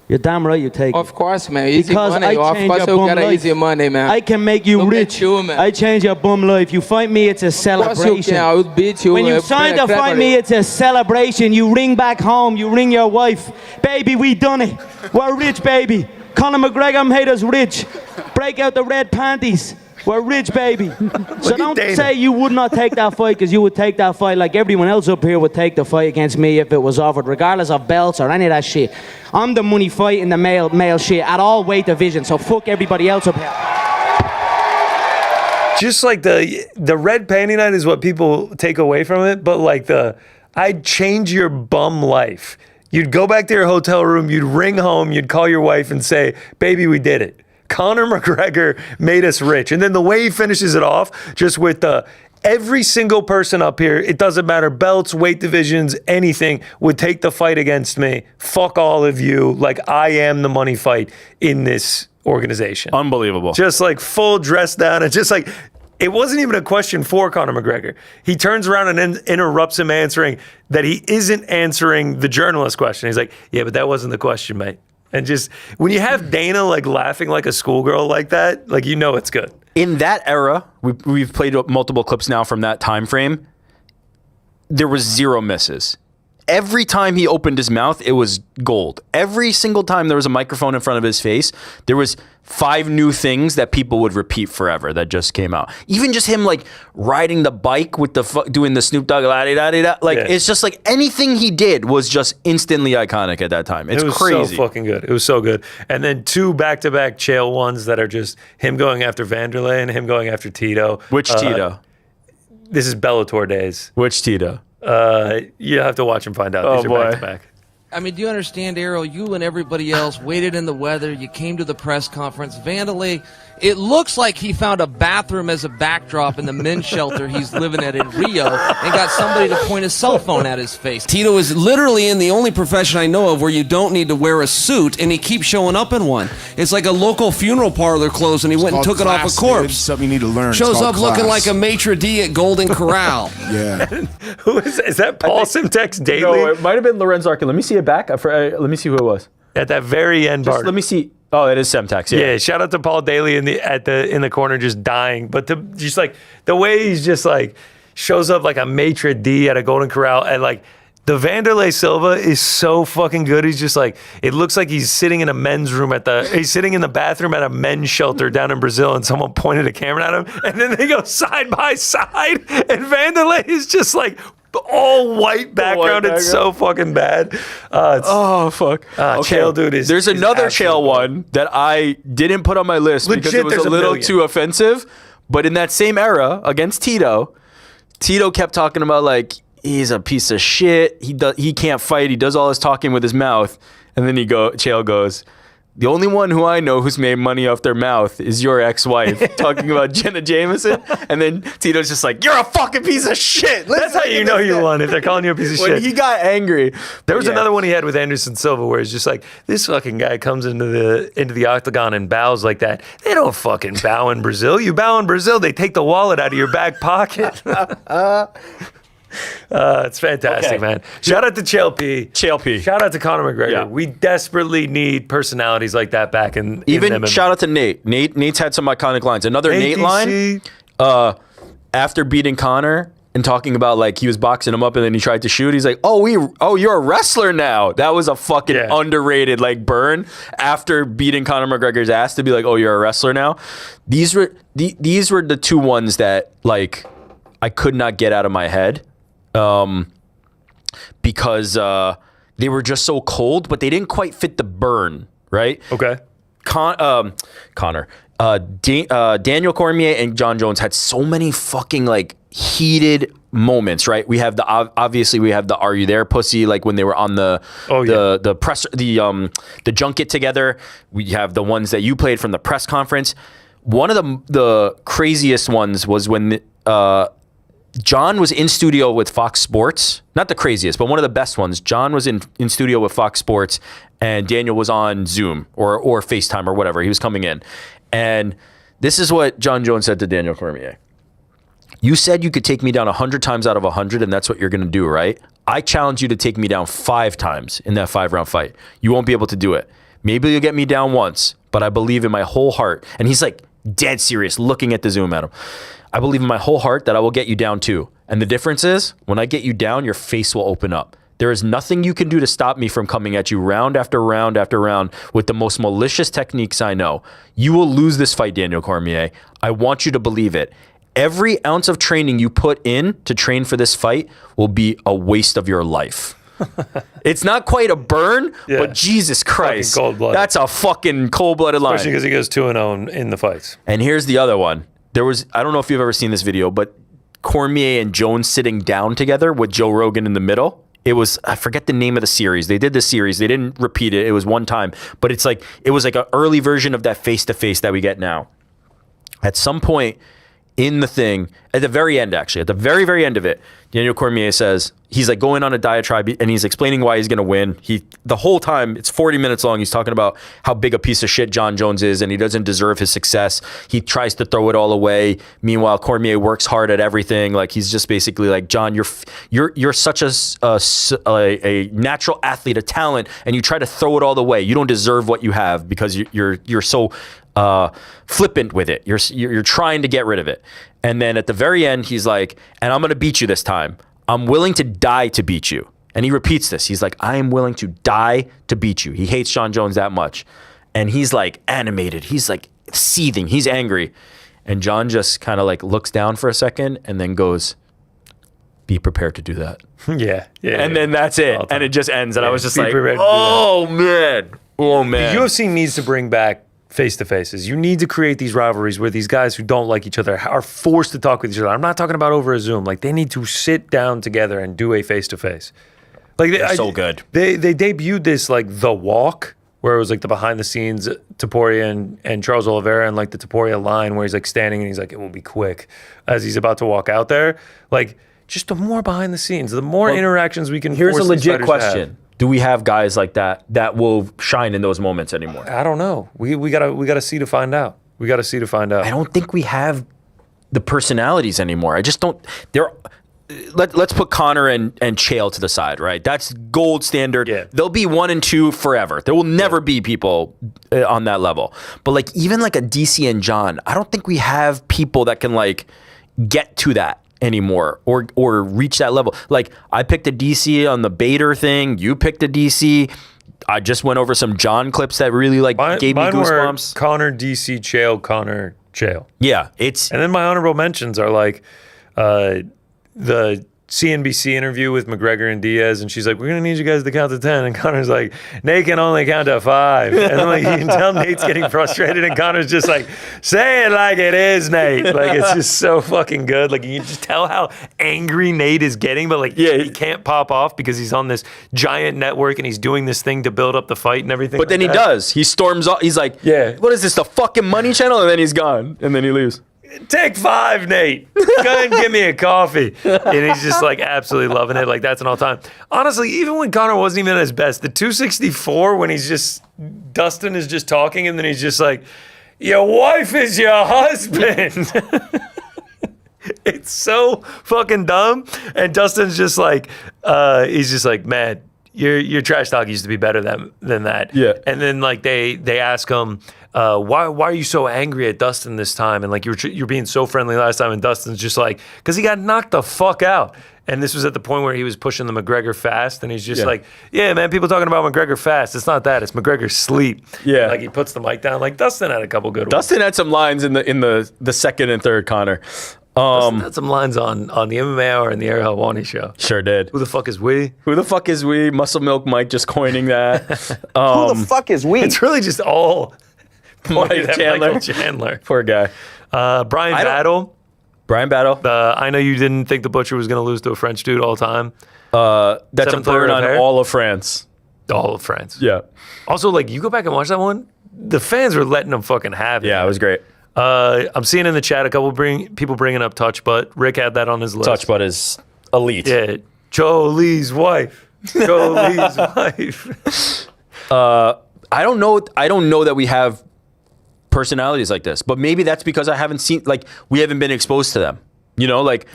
You're damn right you take it. Of course, man. Easy Because money. I Of change course your you bum get life. easy money, man. I can make you Look rich. at you, man. I change your bum life. You fight me, it's a Of celebration. course you can. I would beat you. When you sign to fight me, it's a celebration. You ring back home, you ring your wife. Baby, we done it. We're rich, baby. Conor McGregor made us rich. Break out the red panties. We're rich, baby. So don't say you would not take that fight, because you would take that fight like everyone else up here would take the fight against me if it was offered, regardless of belts or any of that shit. I'm the money fight in the male shit at all weight divisions, so fuck everybody else up here. Just like the red panty night is what people take away from it, but like I'd change your bum life. You'd go back to your hotel room, you'd ring home, you'd call your wife and say, baby, we did it. Conor McGregor made us rich. And then the way he finishes it off, just with every single person up here, it doesn't matter, belts, weight divisions, anything, would take the fight against me. Fuck all of you. Like, I am the money fight in this organization. Unbelievable. Just like full dress down. It's just like, it wasn't even a question for Conor McGregor. He turns around and interrupts him answering that he isn't answering the journalist question. He's like, yeah, but that wasn't the question, mate. And just when you have Dana like laughing like a schoolgirl like that, like, you know it's good. In that era, we've played multiple clips now from that time frame. There was 0 misses. Every time he opened his mouth, it was gold. Every single time there was a microphone in front of his face, there was 5 new things that people would repeat forever that just came out. Even just him like riding the bike with doing the Snoop Dogg la-di-da-di-da. Like, it's just like anything he did was just instantly iconic at that time. It's crazy. It was so fucking good. It was so good. And then 2 back-to-back Chael ones that are just him going after Vanderlei and him going after Tito. Which Tito? This is Bellator days. Which Tito? You have to watch and find out. These are back-to-back. I mean, do you understand, Ariel? You and everybody else waited in the weather. You came to the press conference. Vanderlei, it looks like he found a bathroom as a backdrop in the men's shelter he's living at in Rio and got somebody to point his cell phone at his face. Tito is literally in the only profession I know of where you don't need to wear a suit, and he keeps showing up in one. It's like a local funeral parlor closed, and he went and took it off a corpse. Something you need to learn. Shows up looking like a maitre d' at Golden Corral. Yeah. Who is that? Paul Simtex Daily? No, it might have been Lorenzo Arkin. Let me see it back. Let me see who it was. At that very end part. Let me see. Oh, it is Semtex. Yeah. Shout out to Paul Daly in the corner just dying, but just like the way he's just like shows up like a maitre d' at a Golden Corral, and like the Vanderlei Silva is so fucking good. He's just like, it looks like he's sitting in a men's room he's sitting in the bathroom at a men's shelter down in Brazil, and someone pointed a camera at him, and then they go side by side, and Vanderlei is just like all white background. It's so fucking bad. Fuck. Chael, dude, there's another Chael one that I didn't put on my list because it was a little too offensive. But in that same era against Tito kept talking about like, he's a piece of shit. He can't fight. He does all his talking with his mouth. And then Chael goes, the only one who I know who's made money off their mouth is your ex-wife, talking about Jenna Jameson. And then Tito's just like, you're a fucking piece of shit. That's how you know you won, if they're calling you a piece of shit. When he got angry. There was another one he had with Anderson Silva where it's just like, this fucking guy comes into the octagon and bows like that. They don't fucking bow in Brazil. You bow in Brazil, they take the wallet out of your back pocket. It's fantastic, man. Shout out to Chael P. Shout out to Conor McGregor. Yeah. We desperately need personalities like that back in Even shout out to Nate. Nate's had some iconic lines. Another Nate line after beating Conor and talking about like he was boxing him up and then he tried to shoot. He's like, oh, you're a wrestler now. That was a fucking underrated like burn after beating Conor McGregor's ass to be like, oh, you're a wrestler now. These were the 2 ones that like I could not get out of my head. Because they were just so cold, but they didn't quite fit the burn, right? Okay. Conor, Daniel Cormier and John Jones had so many fucking like heated moments, right? We have obviously we have the "Are you there, pussy?" Like when they were on the press, the junket together. We have the ones that you played from the press conference. One of the craziest ones was when John was in studio with Fox Sports. Not the craziest, but one of the best ones. John was in studio with Fox Sports, and Daniel was on Zoom or FaceTime or whatever. He was coming in. And this is what John Jones said to Daniel Cormier. You said you could take me down 100 times out of 100, and that's what you're going to do, right? I challenge you to take me down 5 times in that 5-round fight. You won't be able to do it. Maybe you'll get me down once, but I believe in my whole heart. And he's like dead serious, looking at the Zoom at him. I believe in my whole heart that I will get you down too. And the difference is, when I get you down, your face will open up. There is nothing you can do to stop me from coming at you round after round after round with the most malicious techniques I know. You will lose this fight, Daniel Cormier. I want you to believe it. Every ounce of training you put in to train for this fight will be a waste of your life. It's not quite a burn, but Jesus Christ. That's a fucking cold-blooded line. Especially because he goes 2-0 in the fights. And here's the other one. I don't know if you've ever seen this video, but Cormier and Jones sitting down together with Joe Rogan in the middle I forget the name of the series. They did this series. They didn't repeat it. It was one time, but it was like an early version of that face-to-face that we get now. At some point in the thing, at the very end, actually, at the very, very end of it, Daniel Cormier says, he's like going on a diatribe and he's explaining why he's going to win. The whole time, it's 40 minutes long, he's talking about how big a piece of shit John Jones is and he doesn't deserve his success. He tries to throw it all away. Meanwhile, Cormier works hard at everything. Like, he's just basically like, John, you're such a natural athlete, a talent, and you try to throw it all away. You don't deserve what you have because you're so flippant with it. You're trying to get rid of it. And then at the very end, he's like, and I'm going to beat you this time. I'm willing to die to beat you. And he repeats this. He's like, I am willing to die to beat you. He hates John Jones that much. And he's like animated. He's like seething. He's angry. And John just kind of like looks down for a second and then goes, be prepared to do that. Yeah. And then that's it. And it just ends. And I was just like, prepared to do oh, man. Oh, man. The UFC needs to bring back face-to-faces. You need to create these rivalries where these guys who don't like each other are forced to talk with each other. I'm not talking about over a Zoom. Like, they need to sit down together and do a face-to-face. Like, they're so good. They debuted this, like, The Walk, where it was, like, the behind-the-scenes Topuria and Charles Oliveira, and, like, the Topuria line where he's, like, standing and he's like, it will be quick, as he's about to walk out there. Like, just the more behind-the-scenes, the more interactions we can Here's force a legit these fighters to question. have. Do we have guys like that will shine in those moments anymore? I don't know. We gotta see to find out. I don't think we have the personalities anymore. I just don't. Let's put Conor and Chael to the side, right? That's gold standard. Yeah. They'll be 1 and 2 forever. There will never be people on that level. But like even like a DC and John, I don't think we have people that can like get to that anymore or reach that level. Like, I picked a DC on the Bader thing. You picked a DC. I just went over some John clips that really gave me goosebumps. Connor, DC, Chael, Connor, Chael. Yeah, and then my honorable mentions are like the CNBC interview with McGregor and Diaz, and she's like, we're going to need you guys to count to 10. And Connor's like, Nate can only count to 5. And then, like, you can tell Nate's getting frustrated, and Connor's just like, say it like it is, Nate. Like, it's just so fucking good. Like, you can just tell how angry Nate is getting, but, like, he can't pop off because he's on this giant network and he's doing this thing to build up the fight and everything. But then he does. He storms off. He's like, what is this, the fucking Money Channel? And then he's gone. And then he leaves. Take 5, Nate. Go ahead and give me a coffee. And he's just like absolutely loving it. Like, that's an all time. Honestly, even when Conor wasn't even at his best, the 264 when Dustin is just talking and then he's just like, your wife is your husband. It's so fucking dumb. And Dustin's just like, he's just like, man, your trash talk used to be better than that. Yeah. And then like they ask him, why are you so angry at Dustin this time? And like you're being so friendly last time, and Dustin's just like, because he got knocked the fuck out. And this was at the point where he was pushing the McGregor fast, and he's just like, yeah, man, people talking about McGregor fast. It's not that. It's McGregor sleep. Yeah. Like, he puts the mic down. Like, Dustin had a couple good ones. Dustin had some lines in the second and third Conor. Dustin had some lines on the MMA Hour and the Ariel Helwani show. Sure did. Who the fuck is we? Who the fuck is we? Muscle Milk Mike just coining that. Who the fuck is we? It's really just all pointed at Michael Chandler. Poor guy. Brian Battle. I know you didn't think the Butcher was going to lose to a French dude all time. That's a burn on all of France. All of France. Yeah. Also, like, you go back and watch that one, the fans were letting them fucking have it. Yeah, it was great. I'm seeing in the chat a couple people bringing up Touch Butt. Rick had that on his list. Touch Butt is elite. Yeah. Jolie's wife. Jolie's wife. I don't know that we have personalities like this, but maybe that's because I haven't seen, like, we haven't been exposed to them. You know, like,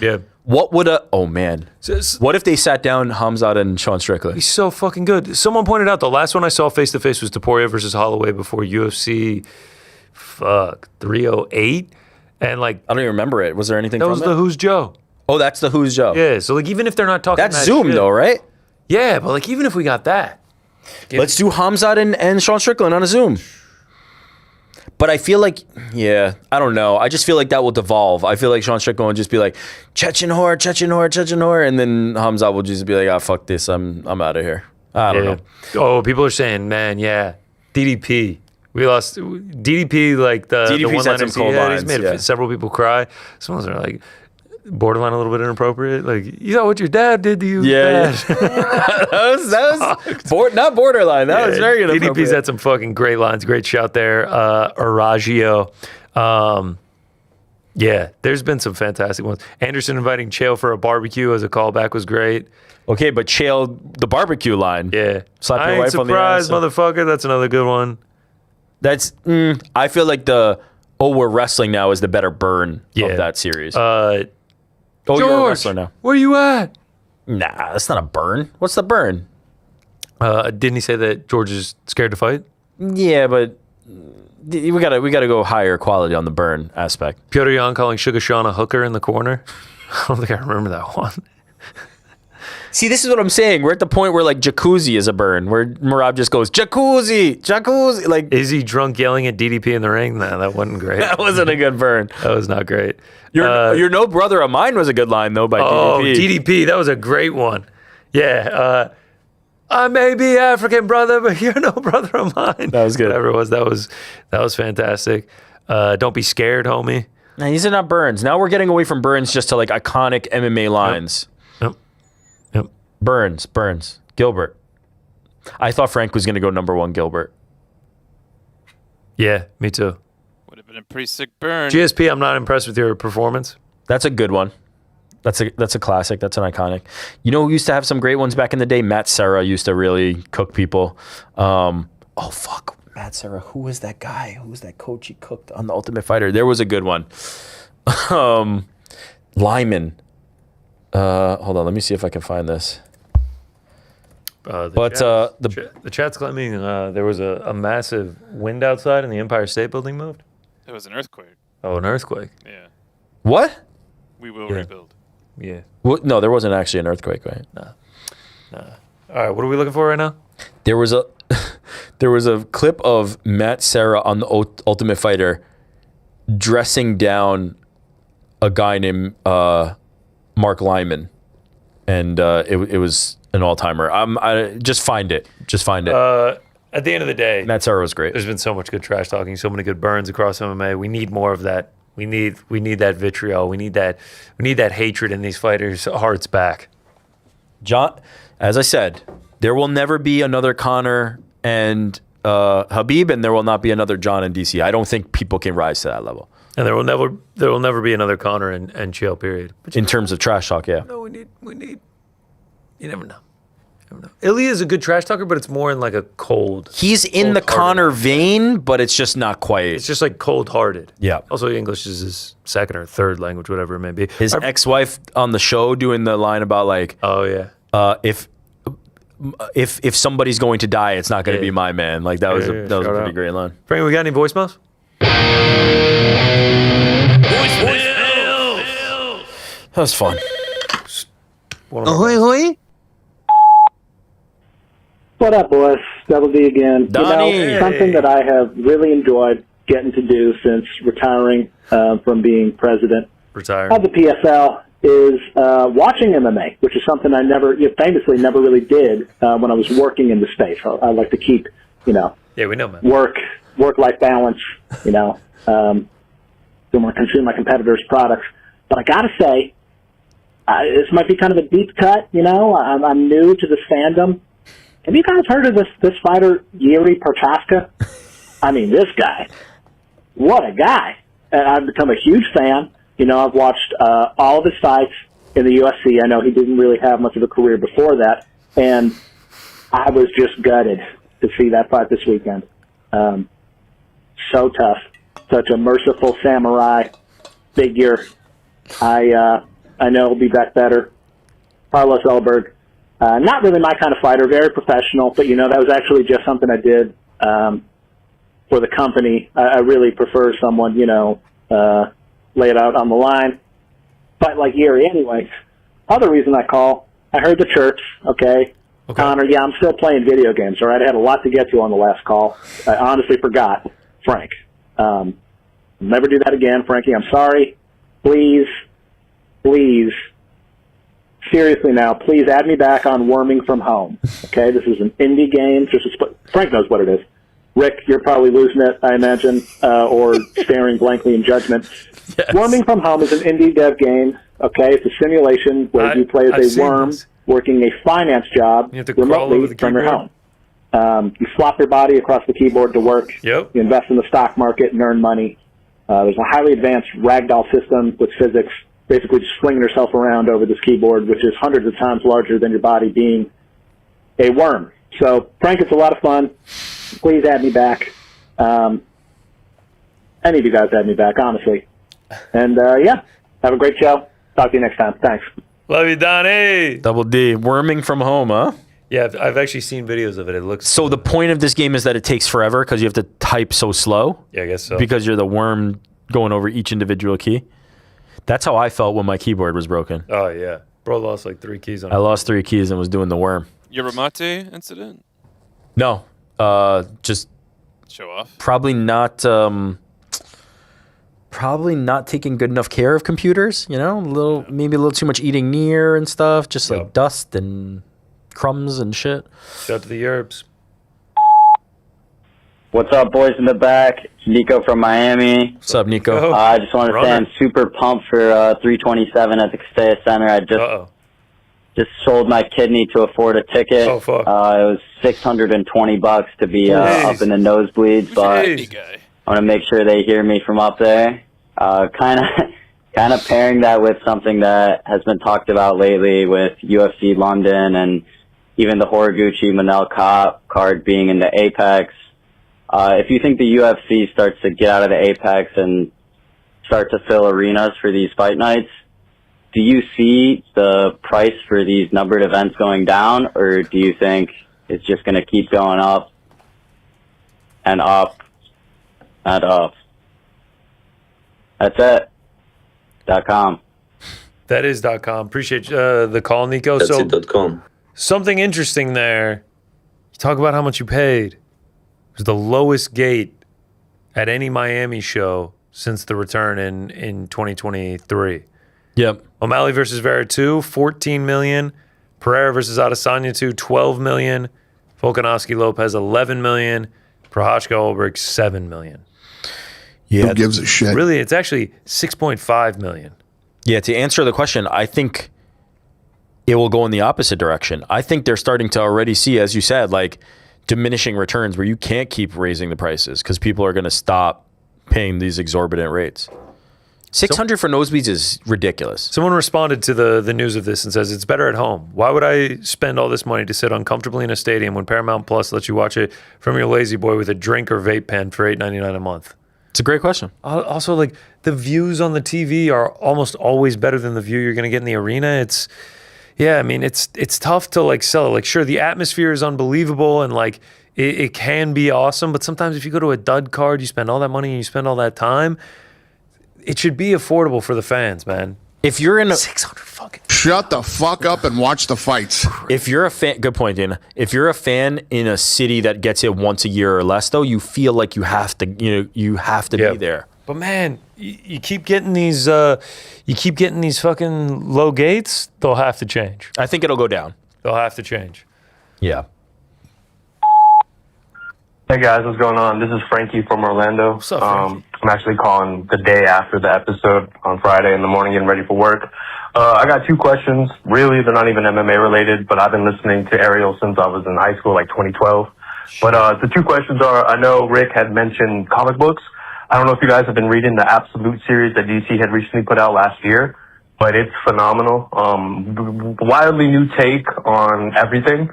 what would what if they sat down Hamzat and Sean Strickland? He's so fucking good. Someone pointed out the last one I saw face to face was Topuria versus Holloway before UFC 308, and like, I don't even remember it. Was there anything? That was the Who's Joe. Oh, that's the Who's Joe. Yeah. So like, even if they're not talking, that's Zoom though, right? Yeah, but like, even if we got that, let's do Hamzat and Sean Strickland on a Zoom. But I feel like, I don't know. I just feel like that will devolve. I feel like Sean Strickland will just be like, Chechen whore, and then Hamzat will just be like, fuck this, I'm out of here. I don't know. Oh, people are saying, man, DDP. We lost DDP, like the DDP's one had some cold lines. He's made several people cry. Some of them are like, borderline a little bit inappropriate? Like, you know what your dad did to you? Yeah. Dad? that was not borderline. That was very inappropriate. DDP's had some fucking great lines. Great shout there. Aragio. Yeah, there's been some fantastic ones. Anderson inviting Chael for a barbecue as a callback was great. Okay, but Chael, the barbecue line. Yeah. Slap I your ain't wife on the ass. surprised, motherfucker. That's another good one. That's, I feel like we're wrestling now is the better burn of that series. You're a wrestler now. Where you at? Nah, that's not a burn. What's the burn? Didn't he say that George is scared to fight? Yeah, but we gotta go higher quality on the burn aspect. Piotr Jan calling Sugar Sean a hooker in the corner. I don't think I remember that one. See, this is what I'm saying. We're at the point where like jacuzzi is a burn, where Merab just goes jacuzzi. Like, is he drunk yelling at DDP in the ring? Nah, that wasn't great. That wasn't a good burn. That was not great. Your no brother of mine was a good line though by DDP. Oh, DDP, that was a great one. Yeah. I may be African, brother, but you're no brother of mine. That was good. Whatever it was, that was fantastic. Don't be scared, homie. Nah, these are not burns. Now we're getting away from burns just to like iconic MMA lines. Yep. Burns. Gilbert. I thought Frank was going to go number 1 Gilbert. Yeah, me too. Would have been a pretty sick burn. GSP, I'm not impressed with your performance. That's a good one. That's a classic. That's an iconic. You know who used to have some great ones back in the day? Matt Serra used to really cook people. Oh, fuck. Matt Serra. Who was that guy? Who was that coach he cooked on The Ultimate Fighter? There was a good one. Lyman. Hold on. Let me see if I can find this. The chat's claiming there was a massive wind outside and the Empire State Building moved. It was an earthquake. Oh, an earthquake. Yeah. What? We will rebuild. Yeah. Well, no, there wasn't actually an earthquake, right? Nah. All right, what are we looking for right now? There was a clip of Matt Serra on The Ultimate Fighter dressing down a guy named Mark Lyman, and it was an all-timer. Just find it. At the end of the day, Matt Serra was great. There's been so much good trash talking, so many good burns across MMA. We need more of that. We need that vitriol. We need that hatred in these fighters' hearts back. John, as I said, there will never be another Conor and Habib, and there will not be another John and DC. I don't think people can rise to that level. And there will never be another Conor and Chael, period. In terms of trash talk, yeah. No, we need. You never know. Ilya is a good trash talker, but it's more in like a cold. He's in the Conor vein, but it's just not quite. It's just like cold-hearted. Yeah. Also, English is his second or third language, whatever it may be. His ex-wife on the show doing the line about like, oh yeah, if somebody's going to die, it's not going to be my man. Like that was a pretty great line. Frank, we got any voicemails? That was fun. Ahoy, hoy. What up, boys? Double D again. Donnie. Something that I have really enjoyed getting to do since retiring from being president of the PFL is watching MMA, which is something I famously never really did when I was working in the space. I like to keep, Yeah, we know, man. work-life balance, don't want to consume my competitors' products. But I got to say, this might be kind of a deep cut, I'm new to this fandom. Have you guys heard of this fighter, Yuri Prochaska? I mean, this guy. What a guy. And I've become a huge fan. I've watched all of his fights in the UFC. I know he didn't really have much of a career before that. And I was just gutted to see that fight this weekend. So tough. Such a merciful samurai figure. I know he'll be back better. Carlos Elberg. Not really my kind of fighter, very professional, but that was actually just something I did for the company. I really prefer someone, lay it out on the line. Fight like Yuri anyway. Other reason I call, I heard the chirps, okay? Connor, yeah, I'm still playing video games, all right? I had a lot to get to on the last call. I honestly forgot. Frank. Never do that again, Frankie. I'm sorry. Please, seriously now, please add me back on Worming from Home. Okay, this is an indie game. Frank knows what it is. Rick, you're probably losing it, I imagine, or staring blankly in judgment. Yes. Worming from Home is an indie dev game Okay, it's a simulation where you play I've as a seen worm this. working a finance job You have to crawl over remotely the from your keyboard. home. You flop your body across the keyboard to work. Yep. You invest in the stock market and earn money. There's a highly advanced ragdoll system with physics, basically just swinging yourself around over this keyboard, which is hundreds of times larger than your body being a worm. So, Frank, it's a lot of fun. Please add me back. Any of you guys add me back, honestly. And, yeah, have a great show. Talk to you next time. Thanks. Love you, Donnie. Double D. Worming from home, huh? Yeah, I've actually seen videos of it. It looks. So the point of this game is that it takes forever because you have to type so slow? Yeah, I guess so. Because you're the worm going over each individual key? That's how I felt when my keyboard was broken. Oh, yeah. Bro lost like 3 keys on I it. lost 3 keys and was doing the worm. Your Ramate incident? No. Just Show off. probably not taking good enough care of computers, maybe a little too much eating near and stuff, just like dust and crumbs and shit. Shout out to the Yerbs. What's up, boys in the back? It's Nico from Miami. What's up, Nico? I just want to say I'm super pumped for 327 at the Castella Center. I just sold my kidney to afford a ticket. Oh, fuck. It was $620 to be up in the nosebleeds, but I want to make sure they hear me from up there. Kind of pairing that with something that has been talked about lately with UFC London and even the Horiguchi Manel card being in the Apex. If you think the UFC starts to get out of the Apex and start to fill arenas for these fight nights, do you see the price for these numbered events going down, or do you think it's just going to keep going up and up and up? That's it. .com. That is .com. Appreciate the call, Nico. That's so it.com. Something interesting there. You talk about how much you paid. It was the lowest gate at any Miami show since the return in 2023. Yep. O'Malley versus Vera 2, $14 million. Pereira versus Adesanya 2, $12 million. Volkanovski Lopez, $11 million. Prochazka Olberg, $7 million. Yeah. Who gives a shit? Really, it's actually $6.5 million. Yeah, to answer the question, I think it will go in the opposite direction. I think they're starting to already see, as you said, like diminishing returns where you can't keep raising the prices because people are going to stop paying these exorbitant rates. 600 for nosebleeds is ridiculous. Someone responded to the news of this and says, it's better at home. Why would I spend all this money to sit uncomfortably in a stadium when Paramount Plus lets you watch it from your lazy boy with a drink or vape pen for $8.99 a month? It's a great question. Also, like, the views on the TV are almost always better than the view you're going to get in the arena. It's tough to, like, sell it. Like, sure, the atmosphere is unbelievable and, like, it can be awesome. But sometimes if you go to a dud card, you spend all that money and you spend all that time. It should be affordable for the fans, man. If you're in a 600 fucking. Shut the fuck up and watch the fights. If you're a fan, good point, Dana. If you're a fan in a city that gets it once a year or less, though, you feel like you have to be there. But man, you keep getting these fucking low gates. They'll have to change. I think it'll go down. They'll have to change. Yeah. Hey guys, what's going on? This is Frankie from Orlando. What's up, Frankie? I'm actually calling the day after the episode on Friday in the morning, getting ready for work. I got 2 questions. Really, they're not even MMA related, but I've been listening to Ariel since I was in high school, like 2012. But the 2 questions are, I know Rick had mentioned comic books. I don't know if you guys have been reading the Absolute series that DC had recently put out last year, but it's phenomenal. Wildly new take on everything,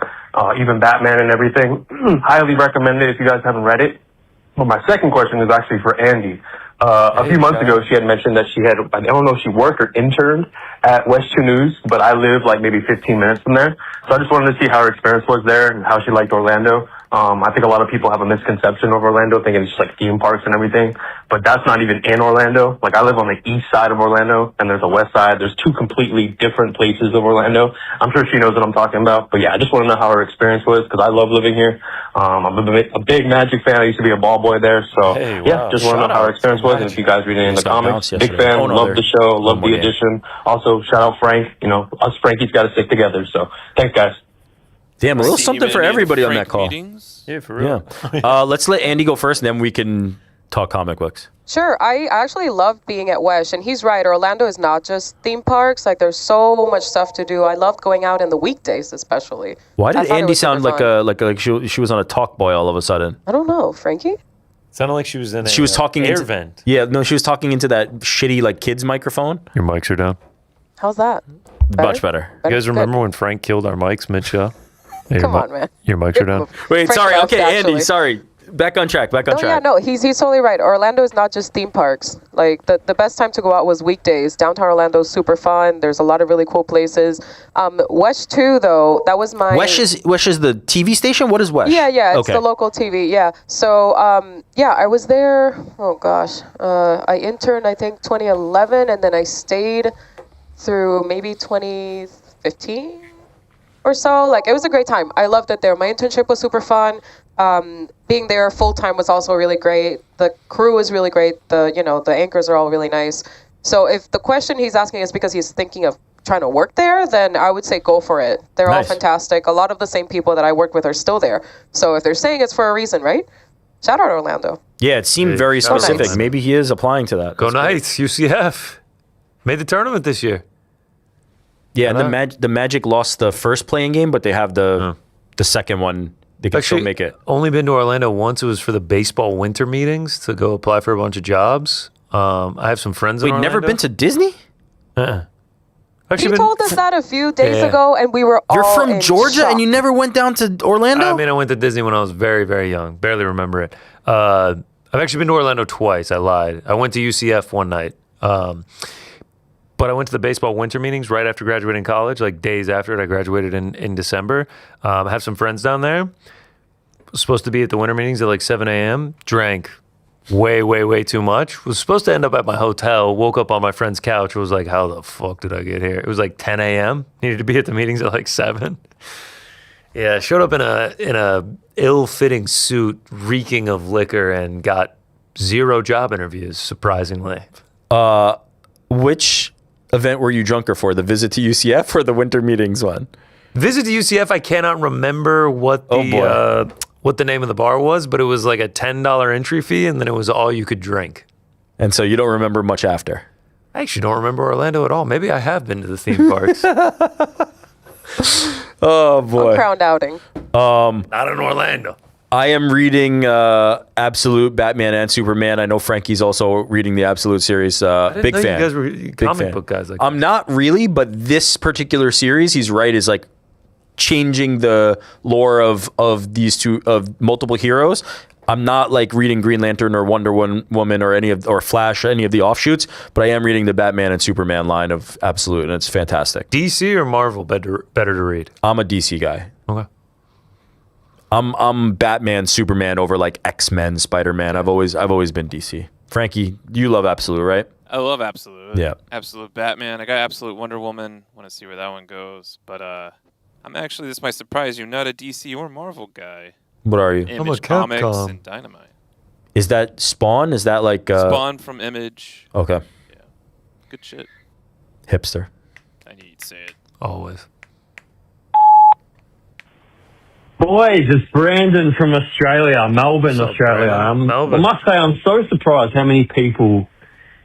even Batman and everything. Highly recommend it if you guys haven't read it. Well, my second question is actually for Andy. A few months ago, she had mentioned that she had, I don't know if she worked or interned at West 2 News, but I live like maybe 15 minutes from there. So I just wanted to see how her experience was there and how she liked Orlando. I think a lot of people have a misconception of Orlando, thinking it's just like theme parks and everything, but that's not even in Orlando. Like, I live on the east side of Orlando, and there's a west side. There's 2 completely different places of Orlando. I'm sure she knows what I'm talking about, but yeah, I just want to know how her experience was, because I love living here. I'm a big Magic fan. I used to be a ball boy there, so yeah, just want to know how her experience was, and if you guys read any in the comics. Big fan, love the show, love the edition. Also, shout out Frank. You know, us Frankies got to stick together, so thanks, guys. Damn, a little something for everybody on that call. Yeah, for real. Yeah. Let's let Andy go first, and then we can talk comic books. Sure, I actually love being at Wesh, and he's right. Orlando is not just theme parks. Like, there's so much stuff to do. I loved going out in the weekdays, especially. Why I did thought it Andy was super sound like fun. she was on a talk boy all of a sudden? I don't know, Frankie. Sounded like she was in. She was talking air into vent. Yeah, no, she was talking into that shitty like kids microphone. Your mics are down. How's that? Much better. You guys remember when Frank killed our mics mid-show? Hey, Come on, man. Your mics are down. Wait, Frank sorry. left, Okay, Andy, actually. sorry. Back on track. Back on No, track. yeah, no, he's totally right. Orlando is not just theme parks. Like, the best time to go out was weekdays. Downtown Orlando is super fun. There's a lot of really cool places. Wesh too, though, that was my... Wesh is the TV station? What is Wesh? Yeah, it's Okay. the local TV, yeah. So, I was there, oh gosh, I interned, I think, 2011, and then I stayed through maybe 2015 or so. Like, it was a great time. I loved it there. My internship was super fun. Being there full-time was also really great. The crew was really great. The anchors are all really nice. So if the question he's asking is because he's thinking of trying to work there, then I would say go for it. They're all Nice. fantastic. A lot of the same people that I worked with are still there. So if they're saying it's for a reason, right? Shout out Orlando. Yeah, it seemed very shout out specific. Orlando. Maybe he is applying to that. Go That's great. Knights, UCF. Made the tournament this year. Yeah, and the Magic lost the first playing game, but they have the second one. They can still make it. Only been to Orlando once. It was for the baseball winter meetings to go apply for a bunch of jobs. I have some friends in Wait, Orlando. never been to Disney? He told us that a few days Yeah. ago, and we were You're all from in Georgia shock. and you never went down to Orlando? I mean, I went to Disney when I was very, very young. Barely remember it. I've actually been to Orlando twice. I lied. I went to UCF one night. But I went to the baseball winter meetings right after graduating college, like days after it. I graduated in December. I have some friends down there. Was supposed to be at the winter meetings at like 7 a.m. Drank way, way, way too much. Was supposed to end up at my hotel. Woke up on my friend's couch. Was like, how the fuck did I get here? It was like 10 a.m. Needed to be at the meetings at like 7. Yeah, showed up in a ill-fitting suit, reeking of liquor, and got 0 job interviews. Surprisingly. Which event were you drunker for? The visit to UCF or the winter meetings one? Visit to UCF. I cannot remember what the name of the bar was, but it was like a $10 entry fee, and then it was all you could drink. And so you don't remember much after. I actually don't remember Orlando at all. Maybe I have been to the theme parks. Oh boy. Crowned outing. Not in Orlando. I am reading Absolute, Batman and Superman. I know Frankie's also reading the Absolute series. Big know fan. you guys were Big comic fan. book guys like I'm not really, but this particular series, he's right, is like changing the lore of these two, of multiple heroes. I'm not like reading Green Lantern or Wonder Woman or Flash, any of the offshoots, but I am reading the Batman and Superman line of Absolute, and it's fantastic. DC or Marvel better to read? I'm a DC guy. Okay. I'm Batman, Superman over like X-Men, Spider-Man. I've always been DC. Frankie, you love Absolute, right? I love Absolute. Yeah. Absolute Batman. I got Absolute Wonder Woman. Want to see where that one goes. But I'm actually, this might surprise you, not a DC or Marvel guy. What are you? Image Comics and Dynamite. Is that Spawn? Is that like Spawn from Image. Okay. Yeah. Good shit. Hipster. I need to say it. Always. Boys, it's Brandon from Australia, Melbourne, Australia. I must say, I'm so surprised how many people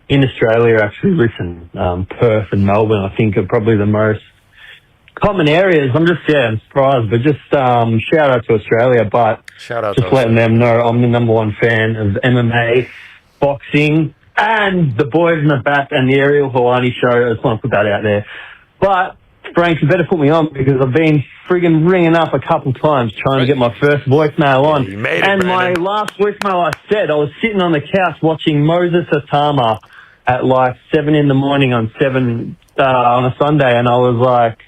in Australia actually listen. Perth and Melbourne, I think, are probably the most common areas. I'm surprised. But just shout out to Australia. But shout out just letting them know I'm the #1 fan of MMA, boxing, and the boys in the back and the Ariel Helwani show. I just want to put that out there. But Frank, you better put me on because I've been friggin' ringing up a couple times trying to get my first voicemail on. You made it, and my Brandon. last voicemail I was sitting on the couch watching Moses Atama at like 7 in the morning on a Sunday, and I was like,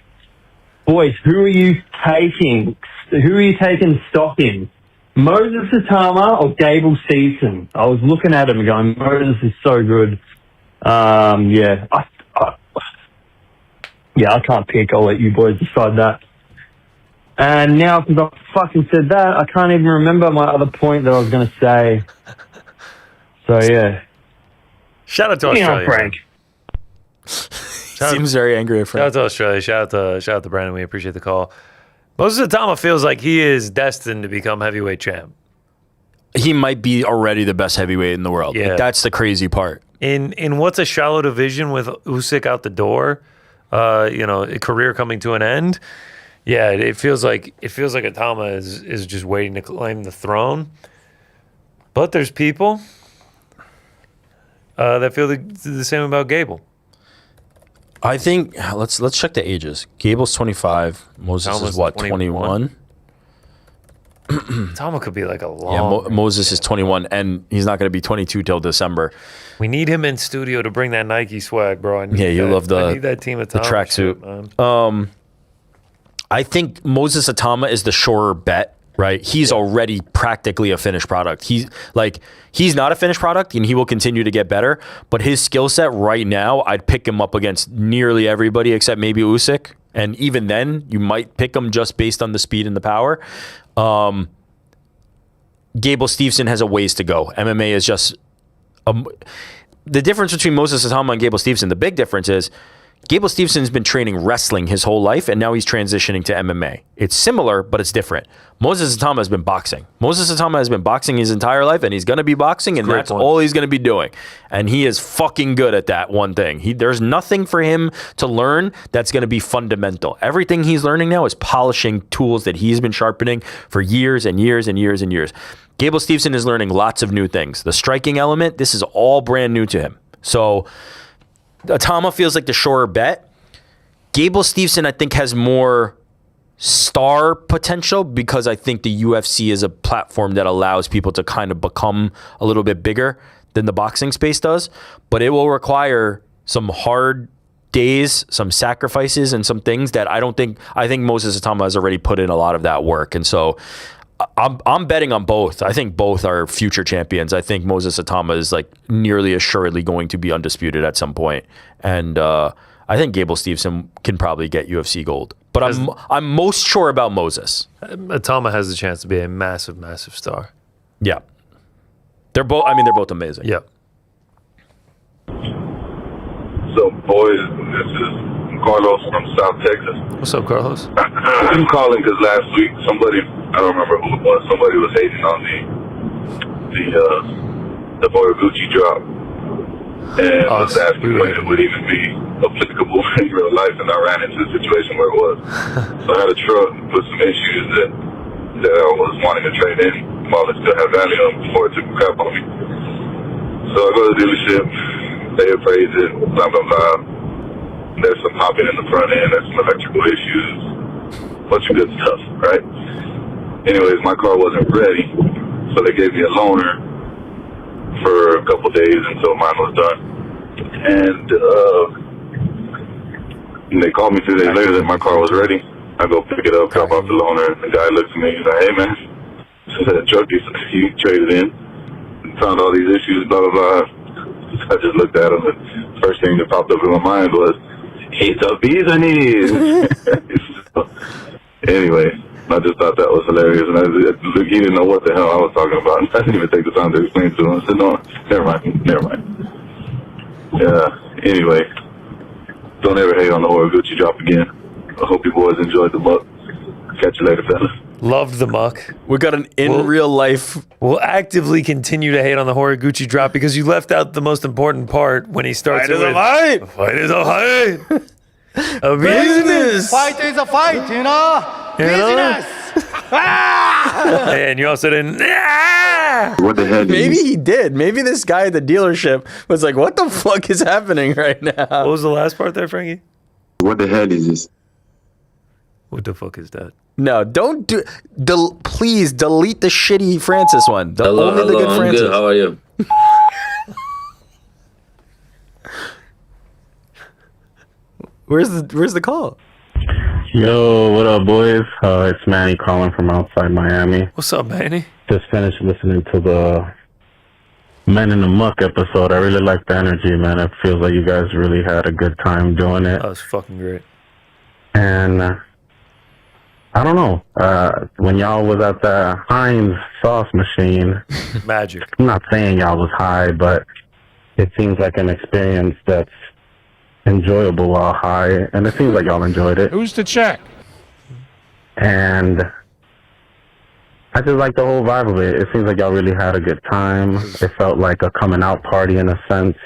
boys, who are you taking? Who are you taking stock in? Moses Atama or Gable Season? I was looking at him and going, Moses is so good. I can't pick. I'll let you boys decide that. And now, because I fucking said that, I can't even remember my other point that I was going to say. So, yeah. Shout out to You know, Australia. Frank. Seems very angry at Shout out to Australia. Shout out to Brandon. We appreciate the call. Moses Atama feels like he is destined to become heavyweight champ. he might be already the best heavyweight in the world. Yeah. Like, that's the crazy part. In what's a shallow division with Usyk out the door, a career coming to an end. Yeah, it feels like Atama is just waiting to claim the throne. But there's people that feel the same about Gable. I think let's check the ages. Gable's 25. Moses is what, 21? Atama could be like a long. Yeah, Moses is 21, and he's not going to be 22 till December. We need him in studio to bring that Nike swag, bro. I love I need that team Atama tracksuit. I think Moses Atama is the surer bet, right? He's already practically a finished product. He's not a finished product, and he will continue to get better. But his skill set right now, I'd pick him up against nearly everybody except maybe Usyk. And even then, you might pick him just based on the speed and the power. Gable Stevenson has a ways to go. MMA is just the difference between Moses Atama and Gable Stevenson. The big difference is Gable Stevenson's been training wrestling his whole life, and now he's transitioning to MMA. It's similar, but it's different. Moses Atama has been boxing. Moses Atama has been boxing his entire life, and he's going to be boxing, and that's all he's going to be doing. And he is fucking good at that one thing. There's nothing for him to learn that's going to be fundamental. Everything he's learning now is polishing tools that he's been sharpening for years and years and years and years. Gable Stevenson is learning lots of new things. The striking element, this is all brand new to him. So Atama feels like the surer bet. Gable Stevenson, I think, has more star potential because I think the UFC is a platform that allows people to kind of become a little bit bigger than the boxing space does. But it will require some hard days, some sacrifices, and some things that I think Moses Atama has already put in a lot of that work. And so I'm betting on both. I think both are future champions. I think Moses Atama is like nearly assuredly going to be undisputed at some point. And I think Gable Stevenson can probably get UFC gold. But I'm most sure about Moses. Atama has the chance to be a massive, massive star. Yeah. They're both amazing. Yeah. So, boys, this is Carlos from South Texas. What's up, Carlos? I'm calling because last week somebody, I don't remember who it was, somebody was hating on the Gucci drop. And was asking when it would even be applicable in real life, and I ran into a situation where it was. So I had a truck with some issues that I was wanting to trade in while it still had value before it took a crap on me. So I go to the dealership, they appraise it, blah, blah, blah. There's some popping in the front end, there's some electrical issues, bunch of good stuff, right? Anyways, my car wasn't ready, so they gave me a loaner for a couple days until mine was done. And they called me 2 days later that my car was ready. I go pick it up, drop off the loaner, and the guy looks at me and he's like, "Hey man, that truck you traded in, found all these issues, blah, blah, blah." I just looked at him, and the first thing that popped up in my mind was, "It's a business." Anyway, I just thought that was hilarious, and he didn't know what the hell I was talking about. I didn't even take the time to explain to him. I said, "No, never mind. Yeah, anyway, don't ever hate on the Gucci drop again. I hope you boys enjoyed the muck. Catch you later, fellas." Loved the muck. We got an real life. We'll actively continue to hate on the Horiguchi drop because you left out the most important part when he starts Fight is a fight. Fight is a fight. A business. Fight is a fight, you know? Business. And you also didn't. What the hell? Maybe he did. Maybe this guy at the dealership was like, "What the fuck is happening right now?" What was the last part there, Frankie? What the hell is this? What the fuck is that? No, don't do. Please delete the shitty Francis one. Only the good Francis. Good. How are you? Where's the call? Yo, what up, boys? It's Manny calling from outside Miami. What's up, Manny? Just finished listening to the Men in the Muck episode. I really like the energy, man. It feels like you guys really had a good time doing it. That was fucking great. And I don't know, when y'all was at the Heinz sauce machine, magic. I'm not saying y'all was high, but it seems like an experience that's enjoyable while high, and it seems like y'all enjoyed it. Who's to check? And I just like the whole vibe of it. It seems like y'all really had a good time. It felt like a coming out party in a sense.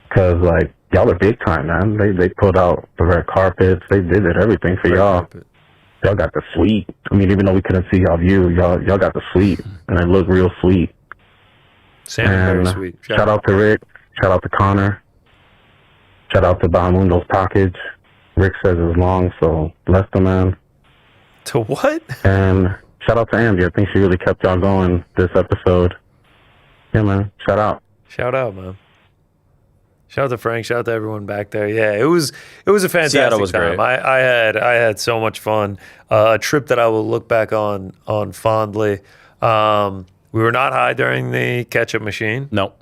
Because, like, y'all are big time, man. They put out the red carpets. They did everything for y'all. Y'all got the suite. I mean, even though we couldn't see y'all view, y'all got the suite. And it looked real sweet. Very sweet. Shout out to Rick. Shout out to Connor. Shout out to Bahamundo's package. Rick says it's long, so bless the man. To what? And shout out to Andy. I think she really kept y'all going this episode. Yeah, man. Shout out. Shout out, man. Shout out to Frank. Shout out to everyone back there. Yeah, it was a fantastic Seattle was time. great. I had so much fun. A trip that I will look back on fondly. We were not high during the ketchup machine. No.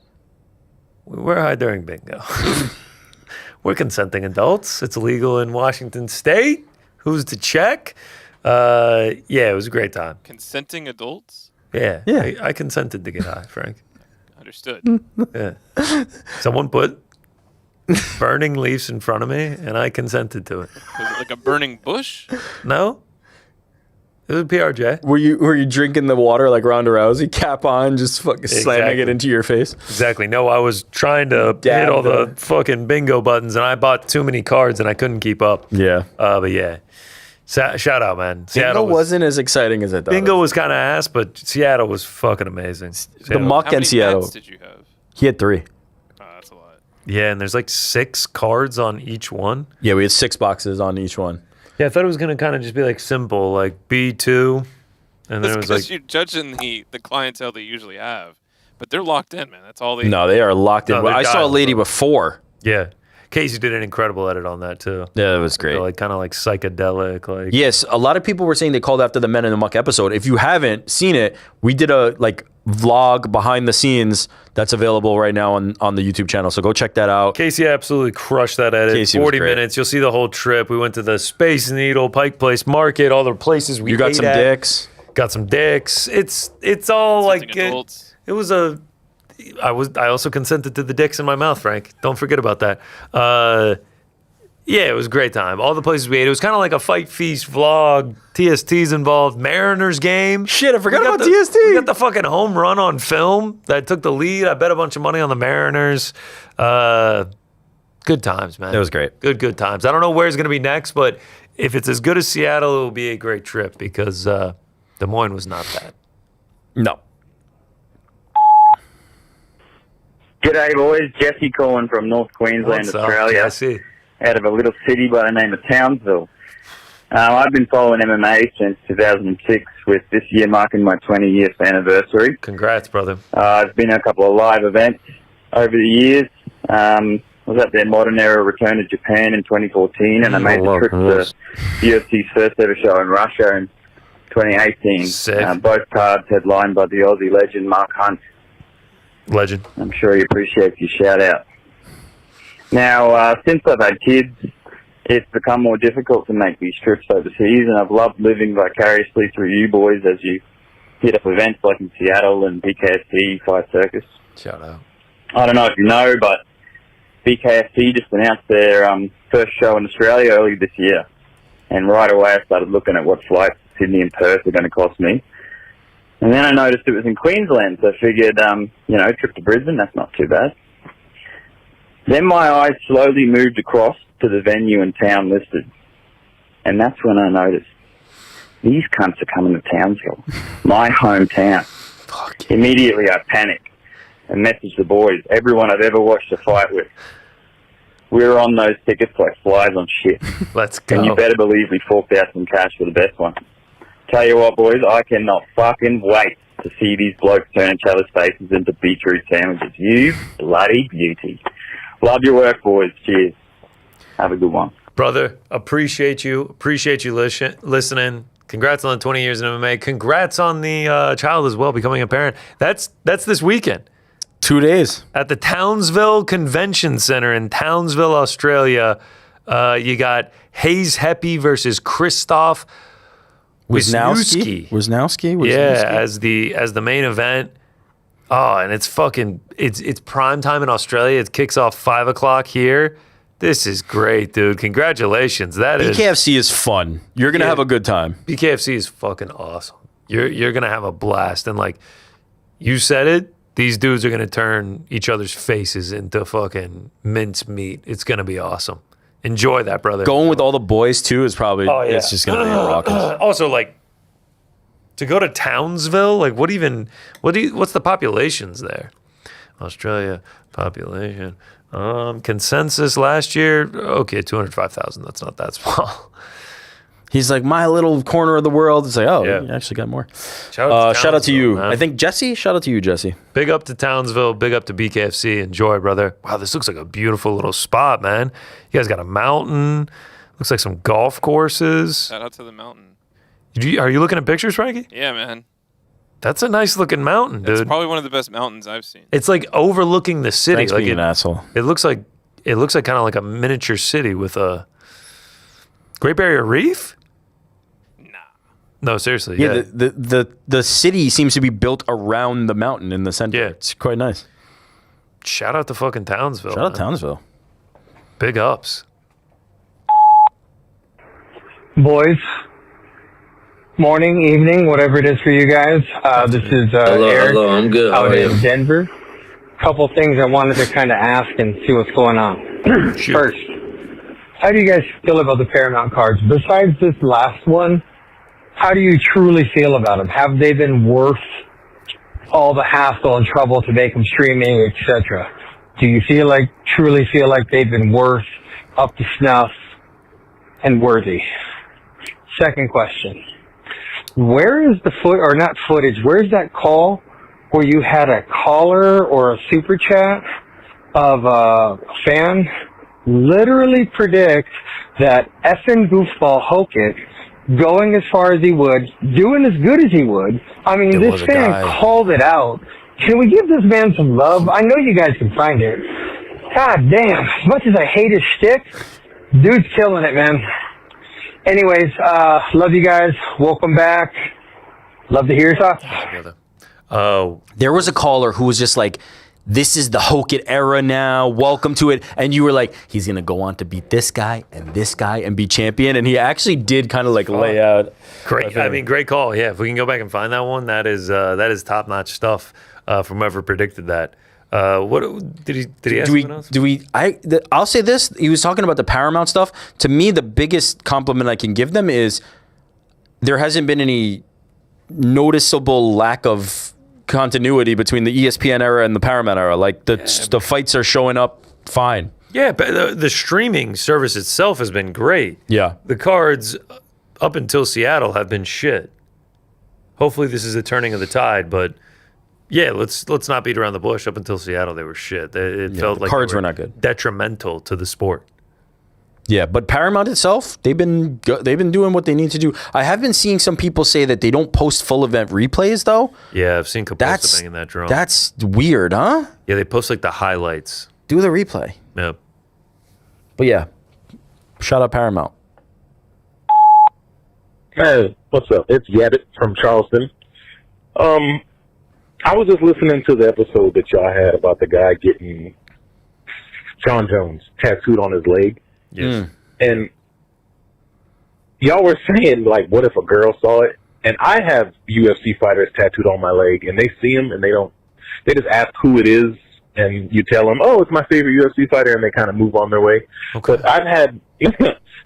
We were high during bingo. We're consenting adults. It's legal in Washington State. Who's to check? Yeah, it was a great time. Consenting adults? Yeah. I consented to get high, Frank. Understood. Yeah. Someone put burning leaves in front of me, and I consented to it. Was it like a burning bush? No. It was a PRJ. Were you drinking the water like Ronda Rousey, cap on, just fucking slamming it into your face? Exactly. No, I was trying to hit all the fucking bingo buttons, and I bought too many cards, and I couldn't keep up. Yeah. But yeah. Shout out, man. Bingo wasn't as exciting as I thought. Bingo was kind of ass, but Seattle was fucking amazing. The muck in Seattle. How many did you have? He had 3. Oh, that's a lot. Yeah, and there's like 6 cards on each one. Yeah, we had 6 boxes on each one. Yeah, I thought it was going to kind of just be like simple, like B2. And then it was like, you're judging the clientele they usually have. But they're locked in, man. That's all they No, they are locked in. No, I saw a lady with 4. Yeah. Casey did an incredible edit on that too. Yeah, it was great. Like kind of like psychedelic, like Yes, a lot of people were saying they called after the Men in the Muck episode. If you haven't seen it, we did a vlog behind the scenes that's available right now on the YouTube channel. So go check that out. Casey absolutely crushed that edit. Casey was 40 great. minutes. You'll see the whole trip. We went to the Space Needle, Pike Place Market, all the places we You got ate some at. dicks. Got some dicks. It's all like adults. it was a. I also consented to the dicks in my mouth, Frank. Don't forget about that. Yeah, it was a great time. All the places we ate. It was kind of like a Fight Feast vlog. TST's involved. Mariners game. Shit, I forgot about the, TST. We got the fucking home run on film that took the lead. I bet a bunch of money on the Mariners. Good times, man. It was great. Good times. I don't know where it's going to be next, but if it's as good as Seattle, it will be a great trip because Des Moines was not bad. No. G'day, boys. Jesse calling from North Queensland, What's up, Australia. Jesse? Out of a little city by the name of Townsville. I've been following MMA since 2006, with this year marking my 20th anniversary. Congrats, brother. I've been at a couple of live events over the years. I was at their Modern Era return to Japan in 2014, and I made the trip to UFC's first ever show in Russia in 2018. Both cards headlined by the Aussie legend Mark Hunt. Legend. I'm sure he appreciates your shout out. Now, since I've had kids, it's become more difficult to make these trips overseas, and I've loved living vicariously through you boys as you hit up events like in Seattle and BKFC, Fight Circus. Shout out. I don't know if you know, but BKFC just announced their first show in Australia early this year. And right away I started looking at what flights to Sydney and Perth are going to cost me. And then I noticed it was in Queensland, so I figured, trip to Brisbane, that's not too bad. Then my eyes slowly moved across to the venue and town listed. And that's when I noticed, these cunts are coming to Townsville, my hometown. Immediately I panicked and messaged the boys, everyone I've ever watched a fight with. We were on those tickets like flies on shit. Let's go. And you better believe we forked out some cash for the best one. Tell you what, boys, I cannot fucking wait to see these blokes turn each other's faces into beetroot sandwiches. You bloody beauty. Love your work, boys. Cheers. Have a good one. Brother, appreciate you. Appreciate you listening. Congrats on the 20 years in MMA. Congrats on the child as well, becoming a parent. That's this weekend. 2 days. At the Townsville Convention Center in Townsville, Australia, you got Hayes Heppy versus Krzysztof Wisniewski. Yeah, as the main event. Oh, and it's prime time in Australia. It kicks off 5 o'clock here. This is great, dude. Congratulations. That is BKFC is fun. You're gonna have a good time. BKFC is fucking awesome. You're gonna have a blast, and like you said it, these dudes are gonna turn each other's faces into fucking mincemeat. It's gonna be awesome. Enjoy that, brother. Going with all the boys too is probably it's just gonna be a rocket. Also, like to go to Townsville, like what's the populations there? Australia population. Consensus last year, okay, 205,000. That's not that small. He's like, my little corner of the world. It's like, oh, you actually got more. Shout out to you. Man. I think Jesse. Shout out to you, Jesse. Big up to Townsville. Big up to BKFC. Enjoy, brother. Wow, this looks like a beautiful little spot, man. You guys got a mountain. Looks like some golf courses. Shout out to the mountain. Are you looking at pictures, Frankie? Yeah, man. That's a nice looking mountain, dude. It's probably one of the best mountains I've seen. It's like overlooking the city. Thanks for like being an asshole. It looks like kind of like a miniature city with a Great Barrier Reef. No, seriously. Yeah, the city seems to be built around the mountain in the center. Yeah, it's quite nice. Shout out to fucking Townsville. Shout out Townsville. Big ups. Boys, morning, evening, whatever it is for you guys. This is Eric. Hello, I'm good. How Out are you? in Denver. Couple things I wanted to kind of ask and see what's going on. First, how do you guys feel about the Paramount cards? Besides this last one, how do you truly feel about them? Have they been worth all the hassle and trouble to make them streaming, etc.? Do you truly feel like they've been worth, up to snuff, and worthy? Second question. Where is the where's that call where you had a caller or a super chat of a fan literally predict that effing goofball Hokit going as far as he would, doing as good as he would. I mean, this fan called it out. Can we give this man some love? I know you guys can find it. God damn, as much as I hate his shtick, dude's killing it, man. Anyways, love you guys. Welcome back. Love to hear your thoughts. Oh, there was a caller who was just like, this is the Hokit era now. Welcome to it. And you were like, he's going to go on to beat this guy and be champion. And he actually did kind of like lay out. Great. I mean, great call. Yeah. If we can go back and find that one, that is top notch stuff from whoever predicted that. What did he ask someone else? I'll say this. He was talking about the Paramount stuff. To me, the biggest compliment I can give them is there hasn't been any noticeable lack of continuity between the ESPN era and the Paramount era. Like the fights are showing up fine. Yeah, but the streaming service itself has been great. Yeah. The cards up until Seattle have been shit. Hopefully this is a turning of the tide, but yeah, let's not beat around the bush. Up until Seattle, they were shit. It felt like cards were not good. Detrimental to the sport. Yeah, but Paramount itself, they've been doing what they need to do. I have been seeing some people say that they don't post full event replays though. Yeah, I've seen Kaposta banging that drum. That's weird, huh? Yeah, they post like the highlights. Do the replay. Yep. But yeah, shout out Paramount. Hey, what's up? It's Yabbit from Charleston. I was just listening to the episode that y'all had about the guy getting John Jones tattooed on his leg. Yes. And y'all were saying, like, what if a girl saw it? And I have UFC fighters tattooed on my leg, and they see him, and they just ask who it is, and you tell them, oh, it's my favorite UFC fighter, and they kind of move on their way. Okay. But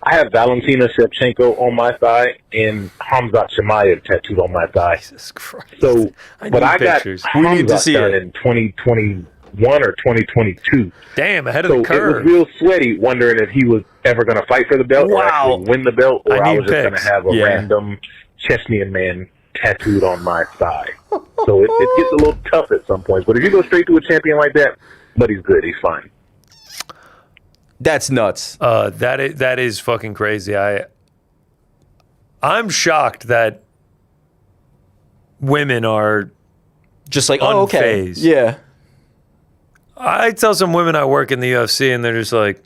I have Valentina Shevchenko on my thigh and Hamzat Chimaev tattooed on my thigh. Jesus Christ. So, I got we need to see done it in 2021 or 2022. Damn, ahead of the curve. It was real sweaty, wondering if he was ever going to fight for the belt or actually win the belt, or I was just going to have a random Chechnyan man tattooed on my thigh. So it gets a little tough at some points. But if you go straight to a champion like that, but he's good, he's fine. That's nuts. That is fucking crazy. I'm shocked that women are just like, oh, okay, yeah. I tell some women I work in the UFC, and they're just like,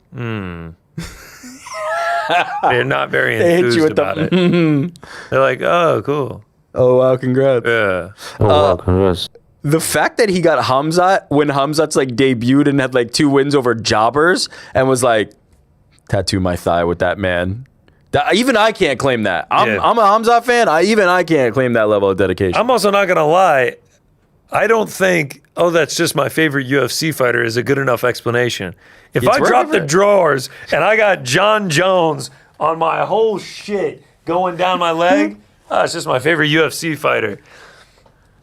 They're not very enthused about it. They're like, oh, cool. Oh, wow, congrats. Yeah. Oh, wow, congrats. The fact that he got Hamzat when Hamzat's like debuted and had like 2 wins over jobbers and was like, tattoo my thigh with that man. Even I can't claim that. I'm a Hamzat fan. Even I can't claim that level of dedication. I'm also not going to lie. I don't think, that's just my favorite UFC fighter is a good enough explanation. If It's I drop the relevant. drawers and I got John Jones on my whole shit going down my leg, it's just my favorite UFC fighter.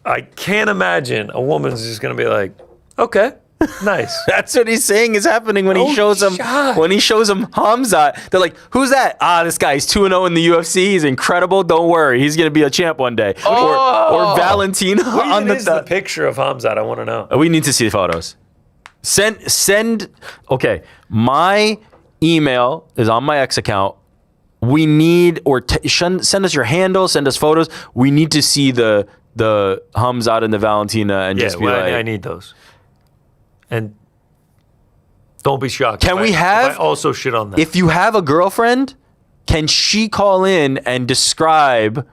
I can't imagine a woman's just going to be like, okay, nice. That's what he's saying is happening when he shows him Hamzat. They're like, who's that? This guy's 2-0 in the UFC. He's incredible. Don't worry, he's gonna be a champ one day. Or Valentina on the picture of Hamzat. I want to know. We need to see photos. Send. Okay, my email is on my X account. We need send us your handle. Send us photos. We need to see the Hamzat and the Valentina and just be like, I need those. And don't be shocked. Can we have if I also shit on that? If you have a girlfriend, can she call in and describe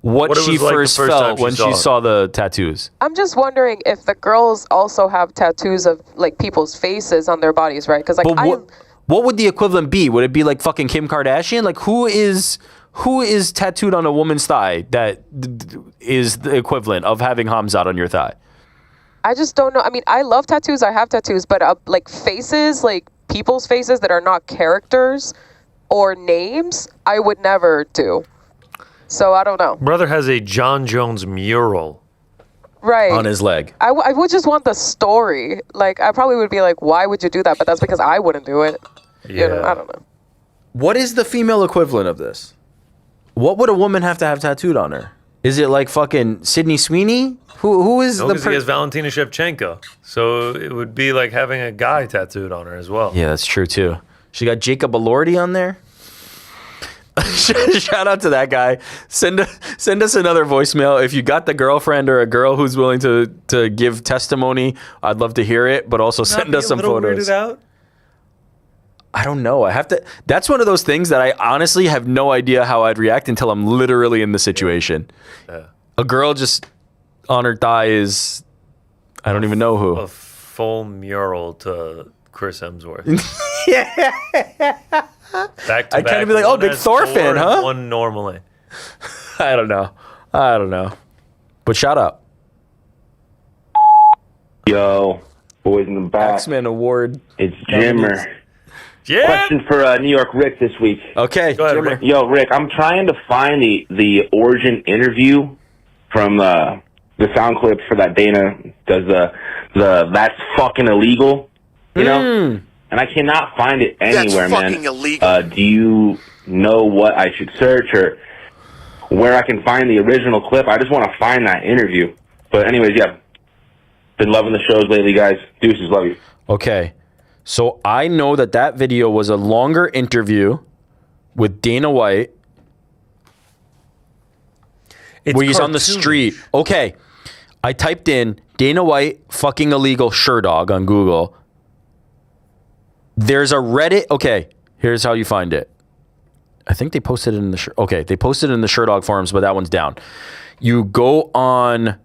what she it was like the first first felt time when she saw the tattoos? I'm just wondering if the girls also have tattoos of like people's faces on their bodies, right? Because like But what would the equivalent be? Would it be like fucking Kim Kardashian? Like who is tattooed on a woman's thigh that is the equivalent of having Hamzat on your thigh? I just don't know. I mean, I love tattoos. I have tattoos, but like faces, like people's faces that are not characters or names, I would never do. So I don't know. Brother has a John Jones mural Right. on his leg. I would just want the story. Like, I probably would be like, why would you do that? But that's because I wouldn't do it. You know, I don't know. What is the female equivalent of this? What would a woman have to have tattooed on her? Is it like fucking Sydney Sweeney? Who is No, the because he has Valentina Shevchenko. So it would be like having a guy tattooed on her as well. Yeah, that's true too. She got Jacob Elordi on there. Shout out to that guy. Send us another voicemail if you got the girlfriend or a girl who's willing to give testimony. I'd love to hear it, but also send us some photos. Weirded out? I don't know. I have to. That's one of those things that I honestly have no idea how I'd react until I'm literally in the situation. Yeah. A girl just on her thigh is, I don't even know who. A full mural to Chris Hemsworth. Yeah. Back to I'd back. kind of be like, oh, One big has Thor 4 fan, and huh? One normally. I don't know. But shout out. Yo, boys in the back. X-Men Award. It's Jimmer. Yeah. Question for New York Rick this week. Okay, Go ahead, Jimmer. Rick. Yo, Rick, I'm trying to find the origin interview from the sound clip for that Dana does the that's fucking illegal, you know? And I cannot find it anywhere, That's man. fucking illegal. Do you know what I should search or where I can find the original clip? I just want to find that interview. But anyways, yeah. Been loving the shows lately, guys. Deuces, love you. Okay. So I know that video was a longer interview with Dana White where he's on the street. Okay. I typed in Dana White fucking illegal Sherdog on Google. There's a Reddit. Okay. Here's how you find it. I think they posted it in the they posted it in the Sherdog forums, but that one's down. You go on,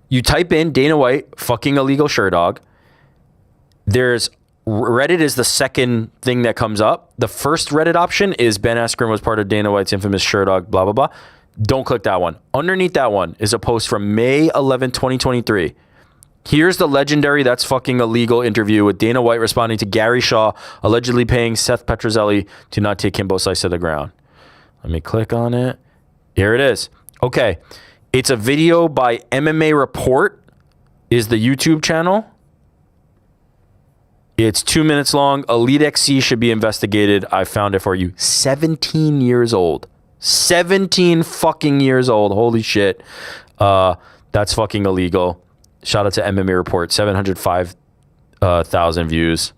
you type in Dana White fucking illegal Sherdog. There's Reddit is the second thing that comes up. The first Reddit option is Ben Askren was part of Dana White's infamous Sherdog, blah, blah, blah. Don't click that one. Underneath that one is a post from May 11, 2023. Here's the legendary That's Fucking Illegal interview with Dana White responding to Gary Shaw allegedly paying Seth Petrozelli to not take Kimbo Slice to the ground. Let me click on it. Here it is. Okay. It's a video by MMA Report is the YouTube channel. It's 2 minutes long. Elite XC should be investigated. I found it for you. 17 years old. 17 fucking years old. Holy shit. That's fucking illegal. Shout out to MMA Report. 705,000 views.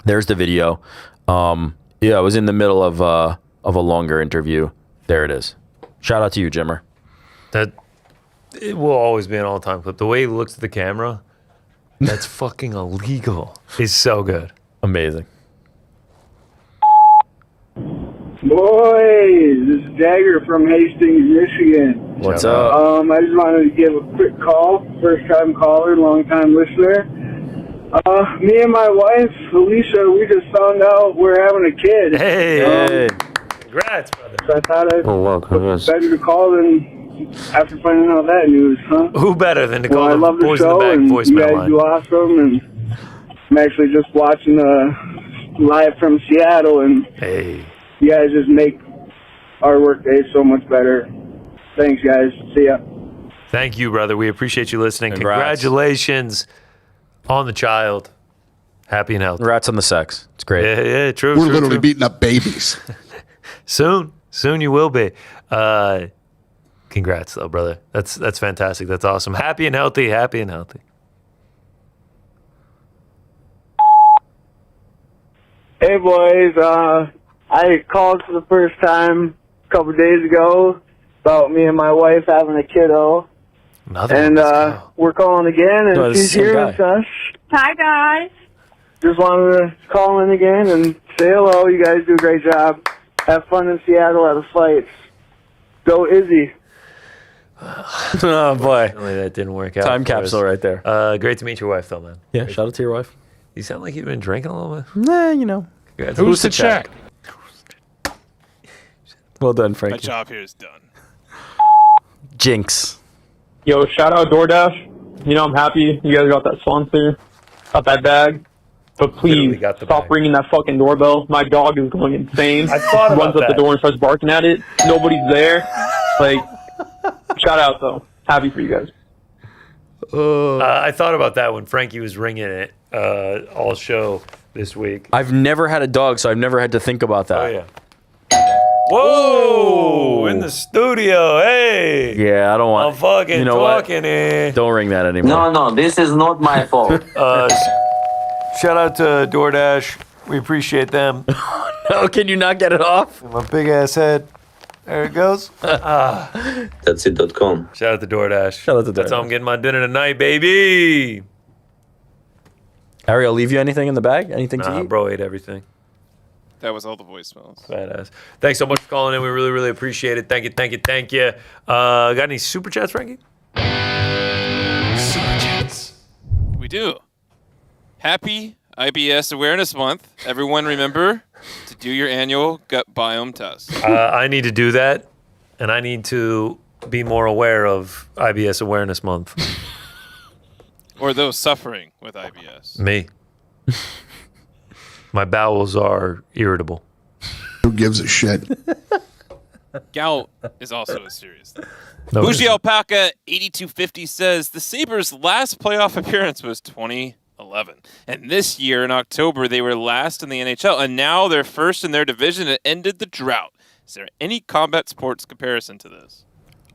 There's the video. Yeah, it was in the middle of a longer interview. There it is. Shout out to you, Jimmer. That it will always be an all-time clip. The way he looks at the camera, that's fucking illegal. He's so good. Amazing. Boys, this is Dagger from Hastings, Michigan. What's up? I just wanted to give a quick call. First-time caller, long-time listener. Me and my wife, Alicia, we just found out we're having a kid. Hey. Congrats, brother. So I thought I'd welcome. Yes. better to call than after finding out that news, huh? Who better than to call I love the Boys in show, the Bag and you voicemail guys line? do awesome, and I'm actually just watching live from Seattle, and you guys just make our work day so much better. Thanks, guys. See ya. Thank you, brother. We appreciate you listening. Congrats. Congratulations on the child. Happy and healthy. Congrats on the sex. It's great. Yeah, true. We're true, literally true. beating up babies. Soon you will be. Congrats, though, brother. That's fantastic. That's awesome. Happy and healthy. Happy and healthy. Hey, boys. I called for the first time a couple days ago about me and my wife having a kiddo. And we're calling again, and No, it's she's the same here guy. with us. Hi, guys. Just wanted to call in again and say hello. You guys do a great job. Have fun in Seattle at the fights. Go Izzy. Oh, boy. Apparently that didn't work out. Time for us. capsule right there. Great to meet your wife, though, man. Yeah, shout out to your wife. You sound like you've been drinking a little bit. Nah, you know. Congrats. Who's to check? Well done, My Frankie. job here is done. Jinx. Yo, shout out DoorDash. You know, I'm happy you guys got that sponsor, got that bag. But please, stop ringing that fucking doorbell. My dog is going insane. I thought Runs about up the that. door and starts barking at it. Nobody's there. Like, shout out, though. Happy for you guys. I thought about that when Frankie was ringing it all show this week. I've never had a dog, so I've never had to think about that. Oh, yeah. Whoa! In the studio, hey! Yeah, I don't want. I'm fucking you know what? talking here. Don't ring that anymore. No, this is not my fault. Shout out to DoorDash. We appreciate them. Oh, can you not get it off? My big ass head. There it goes. That's it.com. Shout out to DoorDash. Shout out to That's how DoorDash. I'm getting my dinner tonight, baby. Ariel, leave you anything in the bag? Anything to Nah, eat? bro ate everything. That was all the voicemails. Badass. Thanks so much for calling in. We really, really appreciate it. Thank you. Got any super chats, Frankie? Super chats. We do. Happy IBS Awareness Month. Everyone remember to do your annual gut biome test. I need to do that, and I need to be more aware of IBS Awareness Month. Or those suffering with IBS. Me. My bowels are irritable. Who gives a shit? Gout is also a serious thing. No, Bougie it isn't. Alpaca 8250 says the Sabres' last playoff appearance was 2011. And this year in October, they were last in the NHL. And now they're first in their division and ended the drought. Is there any combat sports comparison to this?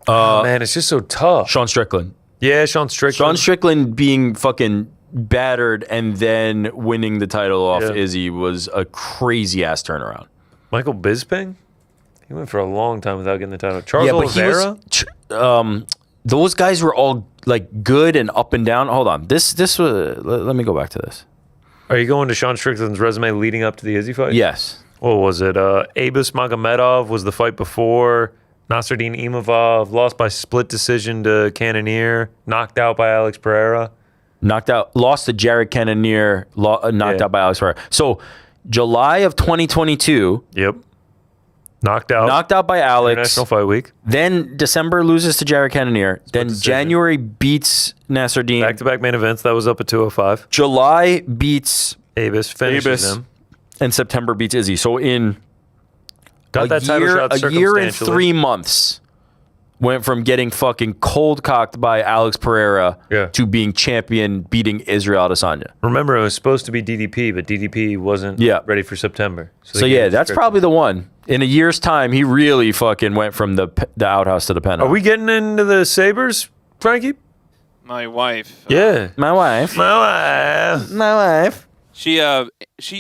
Man, it's just so tough. Sean Strickland. Yeah, Sean Strickland. Sean Strickland being fucking battered and then winning the title off Izzy was a crazy ass turnaround. Michael Bisping? He went for a long time without getting the title. Charles Oliveira? Those guys were all like good and up and down. Hold on. This was, let me go back to this. Are you going to Sean Strickland's resume leading up to the Izzy fight? Yes. What was it? Abus Magomedov was the fight before. Nasruddin Imavov lost by split decision to Cannonier. Knocked out by Alex Pereira. Lost to Jared Cannonier. Knocked out by Alex Pereira. So July of 2022. Yep. Knocked out by Alex. International Fight Week. Then December loses to Jared Cannonier. Then decision. January beats Nasruddin. Back-to-back main events. That was up at 205. July beats Abus. Finishes him. And September beats Izzy. So in Got that title shot a year and circumstantially. 3 months went from getting fucking cold cocked by Alex Pereira to being champion, beating Israel Adesanya. Remember, it was supposed to be DDP, but DDP wasn't ready for September. So yeah, that's probably the one. In a year's time, he really fucking went from the outhouse to the penthouse. Are we getting into the Sabres, Frankie? My wife. Yeah. My wife. My wife. She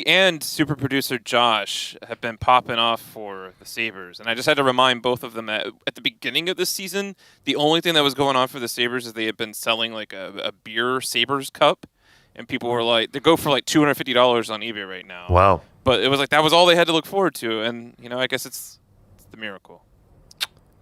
and super producer Josh have been popping off for the Sabres. And I just had to remind both of them that at the beginning of this season, the only thing that was going on for the Sabres is they had been selling like a beer Sabres cup. And people were like, they go for like $250 on eBay right now. Wow. But it was like, that was all they had to look forward to. And, you know, I guess it's the miracle.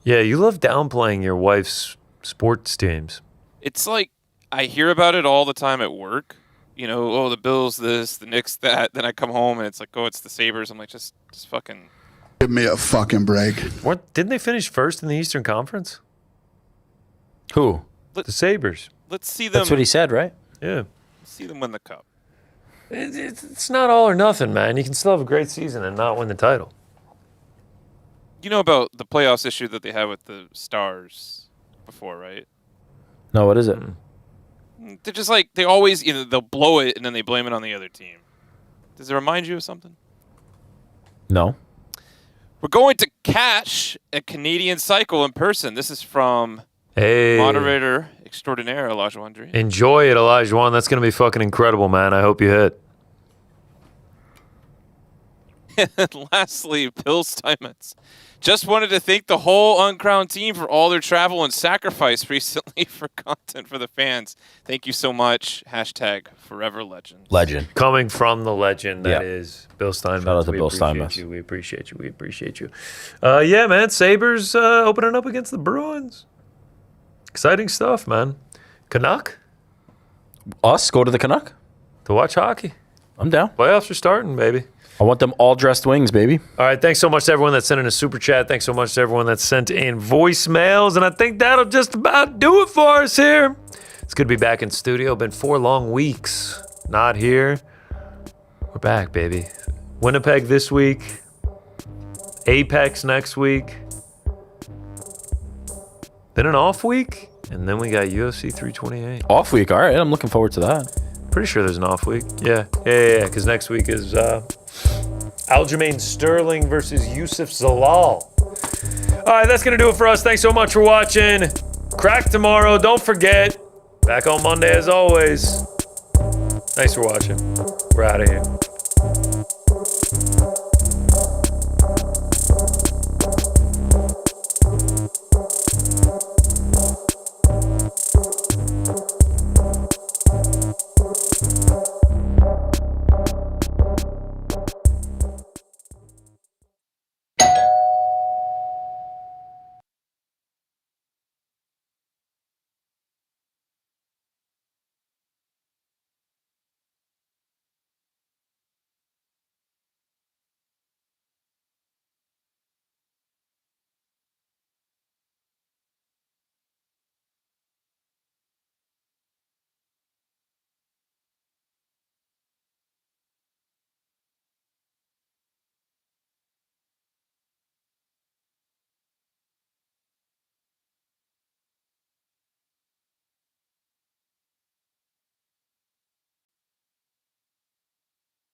Yeah, you love downplaying your wife's sports teams. It's like, I hear about it all the time at work. You know, the Bills this, the Knicks that. Then I come home and it's like, it's the Sabres. I'm like, just fucking Give me a fucking break. What? Didn't they finish first in the Eastern Conference? Who? The Sabres. Let's see them. That's what he said, right? Yeah. See them win the cup. It's not all or nothing, man. You can still have a great season and not win the title. You know about the playoffs issue that they had with the Stars before, right? No, what is it? They're just like, they always, they'll blow it and then they blame it on the other team. Does it remind you of something? No. We're going to catch a Canadian cycle in person. This is from Hey. moderator extraordinaire Elijah Wandry. Enjoy it, Elijah One. That's going to be fucking incredible, man. I hope you hit. And lastly, Bill Steinmetz. Just wanted to thank the whole Uncrowned team for all their travel and sacrifice recently for content for the fans. Thank you so much. Hashtag forever legend. Legend. Coming from the legend that Yeah. is Bill Steinmetz. Shout out to We Bill appreciate Steinmetz. you. We appreciate you. We appreciate you. Yeah, man. Sabres opening up against the Bruins. Exciting stuff, man. Canuck? Us? Go to the Canuck? To watch hockey. I'm down. Playoffs are starting, baby. I want them all dressed wings, baby. All right, thanks so much to everyone that sent in a super chat. Thanks so much to everyone that sent in voicemails. And I think that'll just about do it for us here. It's good to be back in studio. Been 4 long weeks not here. We're back, baby. Winnipeg this week. Apex next week. Then an off week. And then we got UFC 328. Off week. All right, I'm looking forward to that. Pretty sure there's an off week. Yeah. Because next week is Aljamain Sterling versus Yusuf Zalal. All right, that's going to do it for us. Thanks so much for watching. Crack tomorrow. Don't forget. Back on Monday as always. Thanks for watching. We're out of here.